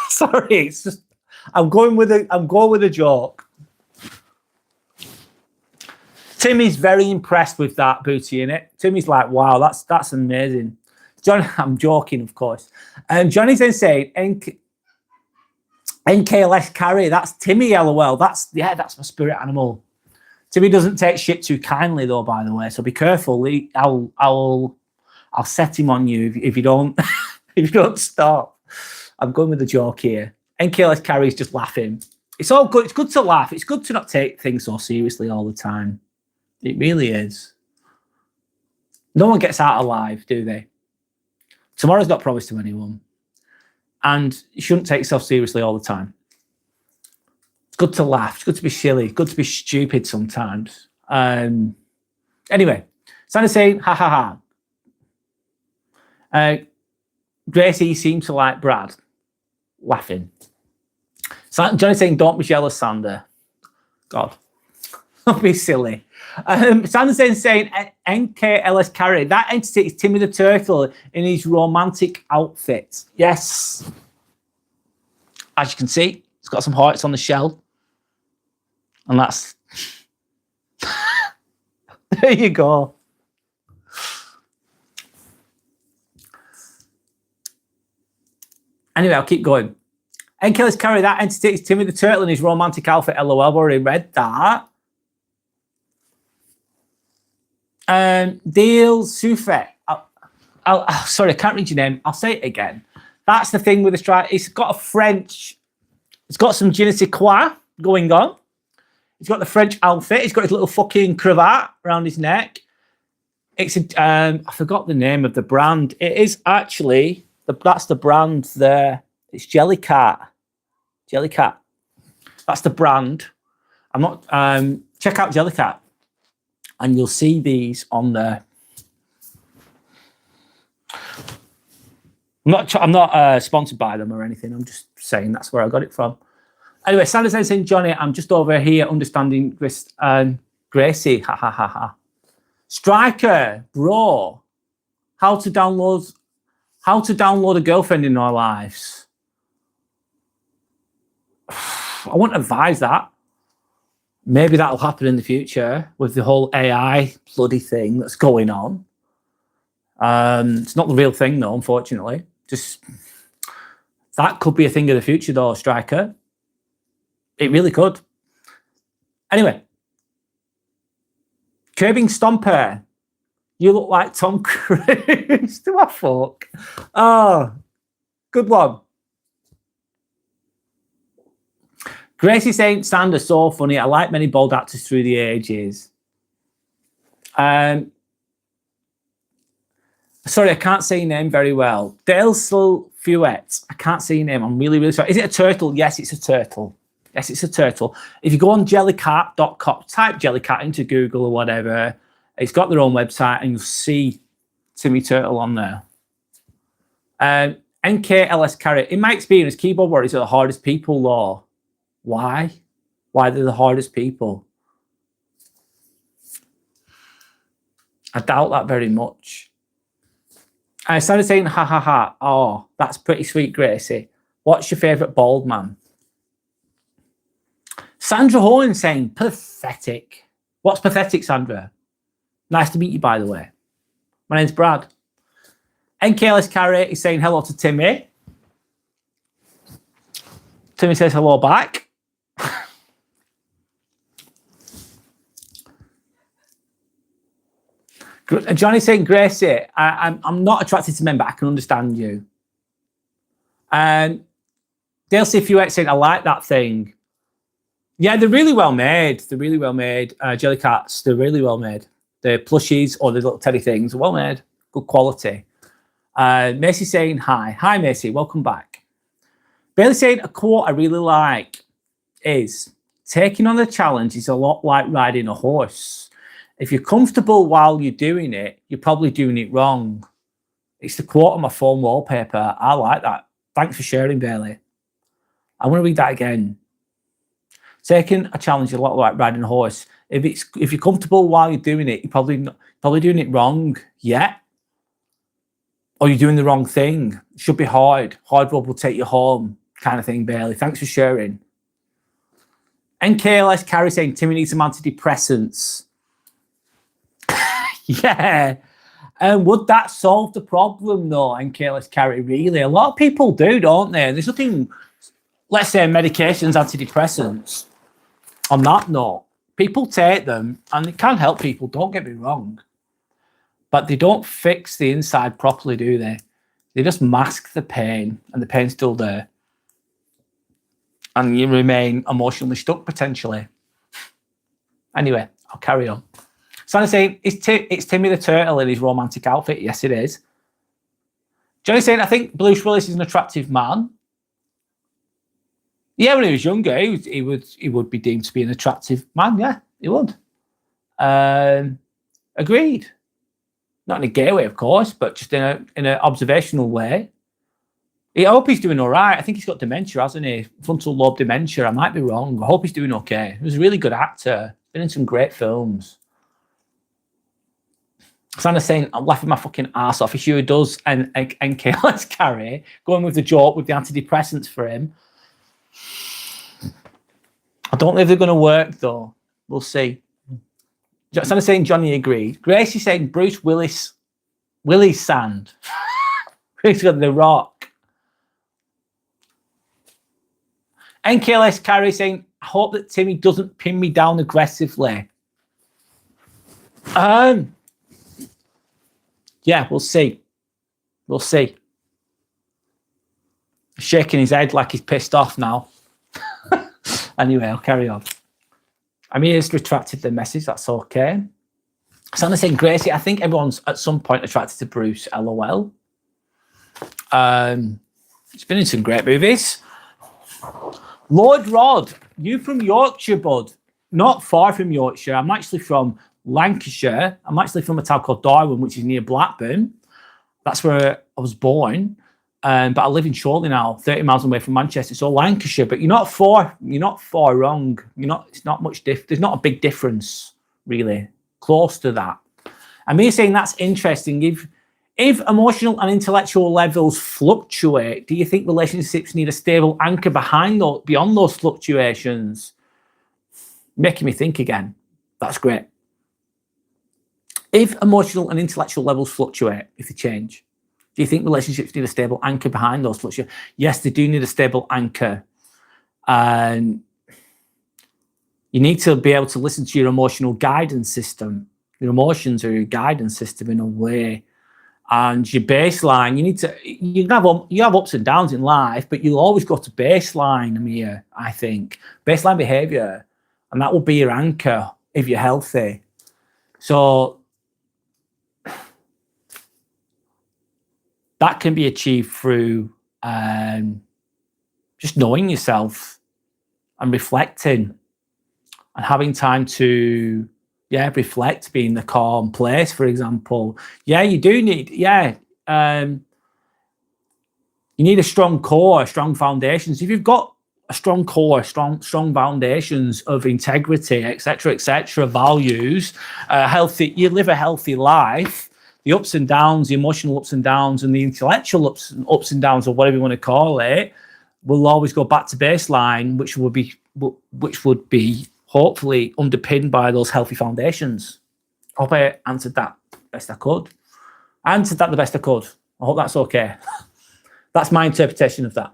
Sorry, it's just I'm going with a joke. Timmy's very impressed with that booty in it. Timmy's like, wow, that's amazing. John, I'm joking, of course. And Johnny's then saying, NKLS Carrie, that's Timmy, LOL. That's my spirit animal. Timmy doesn't take shit too kindly, though, by the way. So be careful. I'll set him on you if you don't if you don't stop. I'm going with the joke here. NKLS Carrie's just laughing. It's all good. It's good to laugh. It's good to not take things so seriously all the time. It really is. No one gets out alive, do they? Tomorrow's not promised to anyone. And you shouldn't take yourself seriously all the time. It's good to laugh. It's good to be silly. It's good to be stupid sometimes. Anyway, Santa's saying, ha ha ha. Gracie seems to like Brad. Laughing. Johnny's saying, don't be jealous, Sander. God. Don't be silly. Sander's then saying, NKLS Carrie, that entity is Timmy the Turtle in his romantic outfit. Yes. As you can see, it's got some hearts on the shell. And that's... There you go. Anyway, I'll keep going. NK, let's carry that entity. It's Timmy the Turtle in his romantic outfit. LOL, I've already read that. Deal Sufet. Sorry, I can't read your name. I'll say it again. That's the thing with the strike. It's got a French. It's got some je ne sais quoi going on. He's got the French outfit. He's got his little fucking cravat around his neck. It's I forgot the name of the brand. It is actually that's the brand there. It's Jellycat. Jellycat. That's the brand. I'm not. Check out Jellycat, and you'll see these on there. I'm not sponsored by them or anything. I'm just saying that's where I got it from. Anyway, Sanders saying, Johnny, I'm just over here understanding Gracie. Ha ha ha ha. Striker, bro. How to download a girlfriend in our lives. I wouldn't advise that. Maybe that'll happen in the future with the whole AI bloody thing that's going on. It's not the real thing though, unfortunately. Just that could be a thing of the future though, Striker. It really could. Anyway. Curbing Stomper. You look like Tom Cruise. Do I fuck? Oh, good one. Gracie saying Sanders so funny. I like many bold actors through the ages. Sorry, I can't say your name very well. Delsel Fuet. I can't say your name. I'm really, really sorry. Is it a turtle? Yes, it's a turtle. Yes, it's a turtle. If you go on jellycat.com, type Jellycat into Google or whatever, it's got their own website and you'll see Timmy Turtle on there. NKLS Carrot. In my experience, keyboard warriors are the hardest people, though. Why? Why they're the hardest people? I doubt that very much. I started saying, ha ha ha. Oh, that's pretty sweet, Gracie. What's your favourite bald man? Sandra Horn saying, pathetic. What's pathetic, Sandra? Nice to meet you, by the way. My name's Brad. NKLS Carrot is saying hello to Timmy. Timmy says hello back. Johnny saying, Gracie, I'm not attracted to men, but I can understand you. Dale CFUX saying, I like that thing. Yeah, they're really well made. They're really well made. Jellycats, they're really well made. The plushies or the little teddy things are well made. Good quality. Macy saying, hi. Hi, Macy. Welcome back. Bailey saying, a quote I really like is, taking on a challenge is a lot like riding a horse. If you're comfortable while you're doing it, you're probably doing it wrong. It's the quote on my phone wallpaper. I like that. Thanks for sharing, Bailey. I want to read that again. Taking a challenge is a lot like riding a horse. If you're comfortable while you're doing it, you're probably doing it wrong. Yeah. Or you're doing the wrong thing. It should be hard. Hard road will take you home, kind of thing, Bailey. Thanks for sharing. NKLS Carrie saying Timmy needs some antidepressants. Yeah. Would that solve the problem though, NKLS Carrie? Really? A lot of people do, don't they? There's nothing, let's say medications, antidepressants. On that note, people take them and it can help people, don't get me wrong. But they don't fix the inside properly, do they? They just mask the pain and the pain's still there. And you remain emotionally stuck potentially. Anyway, I'll carry on. Sandy saying, it's Timmy the Turtle in his romantic outfit. Yes, it is. Johnny saying, I think Bruce Willis is an attractive man. Yeah, when he was younger, he would be deemed to be an attractive man. Yeah, he would. Agreed. Not in a gay way, of course, but just in an observational way. I hope he's doing all right. I think he's got dementia, hasn't he? Frontal lobe dementia. I might be wrong. I hope he's doing okay. He was a really good actor. Been in some great films. Sandra's saying, I'm laughing my fucking ass off. He sure does. And KLS Carrie going with the joke with the antidepressants for him. I don't know if they're going to work, though. We'll see. Sandra's saying, Johnny agreed. Gracie's saying, Bruce Willis sand. He's got The Rock. NKLS Carrie saying, I hope that Timmy doesn't pin me down aggressively. Yeah, we'll see. We'll see. Shaking his head like he's pissed off now. Anyway, I'll carry on. Amir's retracted the message. That's okay. Santa saying, Gracie, I think everyone's at some point attracted to Bruce. LOL. He's been in some great movies. Lord Rod, you from Yorkshire, bud? Not far from Yorkshire. I'm actually from Lancashire. I'm actually from a town called Darwin, which is near Blackburn. That's where I was born. But I live in Chorley now, 30 miles away from Manchester. So Lancashire, but you're not far wrong. It's not much there's not a big difference, really. Close to that. And me saying that's interesting. If emotional and intellectual levels fluctuate, do you think relationships need a stable anchor beyond those fluctuations? Making me think again. That's great. If emotional and intellectual levels fluctuate, if they change, do you think relationships need a stable anchor behind those fluctuations? Yes, they do need a stable anchor. And you need to be able to listen to your emotional guidance system. Your emotions are your guidance system in a way. And your baseline, you have ups and downs in life, but you'll always go to baseline, Amir, I think. Baseline behavior. And that will be your anchor if you're healthy. So that can be achieved through just knowing yourself and reflecting and having time to, reflect, be in the calm place, for example. Yeah, you do need, you need a strong core, strong foundations. If you've got a strong core, strong foundations of integrity, etc., values, you live a healthy life. The ups and downs, the emotional ups and downs, and the intellectual ups and downs, or whatever you want to call it, will always go back to baseline, which would be hopefully underpinned by those healthy foundations. I hope I answered that best I could. I answered that the best I could. I hope that's okay. That's my interpretation of that.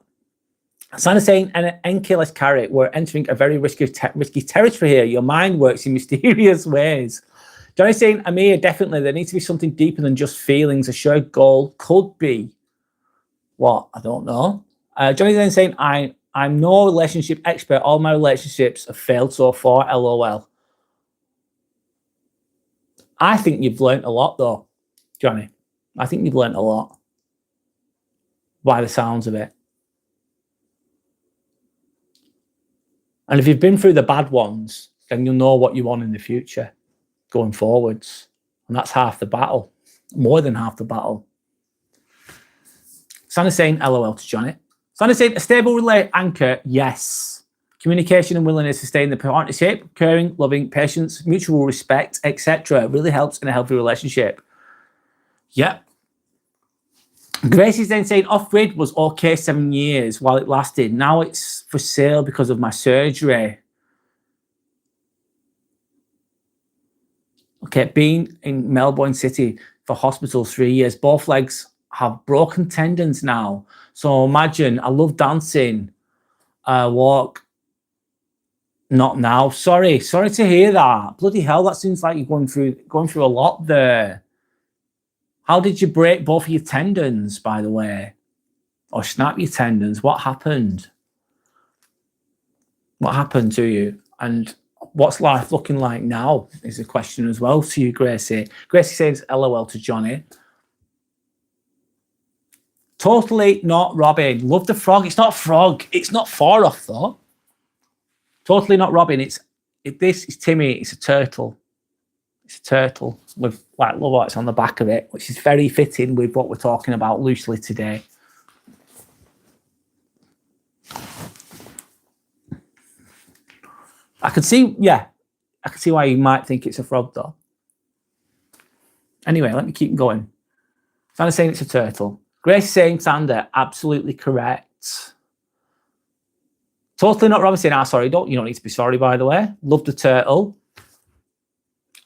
Santa's saying, an NKLS carrot, we're entering a very risky territory here. Your mind works in mysterious ways. Johnny's saying, Amir, definitely, there needs to be something deeper than just feelings. A shared goal could be what? I don't know. Johnny's then saying, I'm no relationship expert. All my relationships have failed so far. LOL. I think you've learnt a lot, though, Johnny. I think you've learnt a lot by the sounds of it. And if you've been through the bad ones, then you'll know what you want in the future going forwards. And that's half the battle, more than half the battle. Santa's saying LOL to Johnny. Santa's saying a stable anchor, yes. Communication and willingness to stay in the partnership, caring, loving, patience, mutual respect, etc. really helps in a healthy relationship. Yep. Grace is then saying off-grid was okay 7 years while it lasted. Now it's for sale because of my surgery. Okay, been in Melbourne City for hospital 3 years. Both legs have broken tendons now. So imagine, I love dancing, walk. Not now. Sorry to hear that. Bloody hell, that seems like you're going through a lot there. How did you break both of your tendons, by the way? Or snap your tendons? What happened? What happened to you? And what's life looking like now is a question as well to you, Gracie. Gracie says LOL to Johnny. Totally not Robin. Love the frog. It's not frog. It's not far off, though. Totally not Robin. This is Timmy. It's a turtle. It's a turtle with like love hearts on the back of it, which is very fitting with what we're talking about loosely today. I could see why you might think it's a frog, though. Anyway, let me keep going. Sander's saying it's a turtle. Grace saying, Sander, absolutely correct. Totally not Robin saying, sorry, you don't need to be sorry, by the way. Love the turtle.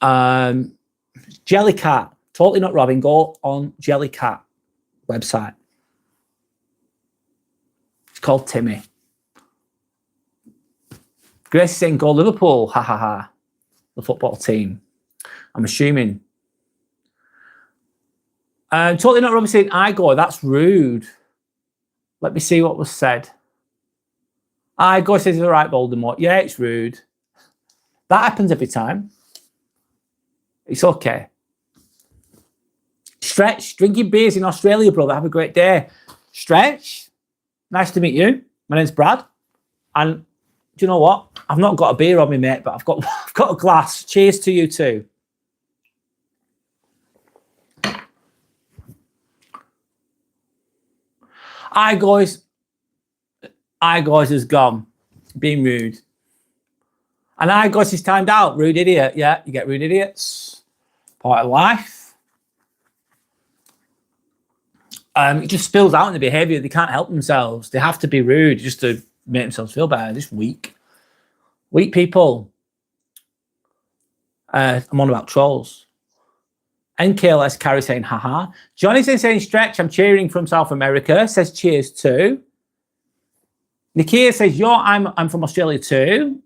Jellycat, totally not Robin. Go on Jellycat website. It's called Timmy. Grace is saying, go Liverpool. Ha ha ha. The football team. I'm assuming. Totally not Robin saying, I go. That's rude. Let me see what was said. I go says, all right, Voldemort. Yeah, it's rude. That happens every time. It's okay. Stretch, drinking beers in Australia, brother. Have a great day. Stretch, nice to meet you. My name's Brad. And do you know what? I've not got a beer on me, mate, but I've got a glass. Cheers to you too. I guys has gone. Being rude. And I guys is timed out. Rude idiot. Yeah, you get rude idiots. Part of life. It just spills out in the behaviour. They can't help themselves. They have to be rude just to make themselves feel better. Just weak. Weak people. I'm on about trolls. NKLS Carrie saying, haha. Johnny's saying, stretch. I'm cheering from South America. Says cheers too. Nikia says, yo, I'm from Australia too.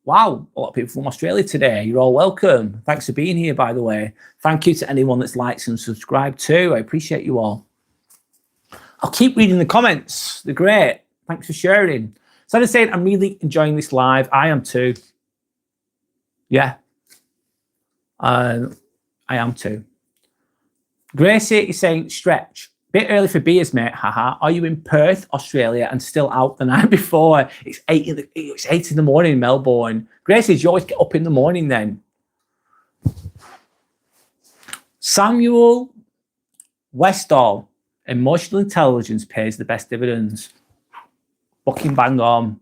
Wow, a lot of people from Australia today. You're all welcome. Thanks for being here, by the way. Thank you to anyone that's liked and subscribed too. I appreciate you all. I'll keep reading the comments. They're great. Thanks for sharing. So I'm saying, I'm really enjoying this live. I am too. Yeah. I am too. Gracie is saying, stretch. Bit early for beers, mate. Haha. Are you in Perth, Australia, and still out the night before? It's 8 in the morning in Melbourne. Gracie, you always get up in the morning then. Samuel Westall. Emotional intelligence pays the best dividends. Fucking bang on.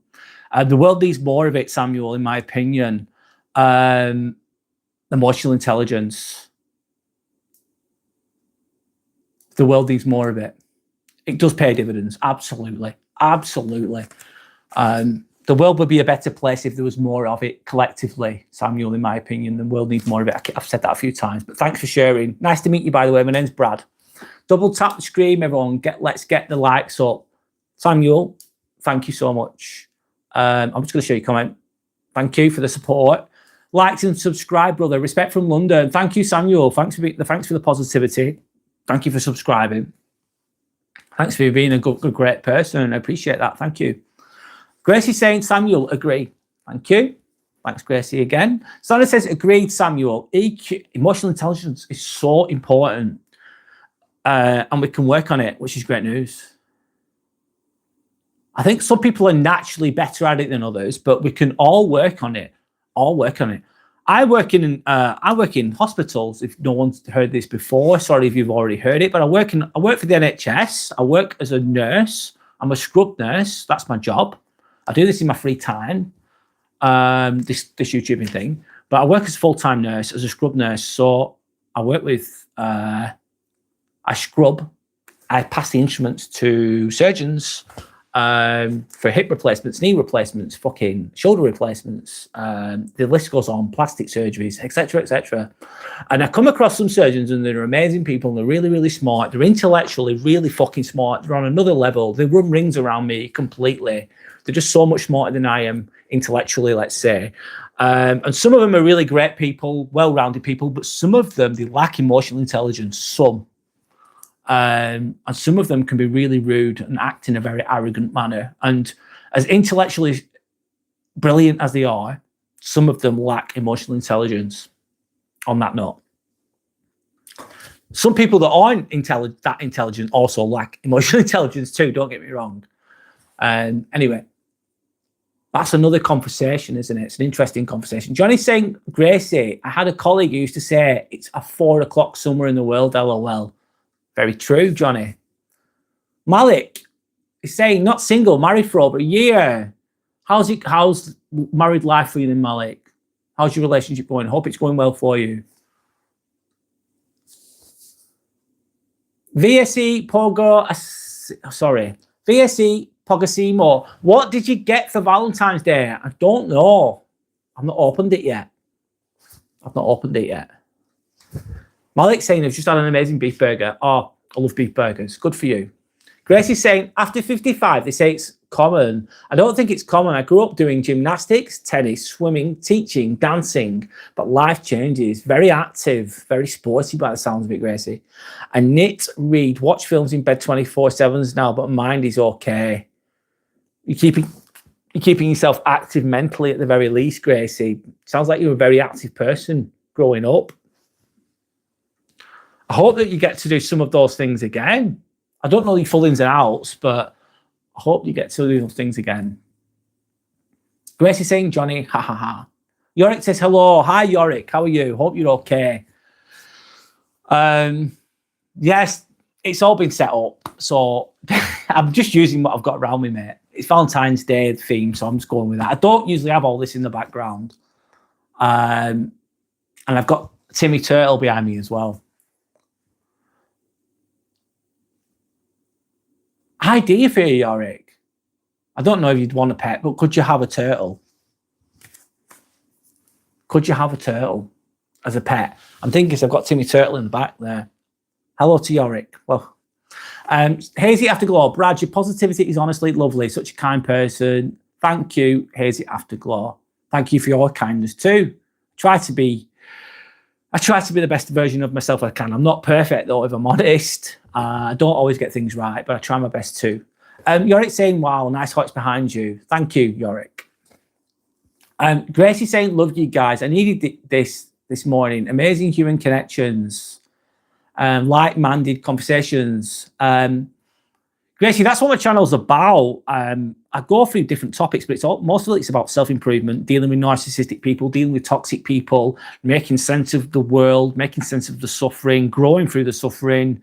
The world needs more of it, Samuel, in my opinion. Emotional intelligence. The world needs more of it. It does pay dividends. Absolutely. Absolutely. The world would be a better place if there was more of it collectively, Samuel, in my opinion. The world needs more of it. I've said that a few times, but thanks for sharing. Nice to meet you, by the way. My name's Brad. Double tap the screen, everyone. Let's get the likes up. Samuel, thank you so much. I'm just going to show you a comment. Thank you for the support. Likes and subscribe, brother. Respect from London. Thank you, Samuel. Thanks for the positivity. Thank you for subscribing. Thanks for being a great person. I appreciate that. Thank you. Gracie saying, Samuel, agree. Thank you. Thanks, Gracie, again. Sandra says, agreed, Samuel. EQ, emotional intelligence is so important. And we can work on it, which is great news. I think some people are naturally better at it than others, but we can all work on it. All work on it. I work in hospitals. If no one's heard this before, sorry if you've already heard it, but I work for the NHS. I work as a nurse. I'm a scrub nurse. That's my job. I do this in my free time. This YouTubing thing, but I work as a full-time nurse, as a scrub nurse. So I work with I scrub. I pass the instruments to surgeons for hip replacements, knee replacements, fucking shoulder replacements. The list goes on, plastic surgeries, etc., etc. And I come across some surgeons and they're amazing people and they're really, really smart. They're intellectually really fucking smart. They're on another level. They run rings around me completely. They're just so much smarter than I am intellectually, let's say. And some of them are really great people, well-rounded people, but some of them, they lack emotional intelligence, some. And some of them can be really rude and act in a very arrogant manner. And as intellectually brilliant as they are, some of them lack emotional intelligence on that note. Some people that aren't that intelligent also lack emotional intelligence too, don't get me wrong. Anyway, that's another conversation, isn't it? It's an interesting conversation. Johnny's saying, Gracie, I had a colleague who used to say it's a 4 o'clock somewhere in the world, LOL. Very true, Johnny. Malik is saying, not single, married for over a year. How's married life for you then, Malik? How's your relationship going? Hope it's going well for you. VSE Pogasimo. What did you get for Valentine's Day? I don't know. I've not opened it yet. Malik's saying, I've just had an amazing beef burger. Oh, I love beef burgers. Good for you. Grace is saying, after 55, they say it's common. I don't think it's common. I grew up doing gymnastics, tennis, swimming, teaching, dancing, but life changes. Very active, very sporty by the sounds of it, Gracie. I knit, read, watch films in bed 24/7 now, but mind is okay. You're keeping yourself active mentally at the very least, Gracie. Sounds like you're a very active person growing up. I hope that you get to do some of those things again. I don't know the full ins and outs, but I hope you get to do those things again. Gracie's saying, Johnny, ha ha ha. Yorick says, hello. Hi, Yorick. How are you? Hope you're okay. Yes, it's all been set up. So I'm just using what I've got around me, mate. It's Valentine's Day theme, so I'm just going with that. I don't usually have all this in the background. And I've got Timmy Turtle behind me as well. Idea for you, Yorick. I don't know if you'd want a pet, but could you have a turtle? Could you have a turtle as a pet? I'm thinking I've got Timmy Turtle in the back there. Hello to Yorick. Well, Hazy Afterglow. Brad, your positivity is honestly lovely. Such a kind person. Thank you, Hazy Afterglow. Thank you for your kindness too. I try to be the best version of myself I can. I'm not perfect though, if I'm honest. I don't always get things right, but I try my best too. Yorick saying, wow, nice hearts behind you. Thank you, Yorick. Gracie saying, love you guys. I needed this morning. Amazing human connections. Like-minded conversations. Gracie, that's what my channel's about. I go through different topics, but most of it's about self-improvement, dealing with narcissistic people, dealing with toxic people, making sense of the world, making sense of the suffering, growing through the suffering.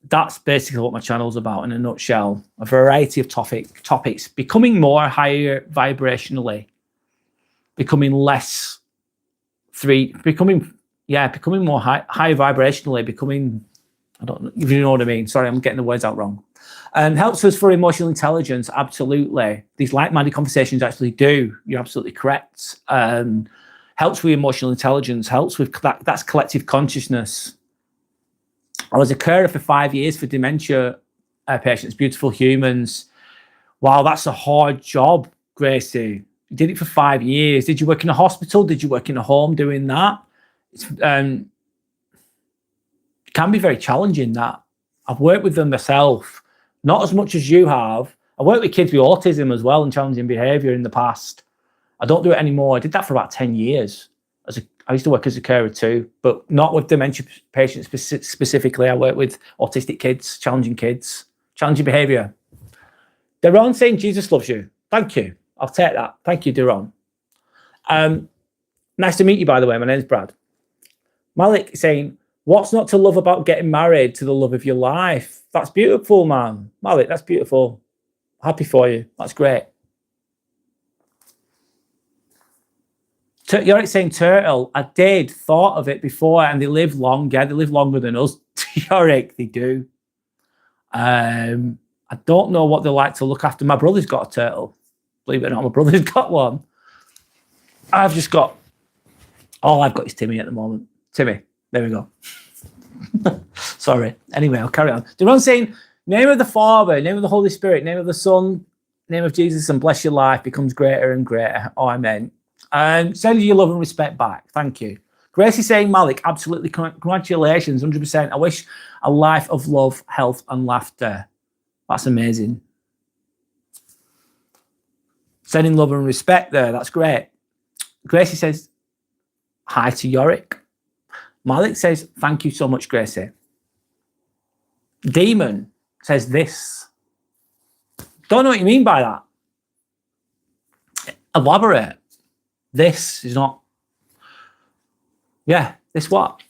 That's basically what my channel's about in a nutshell. A variety of topics, becoming more higher vibrationally, becoming less becoming more high vibrationally, becoming, I don't know if you know what I mean. Sorry, I'm getting the words out wrong. Helps us for emotional intelligence, absolutely. These like-minded conversations actually do. You're absolutely correct. Helps with emotional intelligence, helps with that's collective consciousness. I was a carer for 5 years for dementia patients, beautiful humans. Wow, that's a hard job, Gracie. You did it for 5 years. Did you work in a hospital? Did you work in a home doing that? It can be very challenging, that. I've worked with them myself, not as much as you have. I worked with kids with autism as well and challenging behaviour in the past. I don't do it anymore. I did that for about 10 years. I used to work as a carer too, but not with dementia patients specifically. I work with autistic kids, challenging behaviour. Deron saying Jesus loves you. Thank you. I'll take that. Thank you, Deron. Nice to meet you, by the way. My name's Brad. Malik saying, what's not to love about getting married to the love of your life? That's beautiful, man. Malik, that's beautiful. Happy for you. That's great. You're saying turtle. I thought of it before, and they live long. Yeah, they live longer than us. Yorick, they do. I don't know what they like to look after. My brother's got a turtle. Believe it or not, my brother's got one. All I've got is Timmy at the moment. Timmy, there we go. Sorry. Anyway, I'll carry on. Deron saying, name of the Father, name of the Holy Spirit, name of the Son, name of Jesus, and bless your life becomes greater and greater. Oh, amen. Send you your love and respect back. Thank you. Gracie saying, Malik, absolutely. Congratulations, 100%. I wish a life of love, health, and laughter. That's amazing. Sending love and respect there. That's great. Gracie says, hi to Yorick. Malik says, thank you so much, Gracie. Demon says this. Don't know what you mean by that. Elaborate. This is not. Yeah, this what?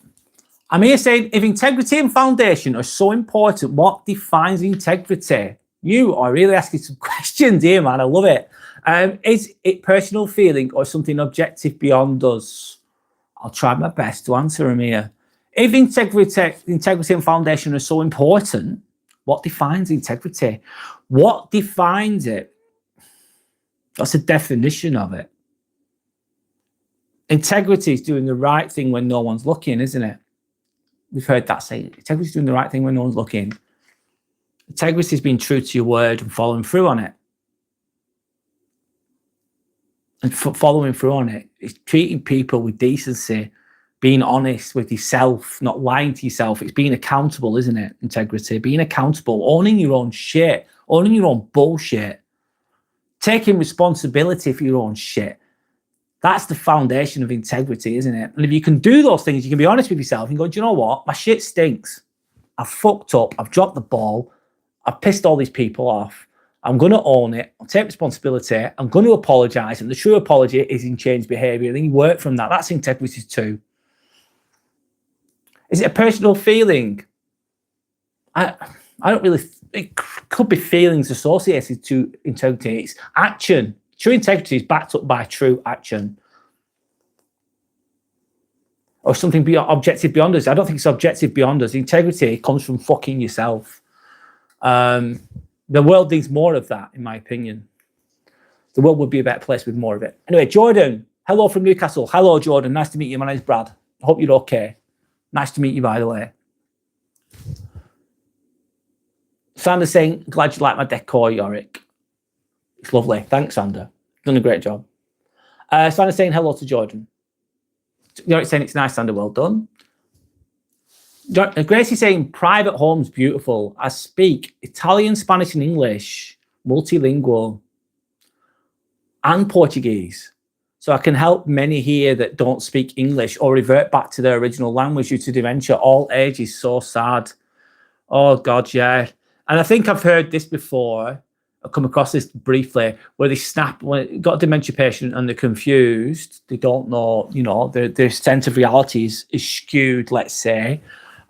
I'm here saying, if integrity and foundation are so important, what defines integrity? You are really asking some questions here, man. I love it. Is it personal feeling or something objective beyond us? I'll try my best to answer them here. If integrity and foundation are so important, what defines integrity? What defines it? That's a definition of it. Integrity is doing the right thing when no one's looking, isn't it? We've heard that saying. Integrity is doing the right thing when no one's looking. Integrity is being true to your word and following through on it. and following through on it. It's treating people with decency, being honest with yourself, not lying to yourself. It's being accountable, isn't it? Integrity, being accountable, owning your own shit, owning your own bullshit, taking responsibility for your own shit. That's the foundation of integrity, isn't it? And if you can do those things, you can be honest with yourself and go, do you know what? My shit stinks. I've fucked up. I've dropped the ball. I've pissed all these people off. I'm going to own it. I'll take responsibility. I'm going to apologize. And the true apology is in changed behavior. And then you work from that. That's integrity too. Is it a personal feeling? I don't really, it could be feelings associated to integrity. It's action. True integrity is backed up by true action. Or something beyond, objective beyond us. I don't think it's objective beyond us. Integrity comes from fucking yourself. The world needs more of that, in my opinion. The world would be a better place with more of it. Anyway, Jordan, hello from Newcastle. Hello, Jordan. Nice to meet you. My name's Brad. I hope you're okay. Nice to meet you, by the way. Sander's saying, glad you like my decor, Yorick. It's lovely. Thanks, Sander. Done a great job. Sander's saying hello to Jordan. Yorick's saying it's nice, Sander. Well done. Gracie's saying private home's beautiful. I speak Italian, Spanish, and English, multilingual, and Portuguese. So I can help many here that don't speak English or revert back to their original language due to dementia. All ages, so sad. Oh, God, yeah. And I think I've heard this before. I've come across this briefly, where they snap, when you've got a dementia patient and they're confused, they don't know, you know, their sense of reality is skewed, let's say.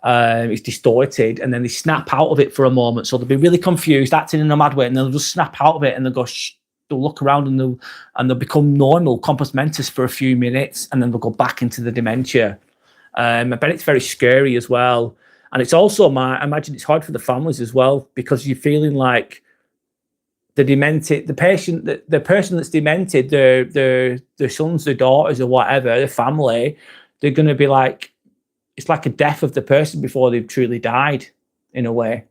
It's distorted, and then they snap out of it for a moment. So they'll be really confused, acting in a mad way, and they'll just snap out of it and they'll go, they'll look around and they'll become normal, compos mentis for a few minutes, and then they'll go back into the dementia. I bet it's very scary as well. And it's also, I imagine it's hard for the families as well, because you're feeling like the demented, the patient, the person that's demented, their sons, their daughters, or whatever, the family, they're going to be like, it's like a death of the person before they've truly died, in a way.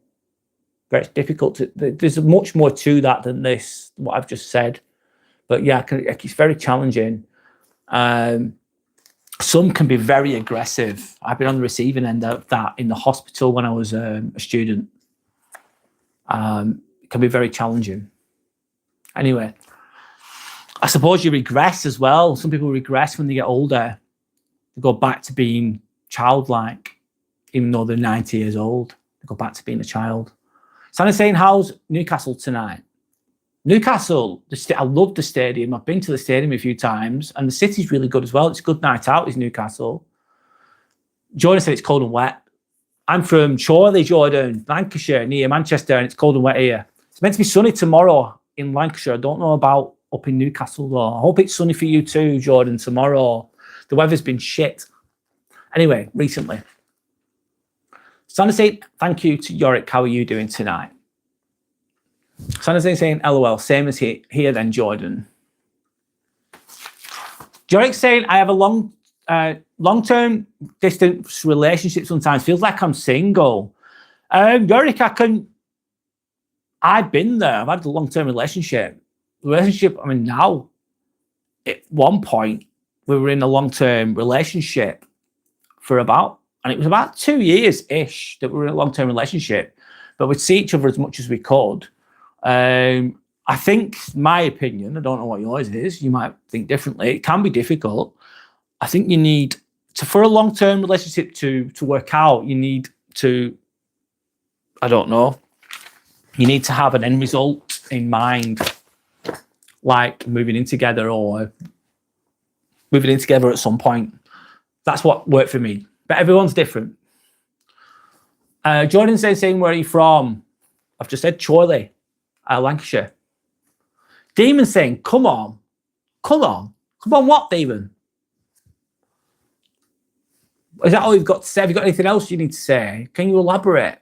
But it's difficult there's much more to that than this, what I've just said. But yeah, it's very challenging. Some can be very aggressive. I've been on the receiving end of that in the hospital when I was a student. It can be very challenging. Anyway, I suppose you regress as well. Some people regress when they get older. They go back to being childlike, even though they're 90 years old. They go back to being a child. Sandy's saying, how's Newcastle tonight? Newcastle, I love the stadium. I've been to the stadium a few times, and the city's really good as well. It's a good night out, is Newcastle. Jordan said it's cold and wet. I'm from Chorley, Jordan, Lancashire, near Manchester, and it's cold and wet here. It's meant to be sunny tomorrow in Lancashire. I don't know about up in Newcastle, though. I hope it's sunny for you too, Jordan, tomorrow. The weather's been shit. Anyway, recently. Sander's saying, thank you to Yorick. How are you doing tonight? Sander's saying, LOL, same as here then, Jordan. Yorick's saying, I have a long-term distance relationship sometimes. Feels like I'm single. Yorick, I've been there. I've had a long-term relationship. I mean, now, at one point, we were in a long-term relationship and it was about 2 years-ish that we were in a long-term relationship, but we'd see each other as much as we could. I think, my opinion, I don't know what yours is, you might think differently, it can be difficult. I think you need to, for a long-term relationship to work out, you need to, I don't know, you need to have an end result in mind, like moving in together or moving in together at some point. That's what worked for me. But everyone's different. Jordan saying, where are you from? I've just said Chorley, Lancashire. Demon saying, come on what, Demon? Is that all you've got to say? Have you got anything else you need to say? Can you elaborate?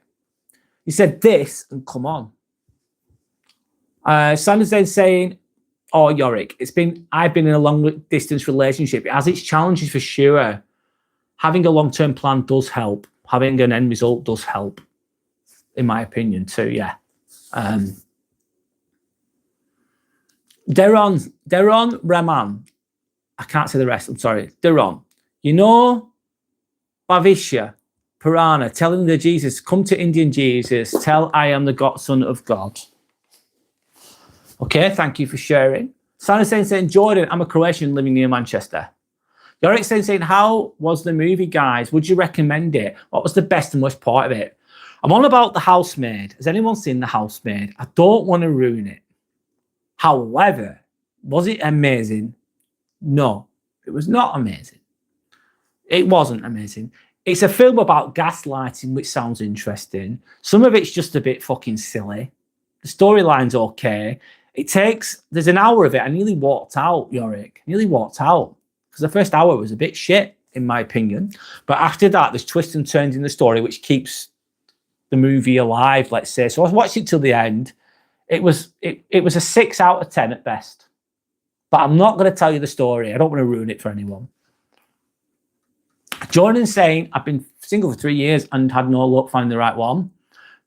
You said this and come on. Sanders then saying, oh, Yorick, I've been in a long distance relationship. It has its challenges for sure. Having a long-term plan does help. Having an end result does help, in my opinion, too, yeah. Deron Rahman. I can't say the rest. I'm sorry. Deron. You know, Bhavisha Purana telling the Jesus, come to Indian Jesus, tell I am the God, Son of God. Okay, thank you for sharing. Sana saying, Jordan, I'm a Croatian living near Manchester. Yorick saying, how was the movie, guys? Would you recommend it? What was the best and worst part of it? I'm on about The Housemaid. Has anyone seen The Housemaid? I don't want to ruin it. However, was it amazing? No, it was not amazing. It wasn't amazing. It's a film about gaslighting, which sounds interesting. Some of it's just a bit fucking silly. The storyline's okay. There's an hour of it. I nearly walked out, Yorick. Nearly walked out. Because the first hour was a bit shit, in my opinion. But after that, there's twists and turns in the story, which keeps the movie alive, let's say. So I watched it till the end. It was a 6 out of 10 at best. But I'm not going to tell you the story. I don't want to ruin it for anyone. Jordan's saying, I've been single for 3 years and had no luck finding the right one.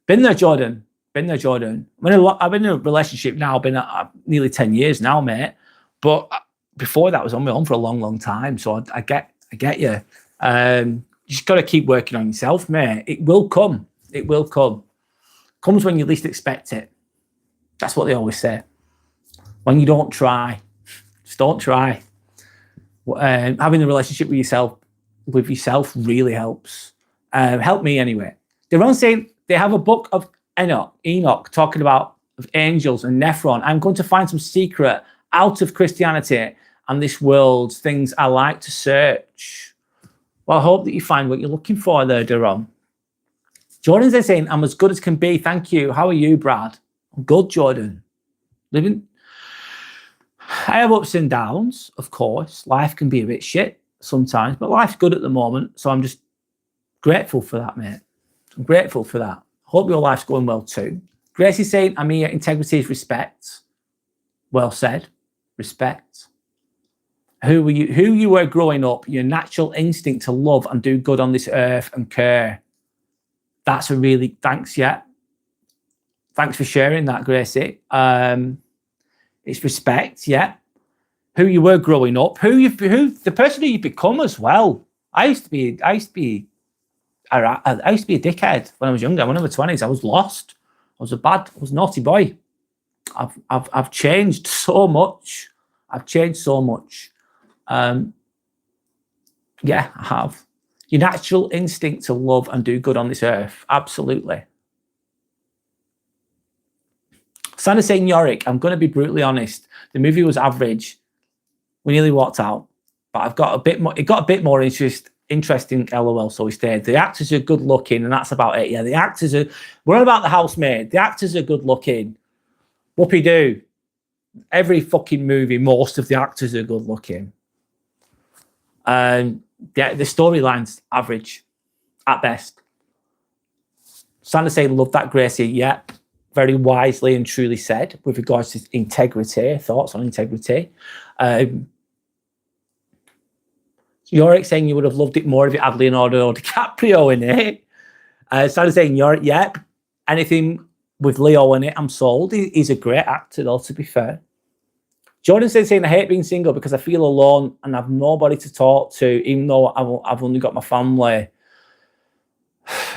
Been there, Jordan. Been there, Jordan. I've been in a relationship now, been nearly 10 years now, mate. But before that, I was on my own for a long, long time. So I get you. You just got to keep working on yourself, mate. It will come. It will come. Comes when you least expect it. That's what they always say. When you don't try, just don't try. Having a relationship with yourself really helps. Help me anyway. They're on saying they have a book of Enoch talking about of angels and Nephron. I'm going to find some secret out of Christianity and this world's things I like to search. Well, I hope that you find what you're looking for there, Deron. Jordan's saying, I'm as good as can be. Thank you. How are you, Brad? I'm good, Jordan. Living. I have ups and downs, of course. Life can be a bit shit sometimes, but life's good at the moment. So I'm just grateful for that, mate. I'm grateful for that. Hope your life's going well too. Grace is saying, I'm here. Integrity is respect. Well said. Respect. Who you were growing up, your natural instinct to love and do good on this earth and care. That's a really, thanks, yeah. Thanks for sharing that, Gracie. It's respect, yeah. Who you were growing up, the person who you become as well. I used to be a dickhead when I was younger. When I was 20s, I was lost. I was a naughty boy. I've changed so much. Yeah, I have. Your natural instinct to love and do good on this earth. Absolutely. Sandra's saying, Yorick, I'm going to be brutally honest. The movie was average. We nearly walked out. But I've got a bit more, it got a bit more interesting, LOL, so we stayed. The actors are good looking, and that's about it. Yeah, the actors are, we're on about The Housemaid. The actors are good looking. Whoopie-doo. Every fucking movie, most of the actors are good looking. Yeah, the storyline's average at best. Sandra saying, love that, Gracie. Yeah, very wisely and truly said with regards to integrity, thoughts on integrity. Yorick saying you would have loved it more if it had Leonardo or DiCaprio in it. Sandra saying, Yorick, yep. Anything with Leo in it, I'm sold. He's a great actor, though, to be fair. Jordan saying, I hate being single because I feel alone and have nobody to talk to, even though I've only got my family.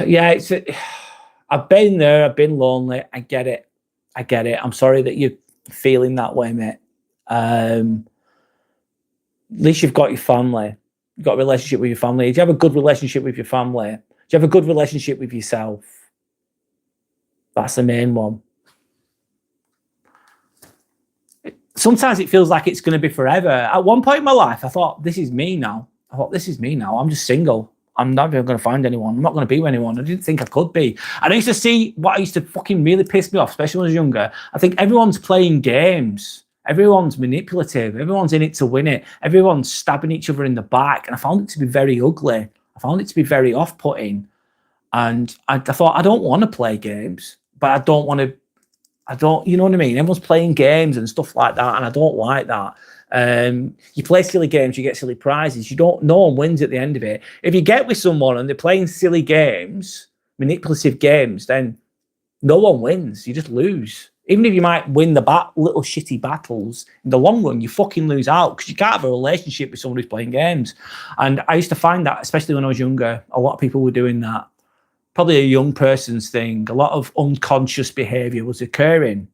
Yeah, I've been there. I've been lonely. I get it. I'm sorry that you're feeling that way, mate. At least you've got your family. You've got a relationship with your family. Do you have a good relationship with your family? Do you have a good relationship with yourself? That's the main one. Sometimes it feels like it's going to be forever. At one point in my life, I thought, this is me now. I'm just single. I'm not even going to find anyone. I'm not going to be with anyone. I didn't think I could be. And I used to see what used to fucking really piss me off, especially when I was younger. I think everyone's playing games. Everyone's manipulative. Everyone's in it to win it. Everyone's stabbing each other in the back. And I found it to be very ugly. I found it to be very off-putting. And I thought, I don't want to play games, but you know what I mean? Everyone's playing games and stuff like that, and I don't like that. You play silly games, you get silly prizes. No one wins at the end of it. If you get with someone and they're playing silly games, manipulative games, then no one wins. You just lose. Even if you might win the little shitty battles, in the long run, you fucking lose out because you can't have a relationship with someone who's playing games. And I used to find that, especially when I was younger, a lot of people were doing that. Probably a young person's thing. A lot of unconscious behavior was occurring.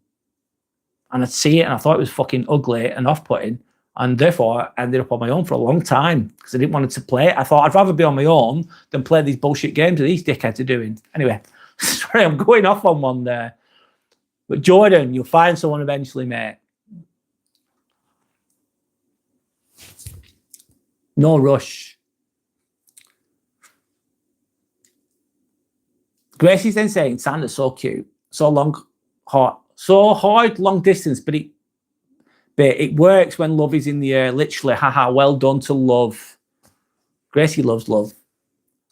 And I'd see it and I thought it was fucking ugly and off-putting. And therefore, I ended up on my own for a long time because I didn't want to play it. I thought I'd rather be on my own than play these bullshit games that these dickheads are doing. Anyway, sorry, I'm going off on one there. But Jordan, you'll find someone eventually, mate. No rush. Gracie's then saying, Sandra's so cute, so hard, long distance, but it works when love is in the air, literally. Haha, well done to love. Gracie loves love.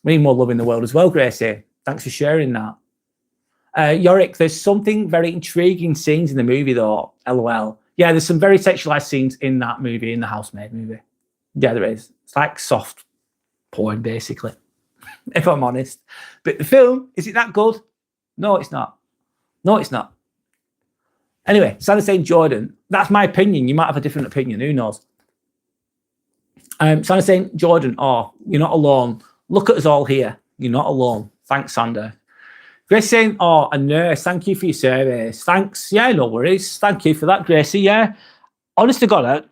We need more love in the world as well, Gracie. Thanks for sharing that. Yorick, there's something very intriguing scenes in the movie, though. LOL. Yeah, there's some very sexualized scenes in that movie, in the Housemaid movie. Yeah, there is. It's like soft porn, basically, if I'm honest. But the film, is it that good? No, it's not. No, it's not. Anyway, Sandra's saying Jordan. That's my opinion. You might have a different opinion. Who knows? Sandra's saying Jordan. Oh, you're not alone. Look at us all here. You're not alone. Thanks, Sandra. Grace saying, oh, a nurse. Thank you for your service. Thanks. Yeah, no worries. Thank you for that, Gracie. Yeah. Honest to God,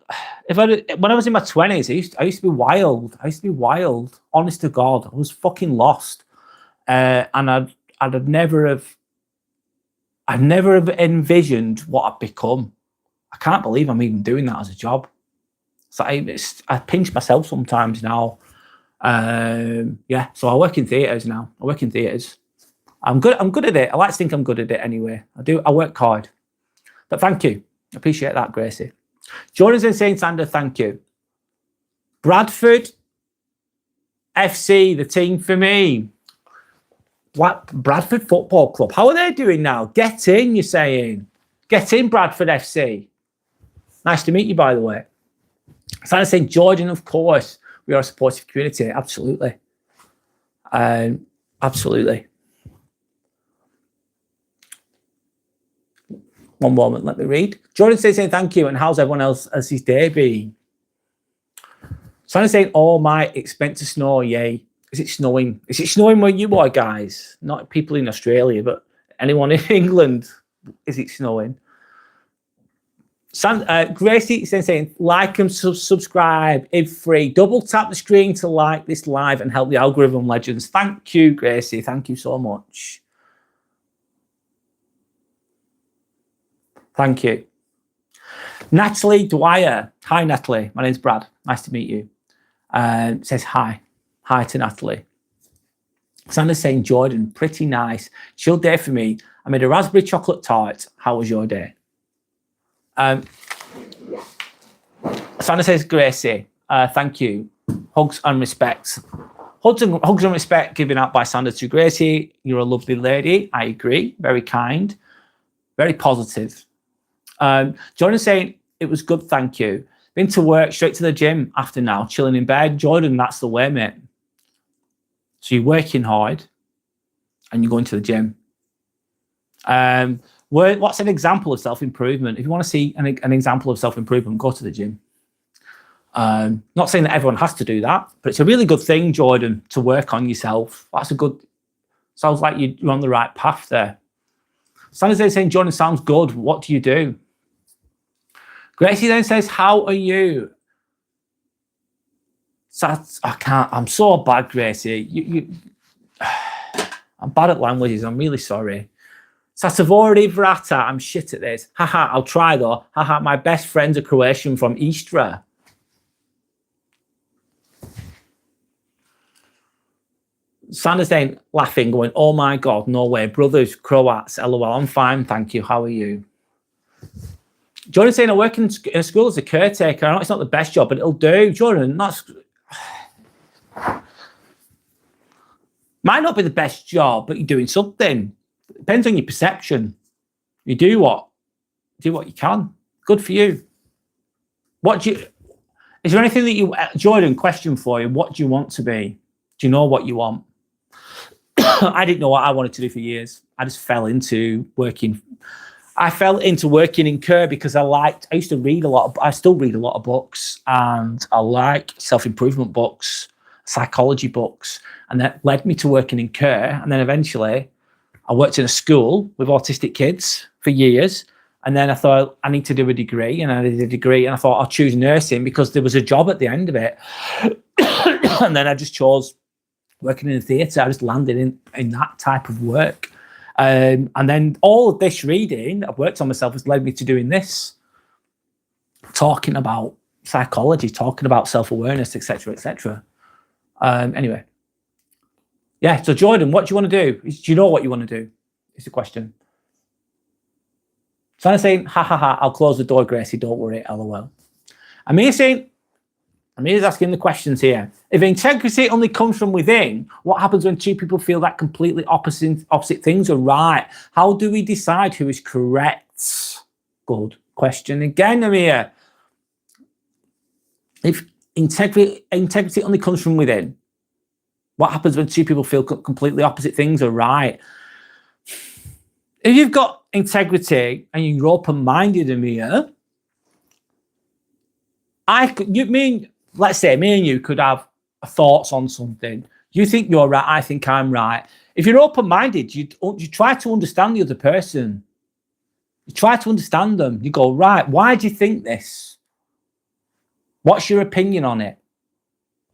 when I was in my 20s, I used to be wild. Honest to God, I was fucking lost. And I'd never have envisioned what I'd become. I can't believe I'm even doing that as a job. So I pinch myself sometimes now. Yeah, so I work in theatres now. I'm good at it. I like to think I'm good at it anyway. I work hard. But thank you. I appreciate that, Gracie. Jordan's in St. Sandra, thank you. Bradford FC, the team for me. Bradford Football Club. How are they doing now? Get in, you're saying. Get in, Bradford FC. Nice to meet you, by the way. Sandra's saying, Jordan, of course. We are a supportive community. Absolutely. Absolutely. One moment, let me read. Jordan says, saying thank you, and how's everyone else as his day been? Sandra's saying, oh my, it's meant to snow, yay. Is it snowing? Is it snowing where you are, guys? Not people in Australia, but anyone in England. Is it snowing? Gracie is saying, like and subscribe if free. Double tap the screen to like this live and help the algorithm legends. Thank you, Gracie. Thank you so much. Thank you. Natalie Dwyer. Hi, Natalie. My name's Brad. Nice to meet you. Says hi. Hi to Natalie. Sandra's saying, Jordan, pretty nice. Chill day for me. I made a raspberry chocolate tart. How was your day? Sandra says, Gracie, thank you. Hugs and respect. Hugs and respect given out by Sandra to Gracie. You're a lovely lady. I agree. Very kind. Very positive. Jordan saying, it was good, thank you. Been to work, straight to the gym after now, chilling in bed. Jordan, that's the way, mate. So you're working hard and you're going to the gym. What's an example of self-improvement? If you want to see an example of self-improvement, go to the gym. Not saying that everyone has to do that, but it's a really good thing, Jordan, to work on yourself. Sounds like you're on the right path there. Sandra's saying, Jordan, sounds good. What do you do? Gracie then says, how are you? I'm so bad, Gracie. I'm bad at languages. I'm really sorry. Satavori Vrata, I'm shit at this. Haha, I'll try though. Haha, my best friend's a Croatian from Istra. Sandra's then laughing, going, oh my God, no way. Brothers, Croats, LOL, I'm fine, thank you. How are you? Jordan's saying, I work in a school as a caretaker. I know it's not the best job, but it'll do. Jordan, might not be the best job, but you're doing something. It depends on your perception. You do what you can. Good for you. Is there anything that Jordan, question for you, what do you want to be? Do you know what you want? I didn't know what I wanted to do for years. I just fell into working. I fell into working in care because I used to read I still read a lot of books, and I like self-improvement books, psychology books, and that led me to working in care. And then eventually I worked in a school with autistic kids for years. And then I thought I need to do a degree, and I did a degree, and I thought I'll choose nursing because there was a job at the end of it. And then I just chose working in a theatre. I just landed in that type of work. And then all of this reading I've worked on myself has led me to doing this, talking about psychology, talking about self-awareness, etc., etc. Anyway, yeah. So Jordan, what do you want to do? Do you know what you want to do? Is the question. So I'm saying, ha ha ha, I'll close the door, Gracie, don't worry, LOL. Amir's asking the questions here. If integrity only comes from within, what happens when two people feel that completely opposite things are right? How do we decide who is correct? Good question again, Amir. If integrity only comes from within, what happens when two people feel completely opposite things are right? If you've got integrity and you're open-minded, Amir, let's say me and you could have thoughts on something. You think you're right, I think I'm right. If you're open-minded, you try to understand the other person. You try to understand them. You go, right, why do you think this? What's your opinion on it?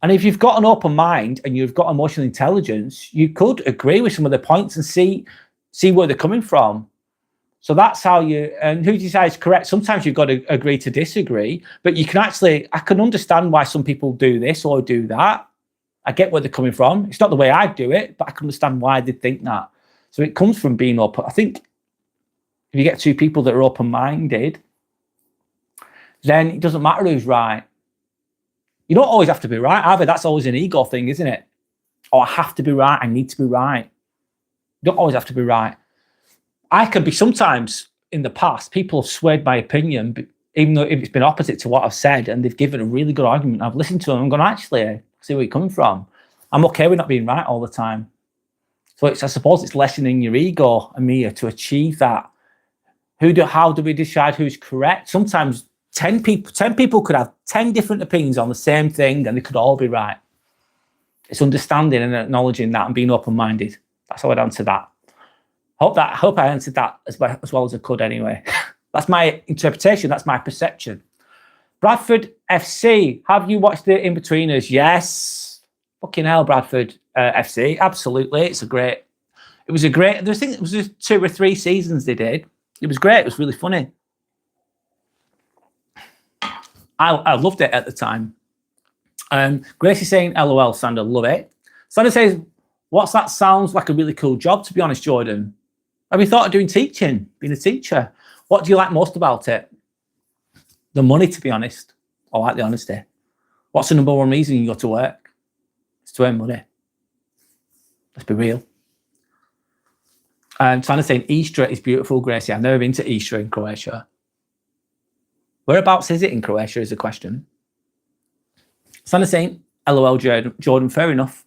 And if you've got an open mind and you've got emotional intelligence, you could agree with some of the points and see where they're coming from. So that's how and who decides correct? Sometimes you've got to agree to disagree, but you can I can understand why some people do this or do that. I get where they're coming from. It's not the way I do it, but I can understand why they think that. So it comes from being open. I think if you get two people that are open-minded, then it doesn't matter who's right. You don't always have to be right, either. That's always an ego thing, isn't it? Oh, I have to be right. I need to be right. You don't always have to be right. I can be sometimes in the past, people have swayed my opinion, even though if it's been opposite to what I've said, and they've given a really good argument. I've listened to them and gone, actually, see where you're coming from. I'm okay with not being right all the time. So I suppose it's lessening your ego, Amir, to achieve that. How do we decide who's correct? Sometimes 10 people could have 10 different opinions on the same thing, and they could all be right. It's understanding and acknowledging that and being open-minded. That's how I'd answer that. Hope I answered that as well as I could anyway. That's my interpretation. That's my perception. Bradford FC, have you watched the Inbetweeners? Yes. Fucking hell, Bradford FC. Absolutely. It was a great, I think it was just 2 or 3 seasons they did. It was great. It was really funny. I loved it at the time. Gracie's saying, LOL, Sandra, love it. Sandra says, that sounds like a really cool job, to be honest, Jordan. Have you thought of doing teaching, being a teacher? What do you like most about it? The money, to be honest. I like the honesty. What's the number one reason you go to work? It's to earn money. Let's be real. Sandra saying, Istra is beautiful, Gracie. I've never been to Istra in Croatia. Whereabouts is it in Croatia is the question. Sandra saying, LOL, Jordan, fair enough.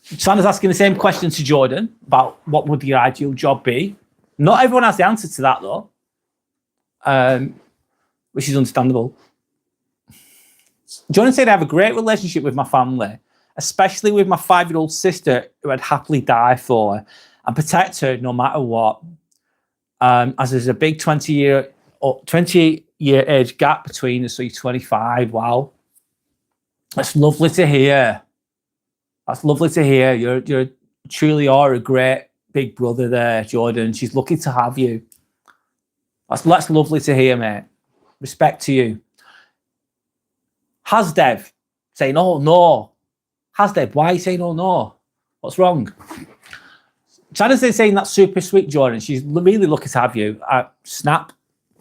Sandra's asking the same question to Jordan about what would your ideal job be. Not everyone has the answer to that, though, which is understandable. Jordan said, I have a great relationship with my family, especially with my 5-year-old sister, who I'd happily die for and protect her no matter what. As there's a big 20-year age gap between us, so you're 25. Wow. That's lovely to hear. That's lovely to hear. You truly are a great big brother there, Jordan. She's lucky to have you. That's lovely to hear, mate. Respect to you. Hasdev saying, oh no. Hasdev, why are you saying oh no? What's wrong? Shannon's saying that's super sweet, Jordan. She's really lucky to have you. Snap.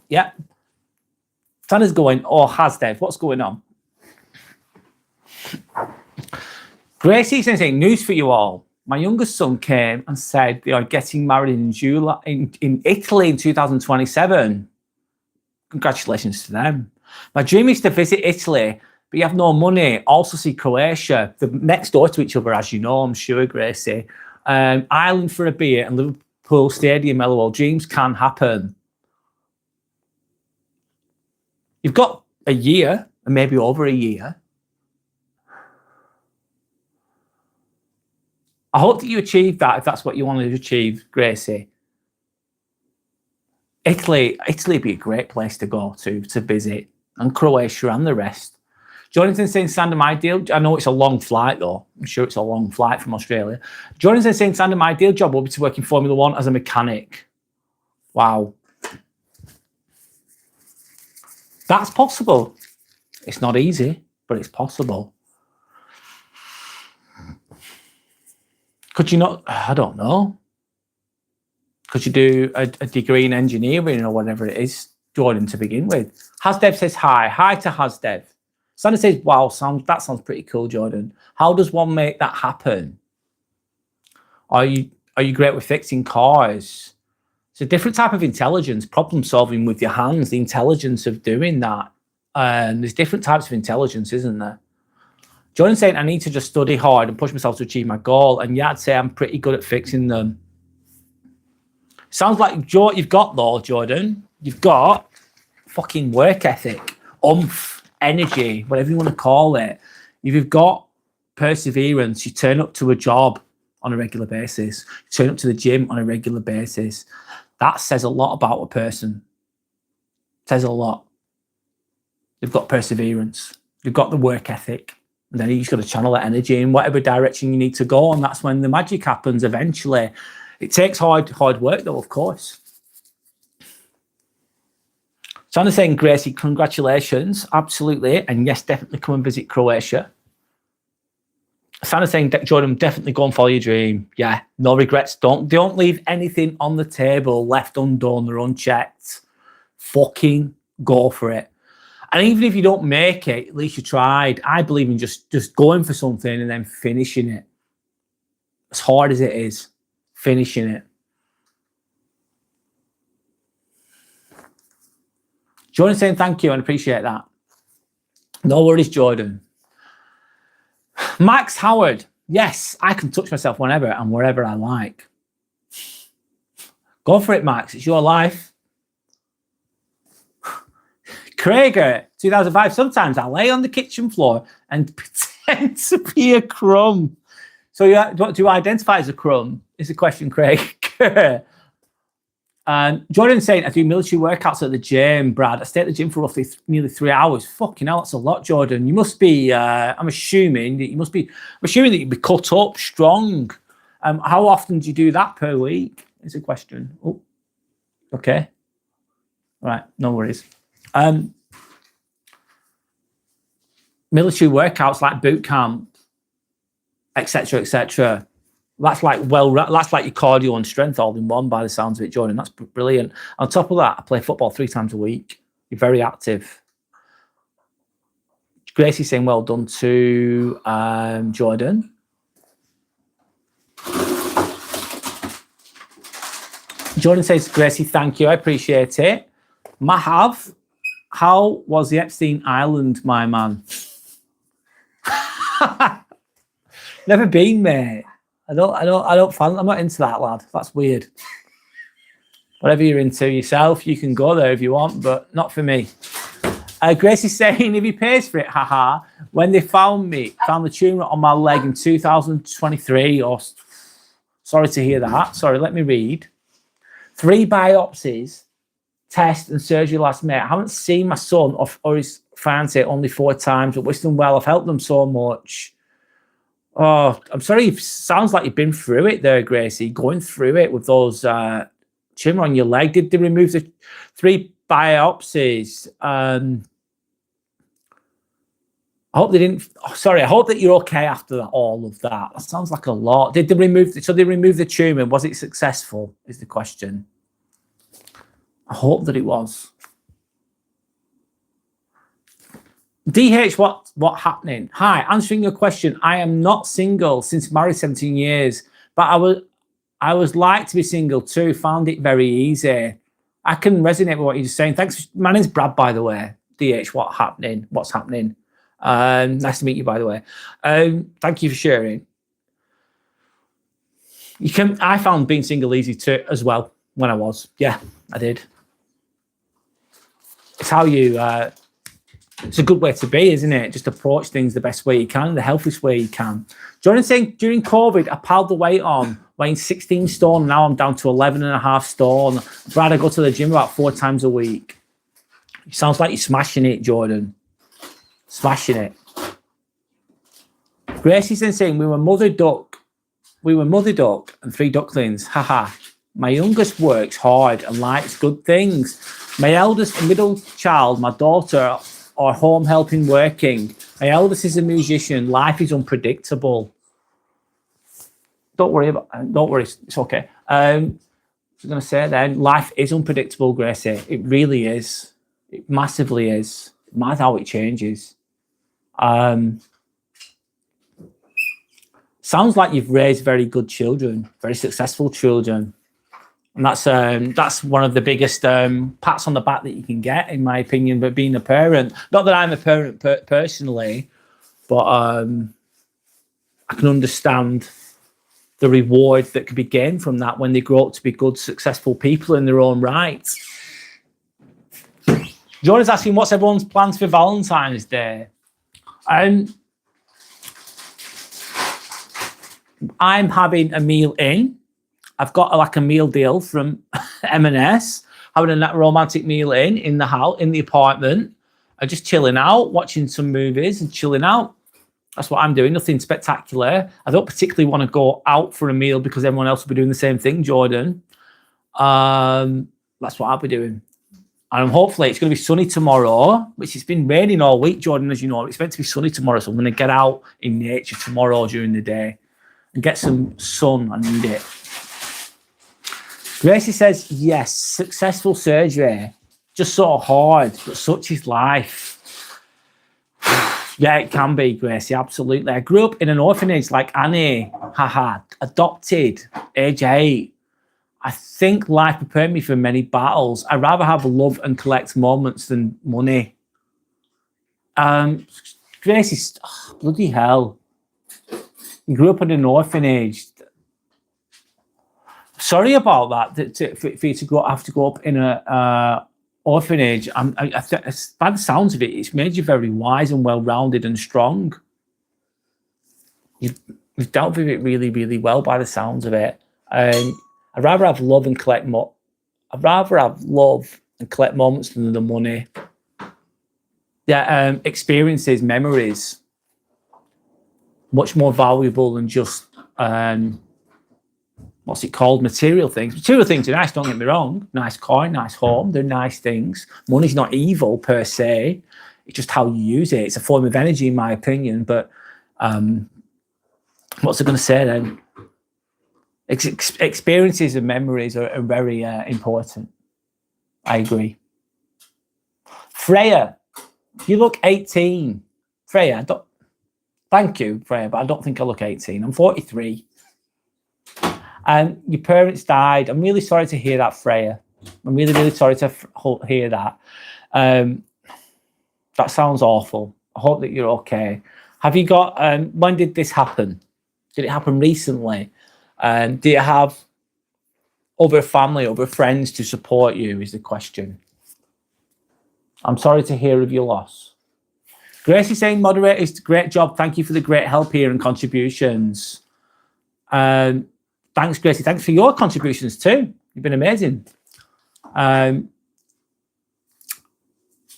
Yeah. Shannon's going, oh, Hasdev, what's going on? Gracie's saying, news for you all. My youngest son came and said they are getting married in July in Italy in 2027. Congratulations to them. My dream is to visit Italy, but you have no money. Also see Croatia. They're next door to each other, as you know, I'm sure, Gracie. Ireland for a beer and Pool Stadium, LOL. Dreams can happen. You've got a year, and maybe over a year. I hope that you achieve that if that's what you want to achieve, Gracie. Italy would be a great place to go to visit, and Croatia and the rest. Jonathan saying Sandham ideal. I know it's a long flight though. I'm sure it's a long flight from Australia. Jonathan saying Sandham ideal job will be to work in Formula One as a mechanic. Wow. That's possible. It's not easy, but it's possible. Could you not? I don't know. Could you do a degree in engineering or whatever it is, Jordan, to begin with? Hasdev says hi. Hi to Hasdev. Sandra says, wow, that sounds pretty cool, Jordan. How does one make that happen? Are you great with fixing cars? It's a different type of intelligence, problem solving with your hands, the intelligence of doing that. There's different types of intelligence, isn't there? Jordan saying, I need to just study hard and push myself to achieve my goal. And yeah, I'd say I'm pretty good at fixing them. Sounds like what you've got though, Jordan. You've got fucking work ethic, oomph, energy, whatever you want to call it. You've got perseverance. You turn up to a job on a regular basis. You turn up to the gym on a regular basis. That says a lot about a person. It says a lot. They've got perseverance. They've got the work ethic. And then you just got to channel that energy in whatever direction you need to go. And that's when the magic happens eventually. It takes hard work, though, of course. So I'm saying, Gracie, congratulations. Absolutely. And yes, definitely come and visit Croatia. Santa's saying, Jordan, definitely go and follow your dream. Yeah, no regrets. Don't leave anything on the table left undone or unchecked. Fucking go for it. And even if you don't make it, at least you tried. I believe in just going for something and then finishing it. As hard as it is. Finishing it. Jordan saying thank you and appreciate that. No worries, Jordan. Max Howard. Yes, I can touch myself whenever and wherever I like. Go for it, Max. It's your life. Krager, 2005. Sometimes I lay on the kitchen floor and pretend to be a crumb. So do you identify as a crumb? Is the question, Craig. Jordan saying, I do military workouts at the gym, Brad. I stay at the gym for roughly nearly 3 hours. Fucking hell, that's a lot, Jordan. You must be, I'm assuming that you'd be cut up strong. How often do you do that per week? Is a question. Oh, okay. All right, no worries. Military workouts like boot camp, etc., etc. That's like your cardio and strength all in one by the sounds of it, Jordan. That's brilliant. On top of that, I play football 3 times a week. You're very active. Gracie's saying well done to Jordan. Jordan says, Gracie, thank you. I appreciate it. Mahav, how was the Epstein Island, my man? Never been, mate. I'm not into that, lad. That's weird. Whatever you're into yourself, you can go there if you want, but not for me. Gracie's saying, if he pays for it, haha, when they found the tumour on my leg in 2023, sorry to hear that. Sorry, let me read. 3 biopsies, test and surgery last May. I haven't seen my son or his fiancé only 4 times, but wish them well. I've helped them so much. Oh, I'm sorry. It sounds like you've been through it there, Gracie, going through it with those tumour on your leg. Did they remove the 3 biopsies? I hope they didn't. Oh, sorry, I hope that you're okay after all of that. That sounds like a lot. Did they remove? So they removed the tumour. Was it successful? Is the question. I hope that it was. DH, what happening? Hi, answering your question. I am not single since married 17 years, but I was like to be single too. Found it very easy. I can resonate with what you're saying. Thanks. My name's Brad, by the way. DH, what's happening? Nice to meet you, by the way. Thank you for sharing. I found being single easy too as well when I was. Yeah, I did. It's how you, it's a good way to be, isn't it? Just approach things the best way you can, the healthiest way you can. Jordan's saying, during COVID, I piled the weight on, weighing 16 stone. Now I'm down to 11.5 stone. I'd rather go to the gym about 4 times a week. It sounds like you're smashing it, Jordan. Smashing it. Gracie's then saying, we were mother duck and 3 ducklings. Haha. My youngest works hard and likes good things. My eldest and middle child, my daughter, are home helping, working. My eldest is a musician. Life is unpredictable. Don't worry, it's okay. I was going to say then, life is unpredictable, Gracie. It really is. It massively is. Mad how it changes. Sounds like you've raised very good children, very successful children. And that's one of the biggest pats on the back that you can get, in my opinion, but being a parent. Not that I'm a parent personally, but I can understand the reward that could be gained from that when they grow up to be good, successful people in their own right. Jordan's asking, what's everyone's plans for Valentine's Day? I'm having a meal in. I've got like a meal deal from M&S, having a romantic meal in the house, in the apartment. I'm just chilling out, watching some movies and chilling out. That's what I'm doing. Nothing spectacular. I don't particularly want to go out for a meal because everyone else will be doing the same thing, Jordan. That's what I'll be doing. And hopefully it's going to be sunny tomorrow, which it's been raining all week, Jordan, as you know. It's meant to be sunny tomorrow, so I'm going to get out in nature tomorrow during the day and get some sun. I need it. Gracie says, yes, successful surgery. Just so hard, but such is life. Yeah, it can be, Gracie, absolutely. I grew up in an orphanage like Annie. Haha, adopted, age 8. I think life prepared me for many battles. I'd rather have love and collect moments than money. Gracie, bloody hell. You grew up in an orphanage. Sorry about that, for you to have to grow up in a orphanage. By the sounds of it, it's made you very wise and well-rounded and strong. You've dealt with it really, really well by the sounds of it. I'd rather have love and collect I'd rather have love and collect moments than the money. Yeah, experiences, memories, much more valuable than just what's it called? Material things. Material things are nice, don't get me wrong. Nice car, nice home, they're nice things. Money's not evil per se. It's just how you use it. It's a form of energy, in my opinion. But what's I going to say then? Experiences and memories are very important. I agree. Freya, you look 18. Freya, thank you, Freya, but I don't think I look 18. I'm 43. And your parents died. I'm really sorry to hear that, Freya. I'm really, really sorry to hear that. That sounds awful. I hope that you're okay. Have you got, when did this happen? Did it happen recently? Do you have other family, other friends to support you is the question. I'm sorry to hear of your loss. Grace is saying, moderators, great job. Thank you for the great help here and contributions. Thanks, Gracie. Thanks for your contributions too. You've been amazing. I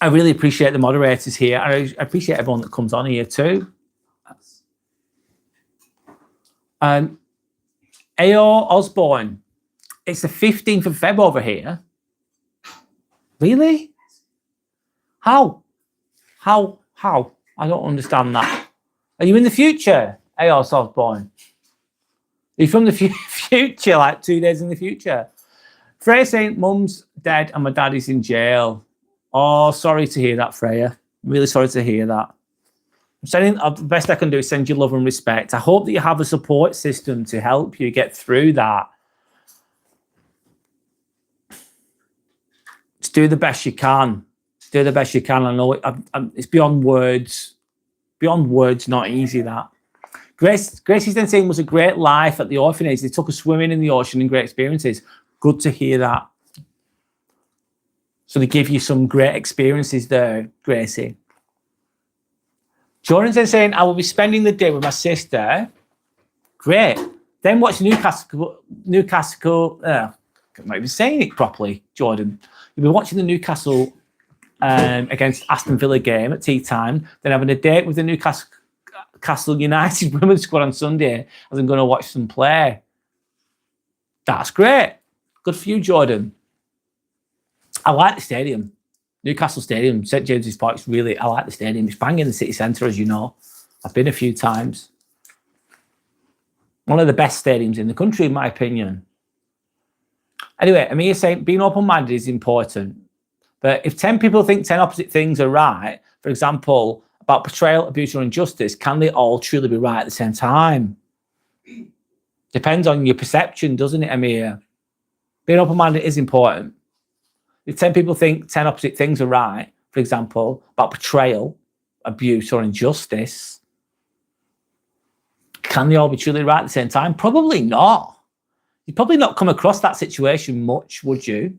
really appreciate the moderators here. I appreciate everyone that comes on here too. A.O. Osborne. It's the 15th of Feb over here. Really? How? I don't understand that. Are you in the future, A.O. Osborne? Are you from the future, like 2 days in the future? Freya saying, Mum's dead and my dad is in jail. Oh, sorry to hear that, Freya. Really sorry to hear that. I'm sending, the best I can do is send you love and respect. I hope that you have a support system to help you get through that. Just do the best you can. Do the best you can. I know it's beyond words. Beyond words, not easy, that. Gracie's then saying was a great life at the orphanage. They took us swimming in the ocean and great experiences. Good to hear that. So they give you some great experiences there, Gracie. Jordan's then saying, I will be spending the day with my sister. Great. Then watch Newcastle. I'm not even saying it properly, Jordan. You'll be watching the Newcastle against Aston Villa game at tea time, then having a date with the Newcastle United women's squad on Sunday as I'm going to watch them play. That's great. Good for you, Jordan. I like the stadium. Newcastle Stadium, St James's Park, I like the stadium. It's bang in the city centre, as you know. I've been a few times. One of the best stadiums in the country, in my opinion. Anyway, Amir's saying being open-minded is important. But if 10 people think 10 opposite things are right, for example, about betrayal, abuse, or injustice, can they all truly be right at the same time? Depends on your perception, doesn't it, Amir? Being open-minded is important. If 10 people think 10 opposite things are right, for example, about betrayal, abuse, or injustice, can they all be truly right at the same time? Probably not. You'd probably not come across that situation much, would you?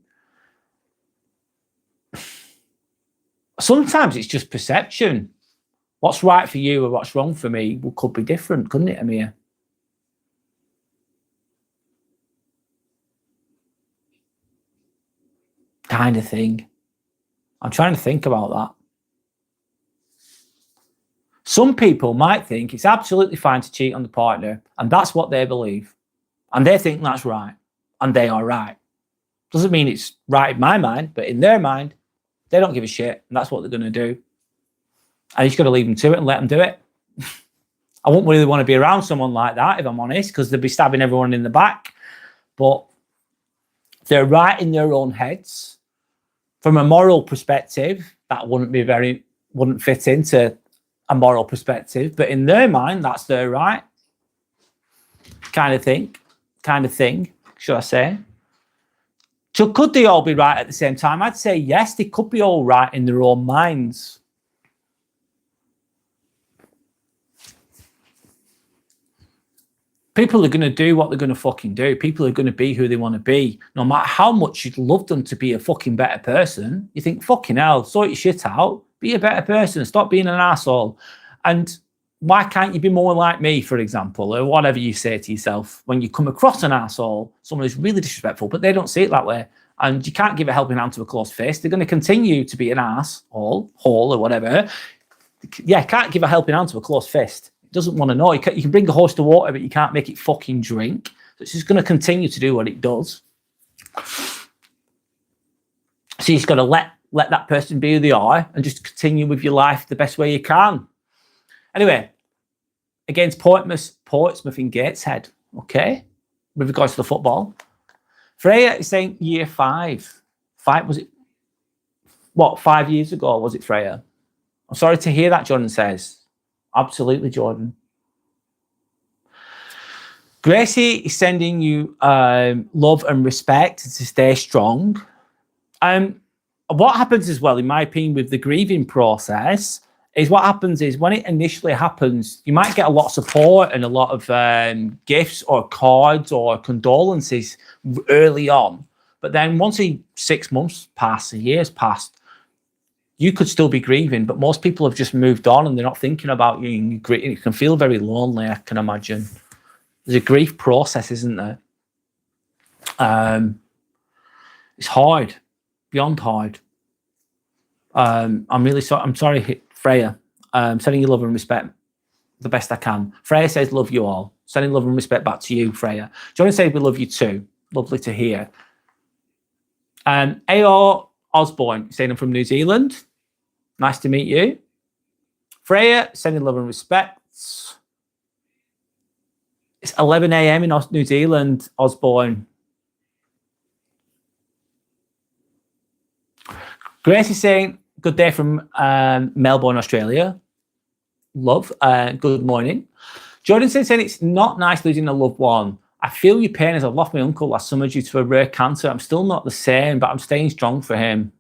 Sometimes it's just perception. What's right for you or what's wrong for me could be different, couldn't it, Amir? Kind of thing. I'm trying to think about that. Some people might think it's absolutely fine to cheat on the partner, and that's what they believe. And they think that's right, and they are right. Doesn't mean it's right in my mind, but in their mind, they don't give a shit, and that's what they're going to do. And you just got to leave them to it and let them do it. I wouldn't really want to be around someone like that, if I'm honest, because they'd be stabbing everyone in the back. But they're right in their own heads. From a moral perspective, that wouldn't fit into a moral perspective, but in their mind, that's their right. Kind of thing, should I say. So could they all be right at the same time? I'd say yes, they could be all right in their own minds. People are going to do what they're going to fucking do. People are going to be who they want to be. No matter how much you'd love them to be a fucking better person, you think, fucking hell, sort your shit out. Be a better person. Stop being an asshole. And why can't you be more like me, for example, or whatever you say to yourself when you come across an asshole, someone who's really disrespectful, but they don't see it that way. And you can't give a helping hand to a closed fist. They're going to continue to be an asshole, hole, or whatever. Yeah, can't give a helping hand to a closed fist. It doesn't want to know. You can bring a horse to water, but you can't make it fucking drink. So it's just going to continue to do what it does. So you just got to let that person be who they are and just continue with your life the best way you can. Anyway, against Portsmouth in Gateshead, okay, with regards to the football. Freya is saying year 5. Was it, 5 years ago, was it, Freya? I'm sorry to hear that, Jordan says. Absolutely, Jordan. Gracie is sending you love and respect to stay strong. What happens as well, in my opinion, with the grieving process is what happens is when it initially happens, you might get a lot of support and a lot of gifts or cards or condolences early on. But then once 6 months pass, a year's passed, you could still be grieving, but most people have just moved on and they're not thinking about you. And you can feel very lonely, I can imagine. There's a grief process, isn't there? It's hard, beyond hard. I'm really sorry. I'm sorry, Freya. Sending you love and respect the best I can. Freya says, love you all. Sending love and respect back to you, Freya. Johnny says, we love you too. Lovely to hear. A.O. Osborne, saying I'm from New Zealand. Nice to meet you. Freya, sending love and respect. It's 11 a.m. in New Zealand, Osborne. Grace is saying, good day from Melbourne, Australia. Love. Good morning. Jordan saying it's not nice losing a loved one. I feel your pain as I've lost my uncle last summer due to a rare cancer. I'm still not the same, but I'm staying strong for him.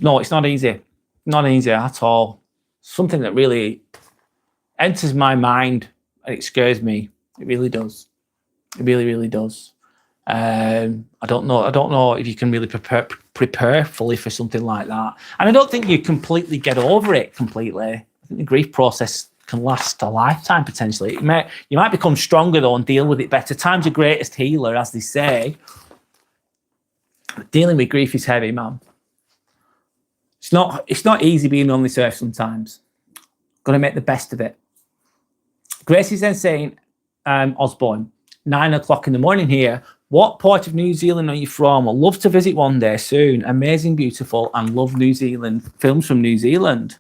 No, it's not easy. Not easy at all. Something that really enters my mind and it scares me. It really does. It really, really does. I don't know if you can really prepare fully for something like that. And I don't think you completely get over it completely. I think the grief process can last a lifetime potentially. You might become stronger though and deal with it better. Time's your greatest healer, as they say. But dealing with grief is heavy, man. It's not easy being on this earth sometimes. Got to make the best of it. Grace is then saying, Osborne, 9 o'clock in the morning here. What part of New Zealand are you from? I'd love to visit one day soon. Amazing, beautiful, and love New Zealand. Films from New Zealand.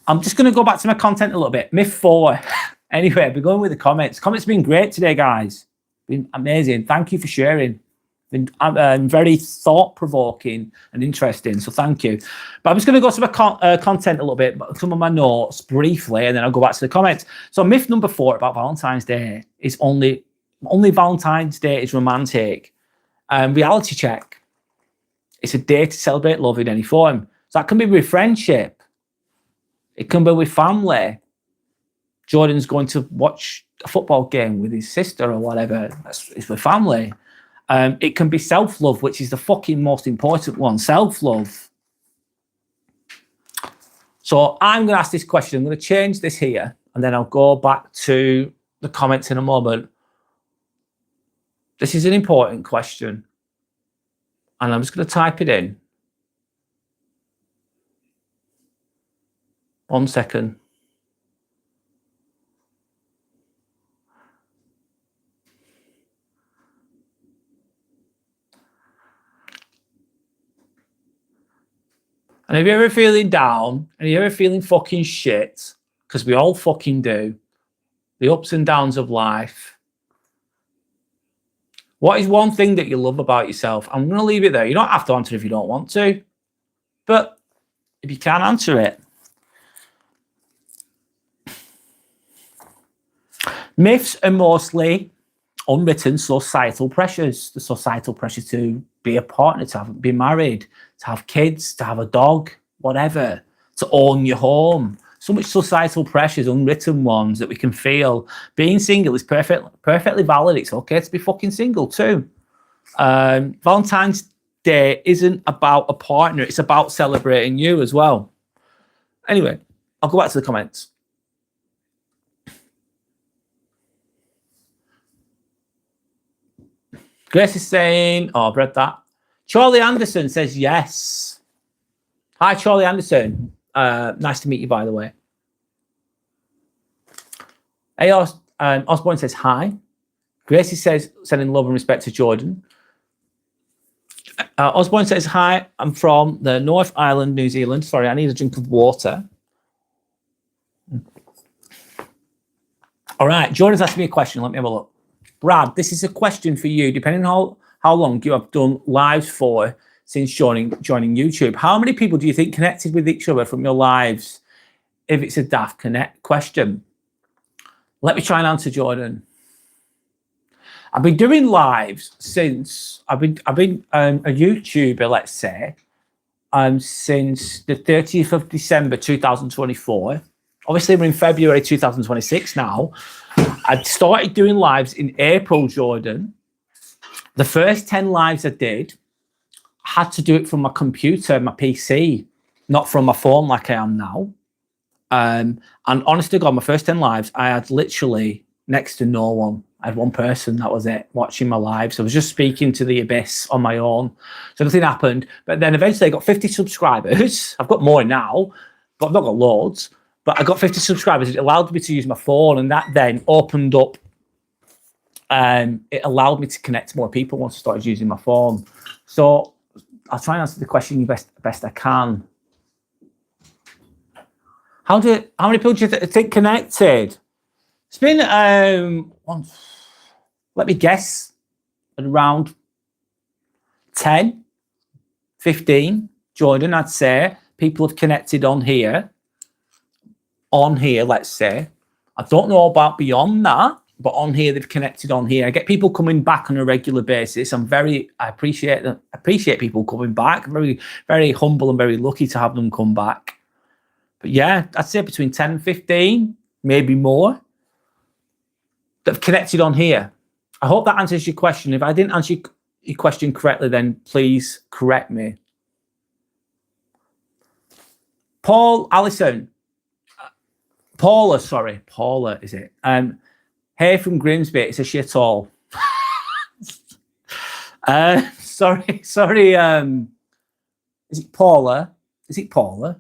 I'm just going to go back to my content a little bit. Myth 4. Anyway, I'll be going with the comments. Comments have been great today, guys. Been amazing. Thank you for sharing. Been very thought-provoking and interesting, so thank you. But I'm just going to go to my content a little bit, some of my notes briefly, and then I'll go back to the comments. So myth number 4 about Valentine's Day is only Valentine's Day is romantic. Reality check. It's a day to celebrate love in any form. So that can be with friendship. It can be with family. Jordan's going to watch a football game with his sister or whatever. It's with family. It can be self-love, which is the fucking most important one. Self-love. So I'm going to ask this question. I'm going to change this here, and then I'll go back to the comments in a moment. This is an important question, and I'm just going to type it in. 1 second. And if you're ever feeling down and you're ever feeling fucking shit, because we all fucking do, the ups and downs of life, what is one thing that you love about yourself? I'm going to leave it there. You don't have to answer if you don't want to, but if you can answer it. Myths are mostly unwritten societal pressures. The societal pressure to be a partner, to be married, to have kids, to have a dog, whatever, to own your home. So much societal pressures, unwritten ones that we can feel. Being single is perfectly valid. It's okay to be fucking single too. Valentine's Day isn't about a partner. It's about celebrating you as well. Anyway, I'll go back to the comments. Grace is saying, oh, I've read that. Charlie Anderson says yes. Hi, Charlie Anderson. Nice to meet you, by the way. Osborne says hi. Gracie says, sending love and respect to Jordan. Osborne says hi. I'm from the North Island, New Zealand. Sorry, I need a drink of water. All right, Jordan's asked me a question. Let me have a look. Brad, this is a question for you. Depending on how long you have done lives for since joining YouTube, how many people do you think connected with each other from your lives? If it's a daft question, let me try and answer, Jordan. I've been doing lives since I've been a YouTuber, let's say, since the 30th of December 2024. Obviously, we're in February 2026 now. I started doing lives in April, Jordan. The first 10 lives I did, I had to do it from my computer, my PC, not from my phone like I am now. And honest to God, my first 10 lives, I had literally next to no one. I had one person, that was it, watching my lives. I was just speaking to the abyss on my own. So nothing happened. But then eventually I got 50 subscribers. I've got more now, but I've not got loads. But I got 50 subscribers. It allowed me to use my phone, and that then opened up. It allowed me to connect to more people once I started using my phone. So I'll try and answer the question best I can. How many people do you think connected? It's been let me guess, around 10, 15. Jordan, I'd say people have connected on here, let's say. I don't know about beyond that, but on here they've connected on here. I get people coming back on a regular basis. I appreciate people coming back. I'm very, very humble and very lucky to have them come back. But yeah, I'd say between 10 and 15, maybe more, that have connected on here. I hope that answers your question. If I didn't answer your question correctly, then please correct me. Paula, is it? Hey from Grimsby, it's a shit all. Sorry. Is it Paula? Is it Paula?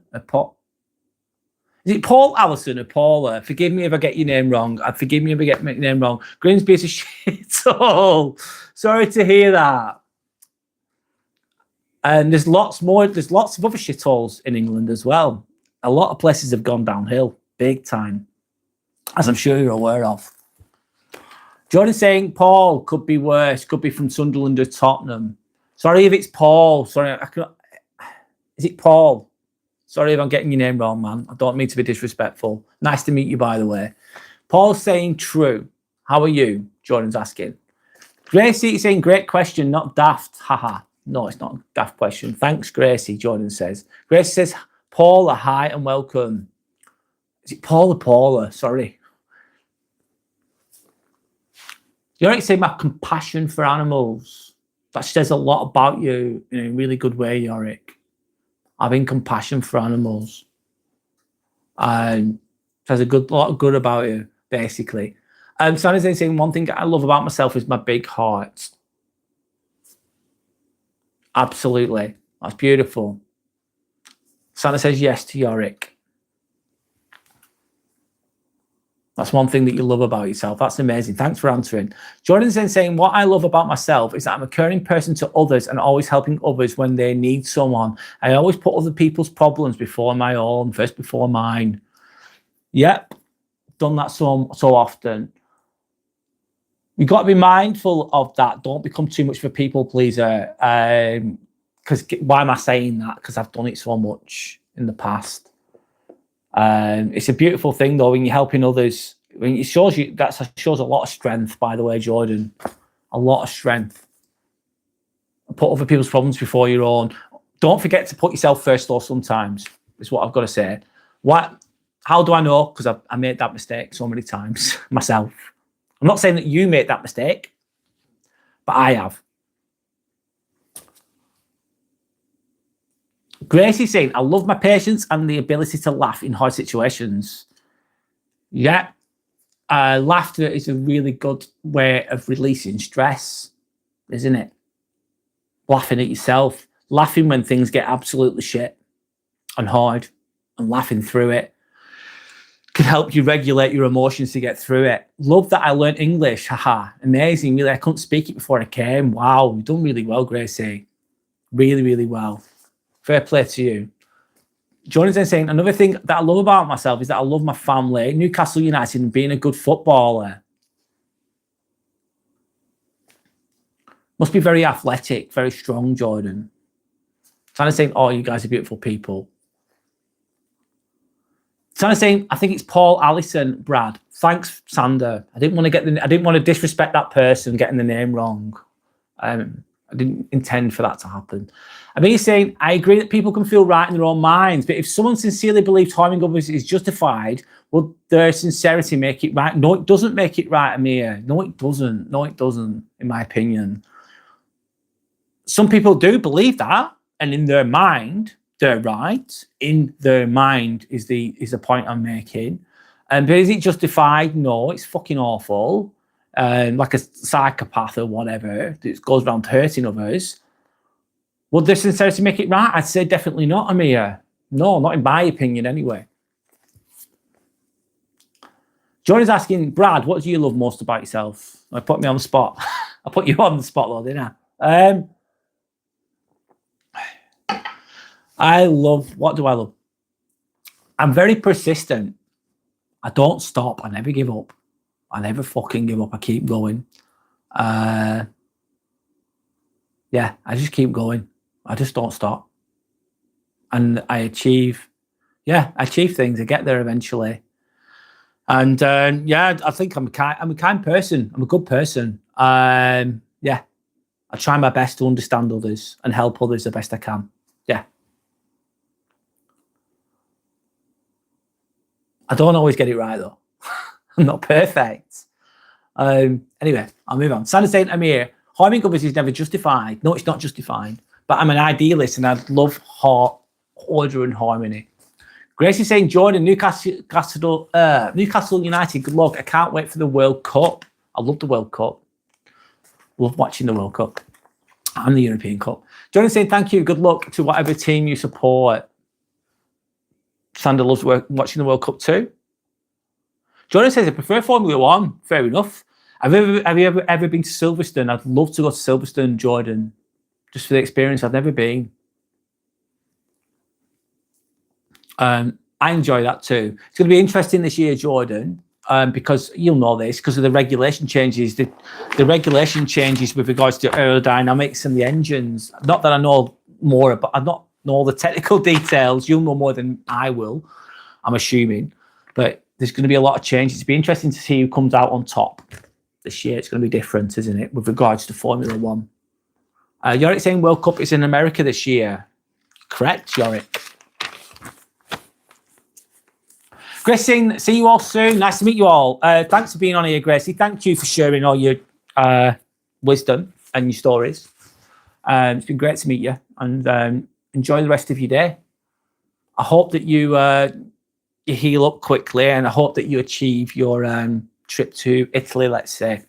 Is it Paul Allison or Paula? Forgive me if I get your name wrong. Forgive me if I get my name wrong. Grimsby is a shit all. Sorry to hear that. And there's lots of other shitholes in England as well. A lot of places have gone downhill, big time, as I'm sure you're aware of. Jordan's saying Paul could be worse, could be from Sunderland or Tottenham. Sorry if it's Paul. Sorry, is it Paul? Sorry if I'm getting your name wrong, man. I don't mean to be disrespectful. Nice to meet you, by the way. Paul's saying true. How are you? Jordan's asking. Gracie saying great question, not daft. Haha. No, it's not a daft question. Thanks, Gracie, Jordan says. Gracie says, Paula, hi and welcome. Is it Paul or Paula? Sorry. Yorick saying my compassion for animals. That says a lot about you in a really good way, Yorick. Having compassion for animals. Says a lot of good about you, basically. Sandy's saying one thing I love about myself is my big heart. Absolutely. That's beautiful. Santa says yes to Yorick. That's one thing that you love about yourself. That's amazing. Thanks for answering. Jordan's then saying, what I love about myself is that I'm a caring person to others and always helping others when they need someone. I always put other people's problems before my own, first before mine. Yep. Done that so often. You've got to be mindful of that. Don't become too much of a people pleaser. Because why am I saying that? Because I've done it so much in the past. It's a beautiful thing though when you're helping others. It shows you that shows a lot of strength, by the way, Jordan. A lot of strength. Put other people's problems before your own. Don't forget to put yourself first though sometimes, is what I've got to say. How do I know? Because I made that mistake so many times myself. I'm not saying that you made that mistake, but I have. Gracie's saying, I love my patience and the ability to laugh in hard situations. Yeah. Laughter is a really good way of releasing stress, isn't it? Laughing at yourself. Laughing when things get absolutely shit and hard and laughing through it can help you regulate your emotions to get through it. Love that I learned English. Haha. Amazing. Really, I couldn't speak it before I came. Wow. You've done really well, Gracie. Really, really well. Fair play to you. Jordan's then saying, another thing that I love about myself is that I love my family, Newcastle United, and being a good footballer. Must be very athletic, very strong, Jordan. Trying to say, oh, you guys are beautiful people. Trying to say, I think it's Paul Allison, Brad. Thanks, Sander. I didn't want to disrespect that person getting the name wrong. I didn't intend for that to happen. I mean, he's saying, I agree that people can feel right in their own minds, but if someone sincerely believes harming others is justified, will their sincerity make it right? No, it doesn't make it right, Amir. No, it doesn't. No, it doesn't, in my opinion. Some people do believe that, and in their mind, they're right. In their mind is the point I'm making. But is it justified? No, it's fucking awful. Like a psychopath or whatever that goes around hurting others. Would their sincerity make it right? I'd say definitely not, Amir. No, not in my opinion anyway. John is asking, Brad, what do you love most about yourself? I put me on the spot. I put you on the spot though, didn't I? What do I love? I'm very persistent. I don't stop. I never give up. I never fucking give up. I keep going. Yeah, I just keep going. I just don't stop. And I achieve things. I get there eventually. And yeah, I think I'm a kind person. I'm a good person. Yeah, I try my best to understand others and help others the best I can. Yeah. I don't always get it right though. I'm not perfect. Anyway, I'll move on. Sandra saying, Amir, harming others is never justified. No, it's not justified. But I'm an idealist and I'd love order and harmony. Grace is saying, Jordan, Newcastle United, good luck. I can't wait for the World Cup. I love the World Cup. Love watching the World Cup and the European Cup. Jordan saying, thank you. Good luck to whatever team you support. Sandra loves watching the World Cup too. Jordan says, I prefer Formula One. Fair enough. Have you ever been to Silverstone? I'd love to go to Silverstone, Jordan, just for the experience. I've never been. I enjoy that too. It's going to be interesting this year, Jordan, because you'll know this, because of the regulation changes. The regulation changes with regards to aerodynamics and the engines. Not that I know more, but I don't know all the technical details. You'll know more than I will, I'm assuming. But there's going to be a lot of changes. It'll be interesting to see who comes out on top this year. It's going to be different, isn't it, with regards to Formula One. Yorick saying World Cup is in America this year. Correct, Yorick. Gracie saying, see you all soon. Nice to meet you all. Thanks for being on here, Gracie. Thank you for sharing all your wisdom and your stories. It's been great to meet you, and enjoy the rest of your day. I hope that you heal up quickly, and I hope that you achieve your trip to Italy, let's say,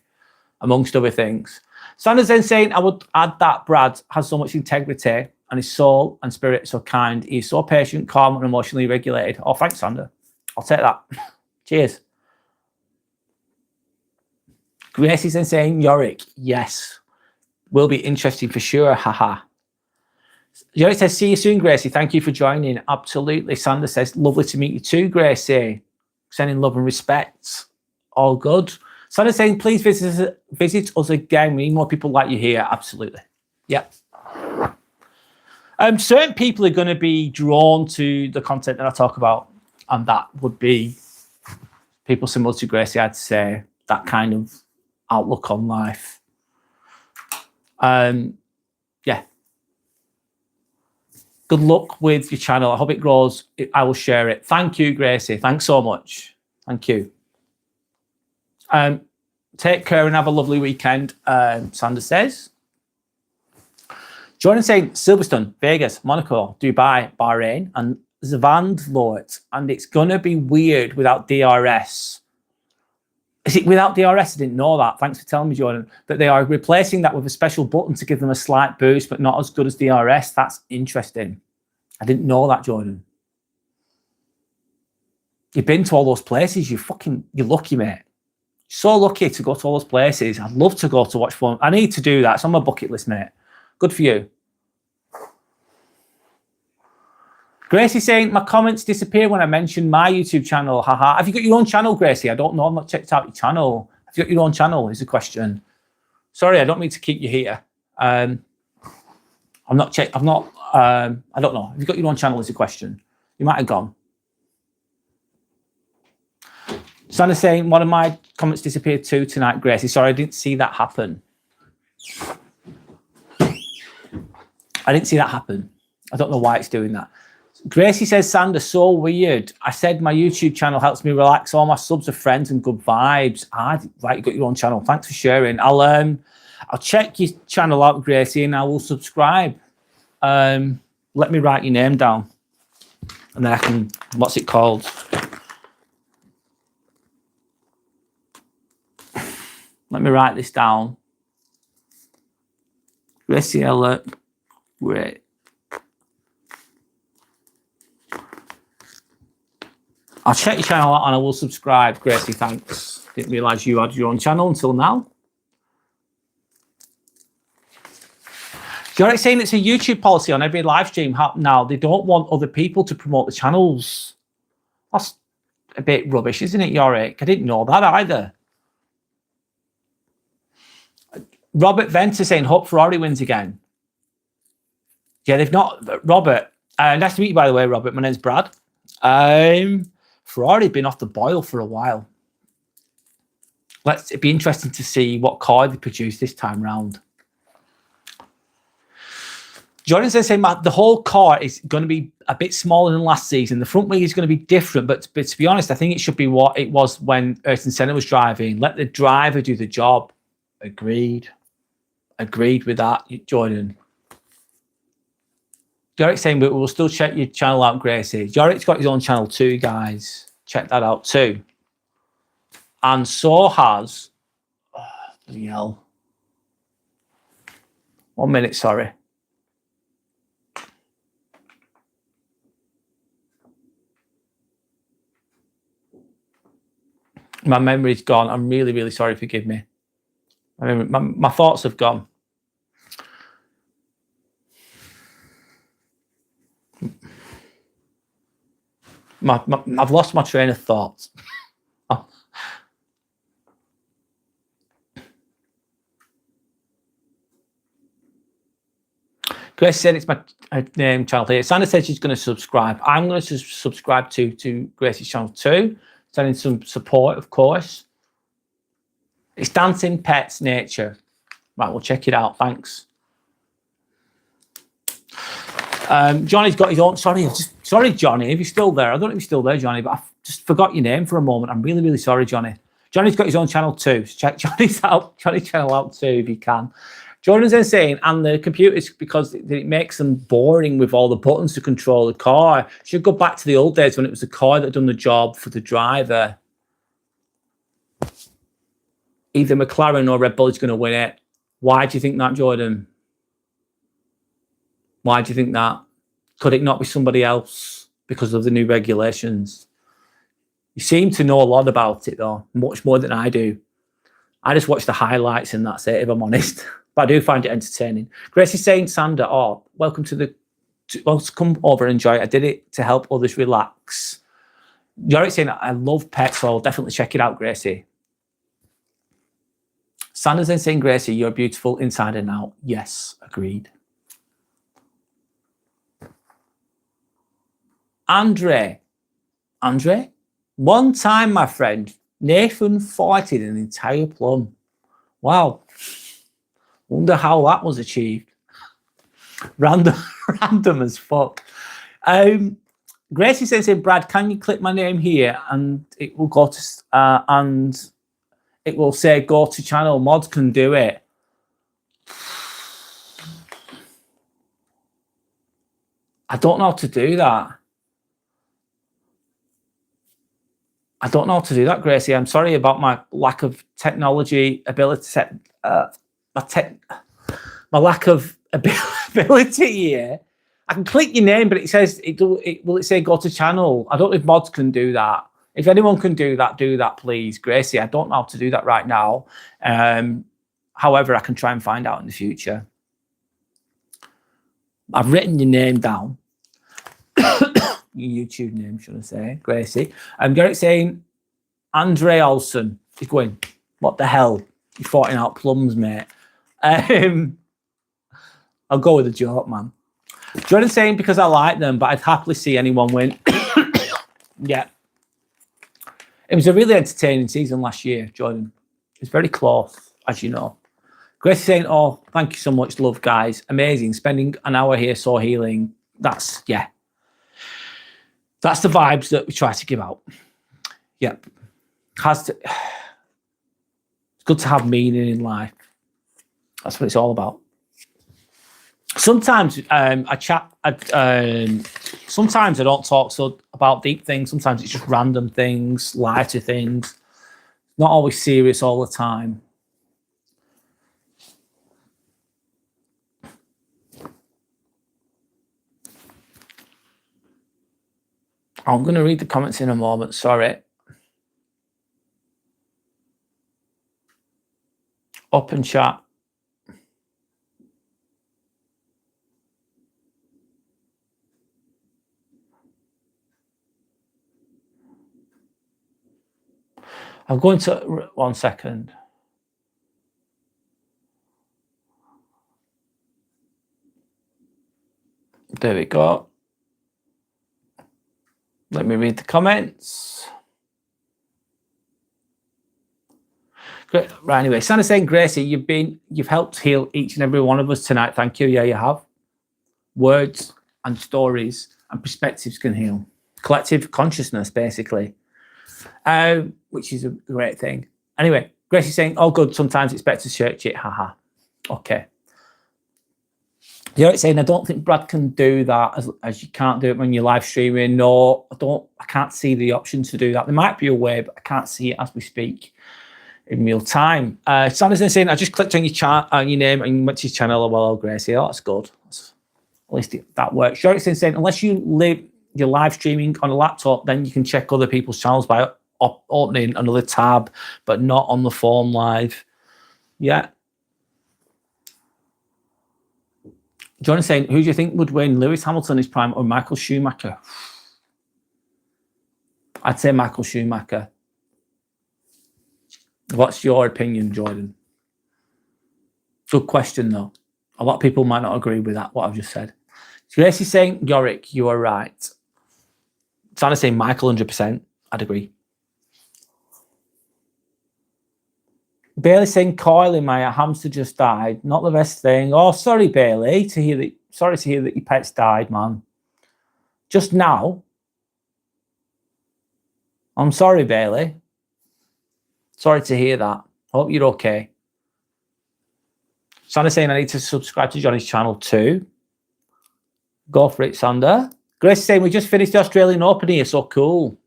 amongst other things. Sanders then saying, I would add that Brad has so much integrity and his soul and spirit so kind. He's so patient, calm, and emotionally regulated. Oh, thanks, Sander. I'll take that. Cheers. Gracie's then saying, Yorick, yes. Will be interesting for sure. Haha. Yorick says, see you soon, Gracie. Thank you for joining. Absolutely. Sander says, lovely to meet you too, Gracie. Sending love and respect. All good. Sander saying, please visit us again. We need more people like you here. Absolutely. Yep. Certain people are going to be drawn to the content that I talk about. And that would be people similar to Gracie, I'd say, that kind of outlook on life. Yeah. Good luck with your channel. I hope it grows. I will share it. Thank you, Gracie. Thanks so much. Thank you. Take care and have a lovely weekend, Sanders says. Jordan saying Silverstone, Vegas, Monaco, Dubai, Bahrain, and Zandvoort, and it's going to be weird without DRS. Is it without DRS? I didn't know that. Thanks for telling me, Jordan. But they are replacing that with a special button to give them a slight boost, but not as good as DRS. That's interesting. I didn't know that, Jordan. You've been to all those places. You're lucky, mate. So lucky to go to all those places. I'd love to go to watch fun. I need to do that. It's on my bucket list, mate. Good for you. Gracie saying, my comments disappear when I mention my YouTube channel. Haha. Have you got your own channel, Gracie? I don't know. I've not checked out your channel. Have you got your own channel is the question. Sorry, I don't mean to keep you here. I don't know. Have you got your own channel is the question. You might have gone. Sandra saying, one of my comments disappeared too tonight, Gracie. Sorry, I didn't see that happen. I didn't see that happen. I don't know why it's doing that. Gracie says, Sander, so weird. I said my YouTube channel helps me relax. All my subs are friends and good vibes. Right, you got your own channel. Thanks for sharing. I'll check your channel out, Gracie, and I will subscribe. Let me write your name down. And then I can, what's it called? Let me write this down. Gracie Ella. Great. I'll check your channel out and I will subscribe. Gracie, thanks. Didn't realise you had your own channel until now. You're saying it's a YouTube policy on every live stream now. They don't want other people to promote the channels. That's a bit rubbish, isn't it, Yorick? I didn't know that either. Robert Venter saying, hope Ferrari wins again. Yeah, they've not. Robert, nice to meet you, by the way, Robert. My name's Brad. Ferrari been off the boil for a while. It'd be interesting to see what car they produce this time round. Jonathan saying, Matt, the whole car is going to be a bit smaller than last season. The front wing is going to be different, but to be honest, I think it should be what it was when Ayrton Senna was driving. Let the driver do the job. Agreed. Agreed with that, Jordan. Jorek's saying, but we'll still check your channel out, Gracie. Jorek's got his own channel too, guys. Check that out too. And so has... Oh, bloody hell. 1 minute, sorry. My memory's gone. I'm really, really sorry. Forgive me. My thoughts have gone. I've lost my train of thought. Grace said it's my name channel here. Sandra said she's going to subscribe. I'm going to subscribe to Grace's channel too. Sending some support, of course. It's Dancing Pets Nature. Right, we'll check it out. Thanks. Johnny's got his own. Sorry, Johnny, if you're still there. I don't know if you're still there, Johnny, but I just forgot your name for a moment. I'm really, really sorry, Johnny. Johnny's got his own channel too. So check Johnny's channel out too if you can. Jordan's then saying, and the computers, because it makes them boring with all the buttons to control the car. Should go back to the old days when it was the car that done the job for the driver. Either McLaren or Red Bull is going to win it. Why do you think that, Jordan? Why do you think that? Could it not be somebody else because of the new regulations? You seem to know a lot about it, though, much more than I do. I just watch the highlights and that's it, if I'm honest. But I do find it entertaining. Grace is saying, Sander, welcome to come over and enjoy it. I did it to help others relax. You're saying, I love pets, so I'll definitely check it out, Gracie. Sander's then saying, Gracie, you're beautiful inside and out. Yes, agreed. Andre, one time, my friend, Nathan farted an entire plum. Wow. Wonder how that was achieved. Random as fuck. Gracie says, Brad, can you click my name here and it will go to and it will say go to channel. Mods can do it. I don't know how to do that. I don't know how to do that, Gracie. I'm sorry about my lack of technology ability. My lack of ability here. I can click your name, but it says will it say go to channel? I don't know if mods can do that. If anyone can do that, please, Gracie. I don't know how to do that right now. However, I can try and find out in the future. I've written your name down. Your YouTube name, should I say, Gracie. Garrett saying, Andre Olsen. He's going, what the hell? You're farting out plums, mate. I'll go with a joke, man. Jordan's saying, because I like them, but I'd happily see anyone win. Yeah. It was a really entertaining season last year, Jordan. It was very close, as you know. Grace saying, oh, thank you so much, love, guys. Amazing. Spending an hour here, so healing. That's the vibes that we try to give out. Yep. It's good to have meaning in life. That's what it's all about. Sometimes sometimes I don't talk about deep things. Sometimes it's just random things, lighter things. Not always serious all the time. I'm going to read the comments in a moment. Sorry. Open chat. I'm going to 1 second. There we go. Let me read the comments. Great. Right, anyway, Santa's saying, Gracie, you've helped heal each and every one of us tonight. Thank you. Yeah, you have. Words and stories and perspectives can heal. Collective consciousness, basically, which is a great thing. Anyway, Gracie's saying, oh, good. Sometimes it's better to search it. Haha. Okay. You're saying, I don't think Brad can do that as you can't do it when you're live streaming. No, I can't see the option to do that. There might be a way, but I can't see it as we speak in real time. Sanderson saying, I just clicked on your name and went to your channel. Well, Gracie, oh, that's good. At least that works. Jorikson saying, unless you're live streaming on a laptop, then you can check other people's channels by opening another tab, but not on the phone live. Yeah. John is saying, who do you think would win, Lewis Hamilton in his prime or Michael Schumacher? I'd say Michael Schumacher. What's your opinion, Jordan? Good question, though. A lot of people might not agree with that, what I've just said. Grace is saying, Yorick, you are right. Sana saying Michael 100%. I'd agree. Bailey saying, coiling, my hamster just died. Not the best thing. Oh, sorry, Bailey, sorry to hear that your pet's died, man. Just now. I'm sorry, Bailey. Sorry to hear that. Hope you're okay. Sander saying I need to subscribe to Johnny's channel too. Go for it, Sander. Grace saying we just finished the Australian Open here, so cool.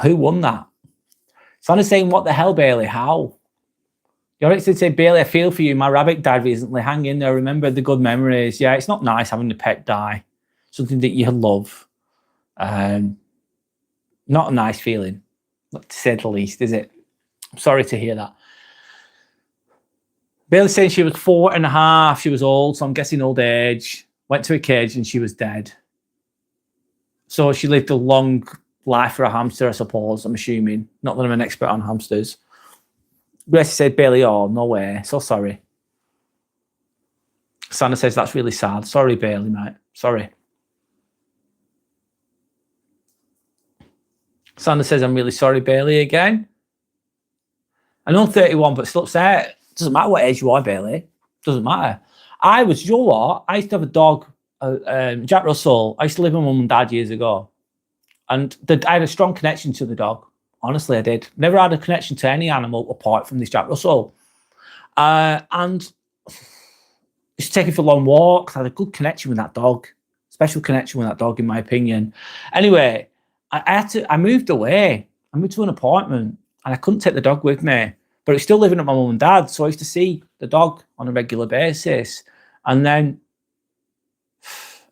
Who won that? Sander saying, what the hell, Bailey? How? Yorick did say, Bailey, I feel for you. My rabbit died recently. Hang in there. Remember the good memories. Yeah, it's not nice having the pet die. Something that you love. Not a nice feeling, to say the least, is it? I'm sorry to hear that. Bailey saying she was 4.5. She was old, so I'm guessing old age. Went to a cage and she was dead. So she lived a long life for a hamster, I suppose, I'm assuming. Not that I'm an expert on hamsters. Gracie said, Bailey, oh, no way. So sorry. Sandra says, that's really sad. Sorry, Bailey, mate. Sorry. Sandra says, I'm really sorry, Bailey, again. I know I'm 31, but still upset. Doesn't matter what age you are, Bailey. Doesn't matter. I used to have a dog, Jack Russell. I used to live with my mum and dad years ago. And I had a strong connection to the dog. Honestly, I did. Never had a connection to any animal apart from this Jack Russell. And used to take him for long walks. I had a good connection with that dog. Special connection with that dog, in my opinion. Anyway, I moved away. I moved to an apartment and I couldn't take the dog with me. But it was still living at my mum and dad. So I used to see the dog on a regular basis. And then